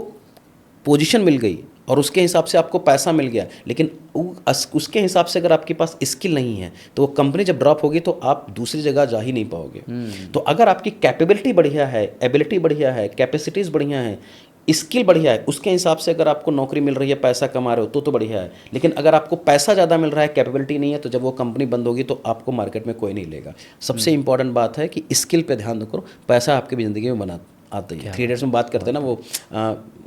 पोजीशन मिल गई और उसके हिसाब से आपको पैसा मिल गया, लेकिन उसके हिसाब से अगर आपके पास स्किल नहीं है तो वो कंपनी जब ड्रॉप होगी तो आप दूसरी जगह जा ही नहीं पाओगे। तो अगर आपकी कैपेबिलिटी बढ़िया है, एबिलिटी बढ़िया है, कैपेसिटीज़ बढ़िया है, स्किल बढ़िया है, उसके हिसाब से अगर आपको नौकरी मिल रही है, पैसा कमा रहे हो तो बढ़िया है। लेकिन अगर आपको पैसा ज़्यादा मिल रहा है, कैपेबिलिटी नहीं है, तो जब वो कंपनी बंद होगी तो आपको मार्केट में कोई नहीं लेगा। सबसे इंपॉर्टेंट बात है कि स्किल पे ध्यान करो, पैसा आपकी भी ज़िंदगी में बना आते हैं। 3 इडियट्स में बात करते हैं ना वो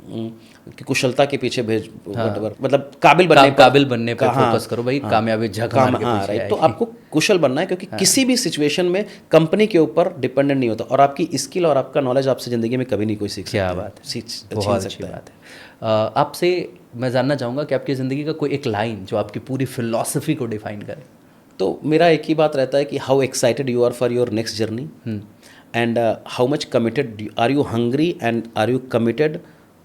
कि कुशलता के पीछे भेज, मतलब काबिल बनने पर फोकस करो भाई, कामयाबी झक मार के पीछे है। तो आपको कुशल बनना है, क्योंकि किसी भी सिचुएशन में कंपनी के ऊपर डिपेंडेंट नहीं होता, और आपकी स्किल और आपका नॉलेज आपसे ज़िंदगी में कभी नहीं कोई सीख सकता। क्या बात है, बहुत अच्छी बात है। आपसे मैं जानना चाहूँगा कि आपकी ज़िंदगी का कोई एक लाइन जो आपकी पूरी फिलॉसफी को डिफाइन करे। तो मेरा एक ही बात रहता है कि how excited you are for your next journey, and how much committed are you, hungry and are you committed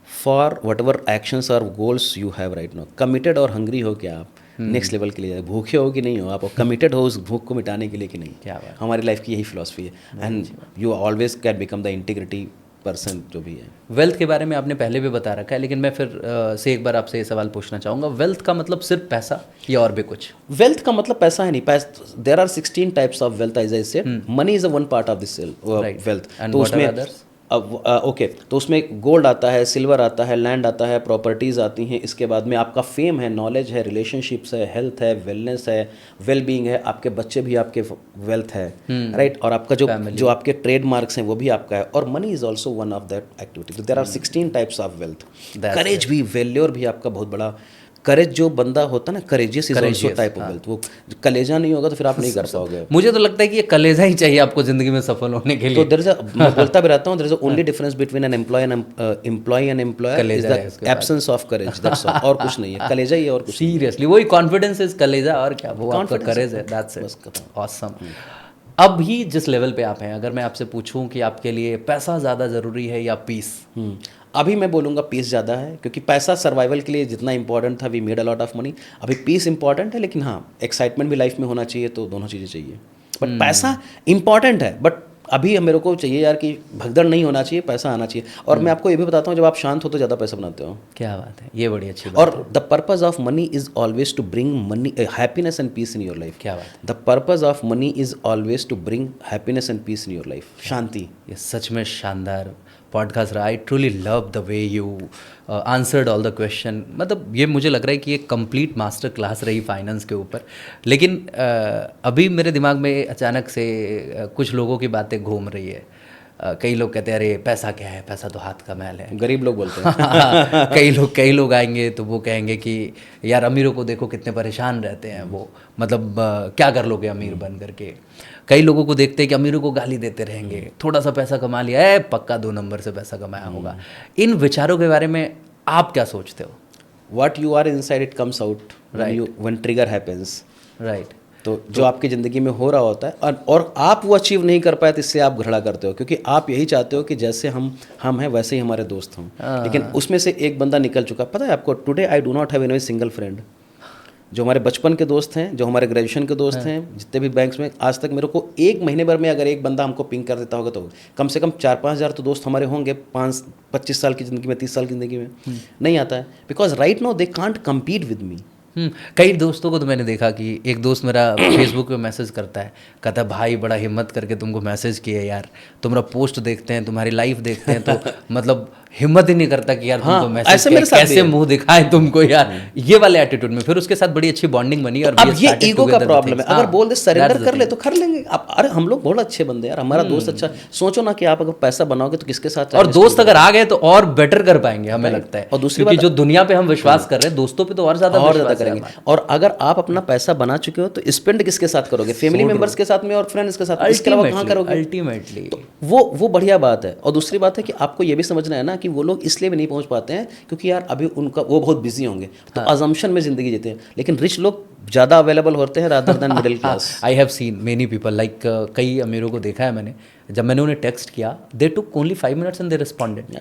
for whatever actions और goals you have right now. Committed और हंग्री हो क्या आप नेक्स्ट लेवल के लिए, भूखे हो कि नहीं हो आप, कमिटेड हो उस भूख को मिटाने के लिए कि नहीं। क्या बात, हमारी लाइफ की यही फिलॉसफी है, and you always can become the integrity person जो भी है। वेल्थ के बारे में आपने पहले भी बता रखा है, लेकिन मैं फिर से एक बार आपसे ये सवाल पूछना चाहूँगा, वेल्थ का मतलब सिर्फ पैसा या और भी कुछ? वेल्थ का मतलब पैसा है नहीं। There are 16 types of wealth as I said. Money is a one part of this wealth. And तो what are उसमें others? अब ओके, तो उसमें गोल्ड आता है, सिल्वर आता है, लैंड आता है, प्रॉपर्टीज़ आती हैं, इसके बाद में आपका फेम है, नॉलेज है, रिलेशनशिप्स है, हेल्थ है, वेलनेस है, वेल बीइंग है, आपके बच्चे भी आपके वेल्थ है, राइट, और आपका जो आपके ट्रेडमार्क्स हैं वो भी आपका है, और money is also one of that activity. तो there are 16 types of wealth. Courage भी, वेल्योर भी आपका बहुत बड़ा, करेज जो बंदा होता है ना, courageous is also type of wealth. वो कलेजा नहीं होगा तो फिर आप नहीं कर पाओगे। मुझे तो लगता है कि ये कलेजा ही चाहिए आपको जिंदगी में सफल होने के लिए। तो देयर इज मैं बोलता भी रहता हूँ, there is only difference between an employ and employer is the absence of courage, that's all, और कुछ नहीं है, कलेजा ही है और कुछ। सीरियसली वही कॉन्फिडेंस इज कलेजा, और क्या वो आपका करेज है, दैट्स इट, ऑसम। अभी जिस लेवल पे आप हैं, अगर मैं आपसे पूछूं कि आपके लिए पैसा ज़्यादा ज़रूरी है या पीस? अभी मैं बोलूँगा पीस ज़्यादा है, क्योंकि पैसा सर्वाइवल के लिए जितना इंपॉर्टेंट था, we made a lot of money. अभी पीस इंपॉर्टेंट है, लेकिन हाँ, एक्साइटमेंट भी लाइफ में होना चाहिए, तो दोनों चीज़ें चाहिए। बट पैसा इंपॉर्टेंट है, बट अभी मेरे को चाहिए यार कि भगदड़ नहीं होना चाहिए, पैसा आना चाहिए। और मैं आपको ये भी बताता हूँ, जब आप शांत हो तो ज़्यादा पैसा बनाते हो। क्या बात है, ये बड़ी अच्छी बात। और the purpose of money is always to bring money, happiness and peace in your life. क्या बात है, the purpose of money is always to bring happiness and peace in your life, शांति। ये सच में शानदार पॉडकास्ट रहा। I truly love the way you answered all the question. मतलब ये मुझे लग रहा है कि ये कंप्लीट मास्टर क्लास रही फाइनेंस के ऊपर। लेकिन अभी मेरे दिमाग में अचानक से कुछ लोगों की बातें घूम रही है। कई लोग कहते हैं अरे पैसा क्या है, पैसा तो हाथ का मैल है, गरीब लोग बोलते हैं। कई लोग आएंगे तो वो कहेंगे कि यार अमीरों को देखो कितने परेशान रहते हैं वो, मतलब क्या कर लोगे अमीर बन करके। कई लोगों को देखते हैं कि अमीरों को गाली देते रहेंगे, थोड़ा सा पैसा कमा लिया है पक्का 2 नंबर से पैसा कमाया होगा। इन विचारों के बारे में आप क्या सोचते हो? What you are inside it comes out when trigger happens. Right. तो जो आपकी ज़िंदगी में हो रहा होता है, और आप वो अचीव नहीं कर पाए, तो इससे आप घृणा करते हो, क्योंकि आप यही चाहते हो कि जैसे हम हैं वैसे ही हमारे दोस्त हों। लेकिन उसमें से एक बंदा निकल चुका। पता है आपको, today I do not have any single friend. जो हमारे बचपन के दोस्त हैं, जो हमारे ग्रेजुएशन के दोस्त हैं, जितने भी बैंक्स में, आज तक मेरे को एक महीने भर में अगर एक बंदा हमको पिंग कर देता होगा तो कम से कम 4-5 हज़ार तो दोस्त हमारे होंगे 25 साल की ज़िंदगी में, 30 साल की ज़िंदगी में। नहीं आता है, because right now they can't compete with me. कई दोस्तों को तो मैंने देखा कि एक दोस्त मेरा फेसबुक पे मैसेज करता है, कहता है भाई बड़ा हिम्मत करके तुमको मैसेज किया यार, तुम्हारा पोस्ट देखते हैं, तुम्हारी लाइफ देखते हैं, तो मतलब हिम्मत ही नहीं करता कि यार तुमको मैसेज किया, कैसे मुंह दिखाए तुमको यार, ये वाले एटीट्यूड में। फिर उसके साथ बड़ी अच्छी बॉन्डिंग बनी। और अब ये ईगो का प्रॉब्लम है। अगर बोल दे सरेंडर कर ले तो कर लेंगे आप। अरे हम लोग बहुत अच्छे बंदे यार, हमारा दोस्त अच्छा। सोचो ना कि आप अगर पैसा बनाओगे तो किसके साथ, और दोस्त अगर आ गए तो और बेटर कर पाएंगे, हमें लगता है। और दूसरी बात, जो दुनिया पे हम विश्वास कर रहे हैं, दोस्तों पे तो और ज्यादा करेंगे। और अगर आप अपना पैसा बना चुके हो तो स्पेंड किसके साथ करोगे? फैमिली मेंबर्स के साथ में और फ्रेंड्स के साथ। इसके अलावा कहाँ करोगे अल्टीमेटली? तो वो बढ़िया बात है। और दूसरी बात है कि आपको ये भी समझना है ना कि वो लोग इसलिए भी नहीं पहुंच पाते हैं क्योंकि यार अभी उनका वो बहुत बिजी होंगे, तो अजम्पशन में जिंदगी जीते हैं। लेकिन रिच लोग ज़्यादा अवेलेबल होते हैं rather than middle class. I have seen many people like, कई अमीरों को देखा है मैंने, जब मैंने उन्हें टेक्स्ट किया they took only 5 minutes and they responded.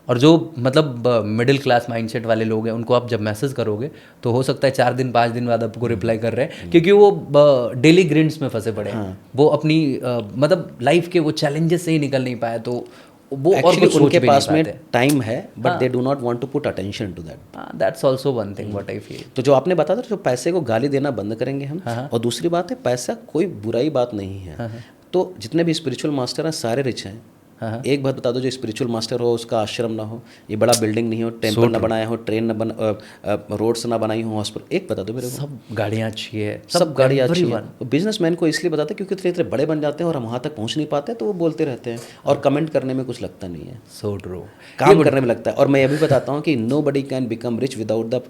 और जो मतलब मिडिल क्लास माइंडसेट वाले लोग हैं, उनको आप जब मैसेज करोगे तो हो सकता है 4 दिन 5 दिन बाद आपको रिप्लाई कर रहे हैं, क्योंकि वो डेली ग्रिड्स में फंसे पड़े हैं। वो अपनी मतलब लाइफ के वो चैलेंजेस से ही निकल नहीं पाए, तो वो और कुछ उनके पास में टाइम है, but they do not want to put attention to that. That's also one thing what I feel. तो जो आपने बताया था, जो पैसे को गाली देना बंद करेंगे हम। और दूसरी बात है, पैसा कोई बुराई बात नहीं है। तो जितने भी स्पिरिचुअल मास्टर हैं सारे रिच हैं। एक बात बता दो, जो स्पिरिचुअल मास्टर हो उसका आश्रम ना हो, ये बड़ा बिल्डिंग नहीं हो, टेम्पल ना बनाया हो, ट्रेन ना रोड्स ना बनाई हो, हॉस्पिटल। एक बता दो मेरे को, सब गाड़ियाँ अच्छी है, सब गाड़ियाँ अच्छी है। बिजनेसमैन को इसलिए बताते हैं क्योंकि इतने इतने बड़े बन जाते हैं और हम वहाँ तक पहुँच नहीं पाते, तो वो बोलते रहते हैं और कमेंट करने में कुछ लगता नहीं है। सो ट्रू, काम करने में लगता है। और मैं ये भी बताता हूँ कि nobody can become rich without the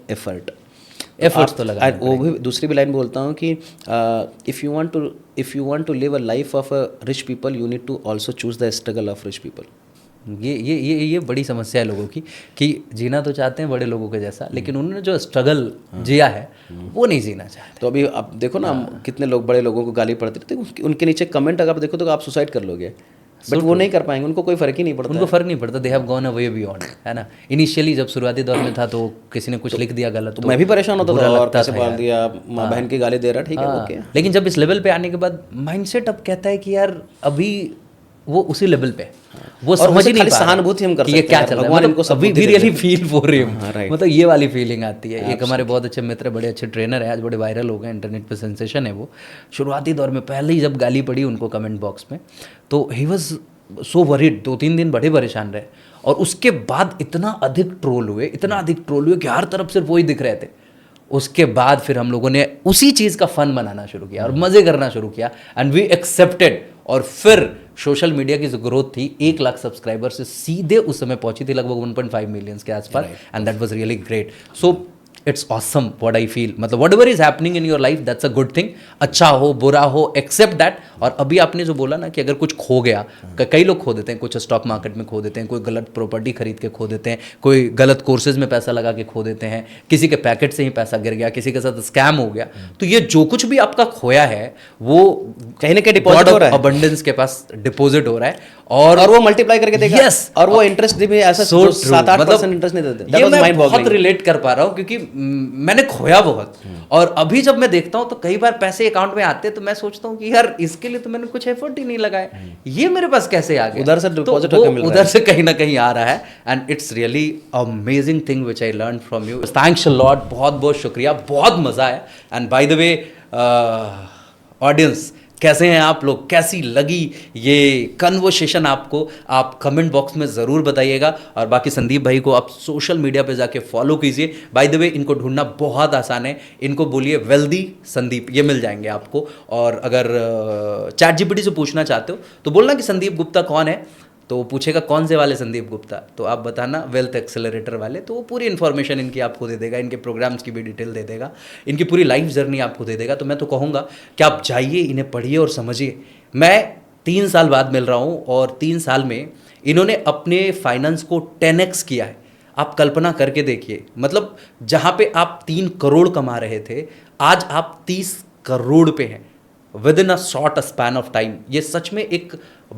efforts तो लगा। वो भी दूसरी भी लाइन बोलता हूँ कि if you want to live a life of a rich people you need to also choose the struggle of rich people. ये बड़ी समस्या है लोगों की कि जीना तो चाहते हैं बड़े लोगों के जैसा, लेकिन उन्होंने जो स्ट्रगल जिया है वो नहीं जीना चाहते। तो अभी आप देखो ना, कितने लोग बड़े लोगों को गाली पड़ती रहती है, उनके नीचे कमेंट अगर आप देखो तो आप सुसाइड कर लोगे, बट वो नहीं कर पाएंगे, उनको कोई फर्क ही नहीं पड़ता। उनको फर्क नहीं पड़ता, they have gone away beyond, है ना। इनिशियली जब शुरुआती दौर में था तो किसी ने कुछ लिख दिया गलत, तो मैं भी परेशान होता था, और कैसे बोल दिया, माँ बहन की गाली दे रहा, ठीक है ओके। लेकिन जब इस लेवल पे आने के बाद माइंडसेट अब कहता है कि यार अभी वो उसी लेवल पे, वो समझ ही नहीं पा रहा, सहानुभूति हम कर सकते हैं क्या चल रहा है, मतलब अभी we really feel for him, मतलब ये वाली फीलिंग आती है। एक हमारे बहुत अच्छे मित्र, बड़े अच्छे ट्रेनर है, आज बड़े वायरल हो गए, इंटरनेट पे सेंसेशन है वो। शुरुआती दौर में पहले ही जब गाली पड़ी उनको कमेंट बॉक्स में, तो ही वाज सो वरीड, 2-3 दिन बड़े परेशान रहे। और उसके बाद इतना अधिक ट्रोल हुए, इतना अधिक ट्रोल हुए कि हर तरफ सिर्फ वही दिख रहे थे। उसके बाद फिर हम लोगों ने उसी चीज़ का फन बनाना शुरू किया और मज़े करना शुरू किया, एंड वी एक्सेप्टेड। और फिर सोशल मीडिया की जो ग्रोथ थी 1 लाख सब्सक्राइबर से सीधे उस समय पहुंची थी लगभग 1.5 मिलियंस के आसपास, and that was really great. So it's awesome what I feel, मतलब whatever is happening in your life that's a good thing. अच्छा हो बुरा हो, एक्सेप्ट दैट। और अभी आपने जो बोला ना कि अगर कुछ खो गया, कई लोग खो देते हैं, कुछ स्टॉक मार्केट में खो देते हैं, कोई गलत प्रॉपर्टी खरीद के खो देते हैं, कोई गलत कोर्सेज में पैसा लगा के खो देते हैं, किसी के पैकेट से ही पैसा गिर गया, किसी के साथ स्कैम हो गया। तो ये जो कुछ भी आपका खोया है वो कहीं ना कहीं डिपॉजिट हो रहा है, अबंडेंस के पास डिपॉजिट हो रहा है, और वो मल्टीप्लाई करके देगा। Yes! और वो इंटरेस्ट भी ऐसा So true. 7-8% इंटरेस्ट नहीं देते। ये मैं बहुत रिलेट कर पा रहा हूँ क्योंकि मैंने खोया बहुत, और अभी जब मैं देखता हूँ तो कई बार पैसे अकाउंट में आते हैं तो मैं सोचता हूँ कि यार इसके लिए तो मैंने कुछ एफर्ट ही नहीं लगाया, ये मेरे पास कैसे आ गया, उधर से डिपॉजिट तो होकर मिल रहा है। उधर से कहीं ना कहीं आ रहा है, and it's really amazing thing which I learn from you. Thanks a lot, बहुत बहुत शुक्रिया, बहुत मजा आया। And by the way audience, कैसे हैं आप लोग, कैसी लगी ये कन्वर्सेशन आपको, आप कमेंट बॉक्स में ज़रूर बताइएगा। और बाकी संदीप भाई को आप सोशल मीडिया पे जाके फॉलो कीजिए। बाय द वे इनको ढूंढना बहुत आसान है, इनको बोलिए वेल्दी संदीप, ये मिल जाएंगे आपको। और अगर चैट जीपीटी से पूछना चाहते हो तो बोलना कि संदीप गुप्ता कौन है, तो वो पूछेगा कौन से वाले संदीप गुप्ता, तो आप बताना वेल्थ एक्सेलरेटर वाले, तो वो पूरी इन्फॉर्मेशन इनकी आपको दे देगा, इनके प्रोग्राम्स की भी डिटेल दे देगा, इनकी पूरी लाइफ जर्नी आपको दे देगा। तो मैं तो कहूँगा कि आप जाइए, इन्हें पढ़िए और समझिए। मैं 3 साल बाद मिल रहा हूँ और 3 साल में इन्होंने अपने फाइनेंस को 10x किया है। आप कल्पना करके देखिए, मतलब जहाँ पे आप 3 करोड़ कमा रहे थे, आज आप 30 करोड़ पे हैं with in a short span of time. ये सच में एक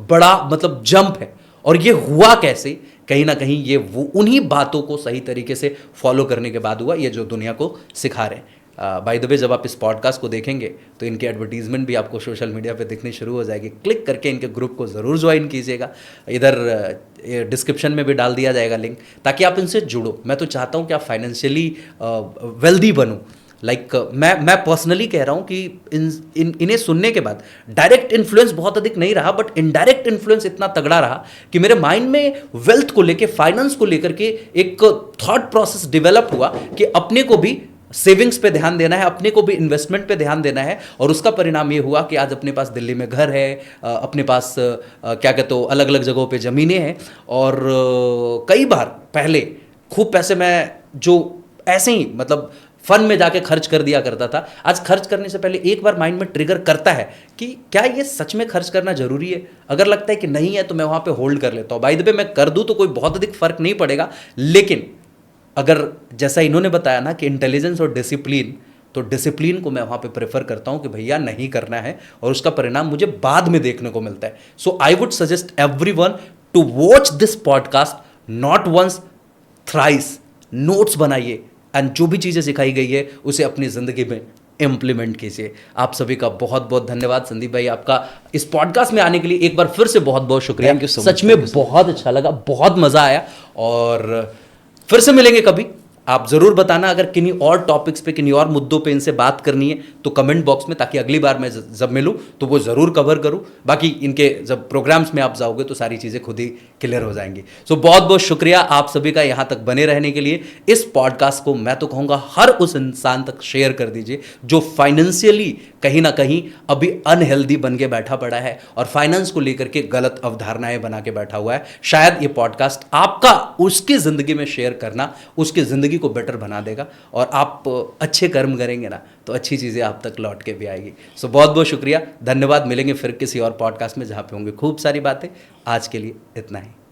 बड़ा मतलब जंप है। और ये हुआ कैसे, कहीं ना कहीं ये वो उन्हीं बातों को सही तरीके से फॉलो करने के बाद हुआ, ये जो दुनिया को सिखा रहे हैं। बाय द वे जब आप इस पॉडकास्ट को देखेंगे तो इनकी एडवर्टीजमेंट भी आपको सोशल मीडिया पे दिखनी शुरू हो जाएगी। क्लिक करके इनके ग्रुप को ज़रूर ज्वाइन कीजिएगा, इधर डिस्क्रिप्शन में भी डाल दिया जाएगा लिंक, ताकि आप इनसे जुड़ो। मैं तो चाहता हूँ कि आप फाइनेंशियली वेल्दी बनो। मैं पर्सनली कह रहा हूँ कि इन्हें सुनने के बाद डायरेक्ट इन्फ्लुएंस बहुत अधिक नहीं रहा, बट इनडायरेक्ट इन्फ्लुएंस इतना तगड़ा रहा कि मेरे माइंड में वेल्थ को लेके, फाइनेंस को लेकर के एक थॉट प्रोसेस डेवलप हुआ कि अपने को भी सेविंग्स पे ध्यान देना है, अपने को भी इन्वेस्टमेंट पे ध्यान देना है। और उसका परिणाम ये हुआ कि आज अपने पास दिल्ली में घर है, अपने पास क्या कहते हो अलग अलग जगहों पे ज़मीनें हैं, और कई बार पहले खूब पैसे मैं जो ऐसे ही मतलब फन में जाके खर्च कर दिया करता था, आज खर्च करने से पहले एक बार माइंड में ट्रिगर करता है कि क्या ये सच में खर्च करना जरूरी है। अगर लगता है कि नहीं है तो मैं वहां पे होल्ड कर लेता हूं। बाय द वे मैं कर दूं तो कोई बहुत अधिक फर्क नहीं पड़ेगा, लेकिन अगर जैसा इन्होंने बताया ना कि इंटेलिजेंस और डिसिप्लिन, तो डिसिप्लिन को मैं वहां पे प्रेफर करता हूं कि भैया नहीं करना है, और उसका परिणाम मुझे बाद में देखने को मिलता है। So I would suggest everyone to watch this podcast not once thrice, notes बनाइए, एंड जो भी चीज़ें सिखाई गई है उसे अपनी ज़िंदगी में इम्प्लीमेंट कीजिए। आप सभी का बहुत बहुत धन्यवाद। संदीप भाई, आपका इस पॉडकास्ट में आने के लिए एक बार फिर से बहुत बहुत शुक्रिया। Thank you so such much. में बहुत अच्छा लगा, बहुत मज़ा आया, और फिर से मिलेंगे कभी। आप ज़रूर बताना अगर किन्हीं और टॉपिक्स पे, किन्हीं और मुद्दों पे इनसे बात करनी है तो कमेंट बॉक्स में, ताकि अगली बार मैं जब मिलूँ तो वो ज़रूर कवर करूँ। बाकी इनके जब प्रोग्राम्स में आप जाओगे तो सारी चीज़ें खुद ही क्लियर हो जाएंगी। सो बहुत बहुत शुक्रिया आप सभी का यहाँ तक बने रहने के लिए। इस पॉडकास्ट को मैं तो कहूँगा हर उस इंसान तक शेयर कर दीजिए जो फाइनेंशियली कहीं ना कहीं अभी अनहेल्दी बन के बैठा पड़ा है और फाइनेंस को लेकर के गलत अवधारणाएं बना के बैठा हुआ है। शायद ये पॉडकास्ट आपका उसकी ज़िंदगी में शेयर करना उसकी ज़िंदगी को बेटर बना देगा, और आप अच्छे कर्म करेंगे ना तो अच्छी चीज़ें आप तक लौट के भी आएगी। सो बहुत बहुत शुक्रिया, धन्यवाद। मिलेंगे फिर किसी और पॉडकास्ट में जहाँ पे होंगे खूब सारी बातें। आज के लिए इतना ही।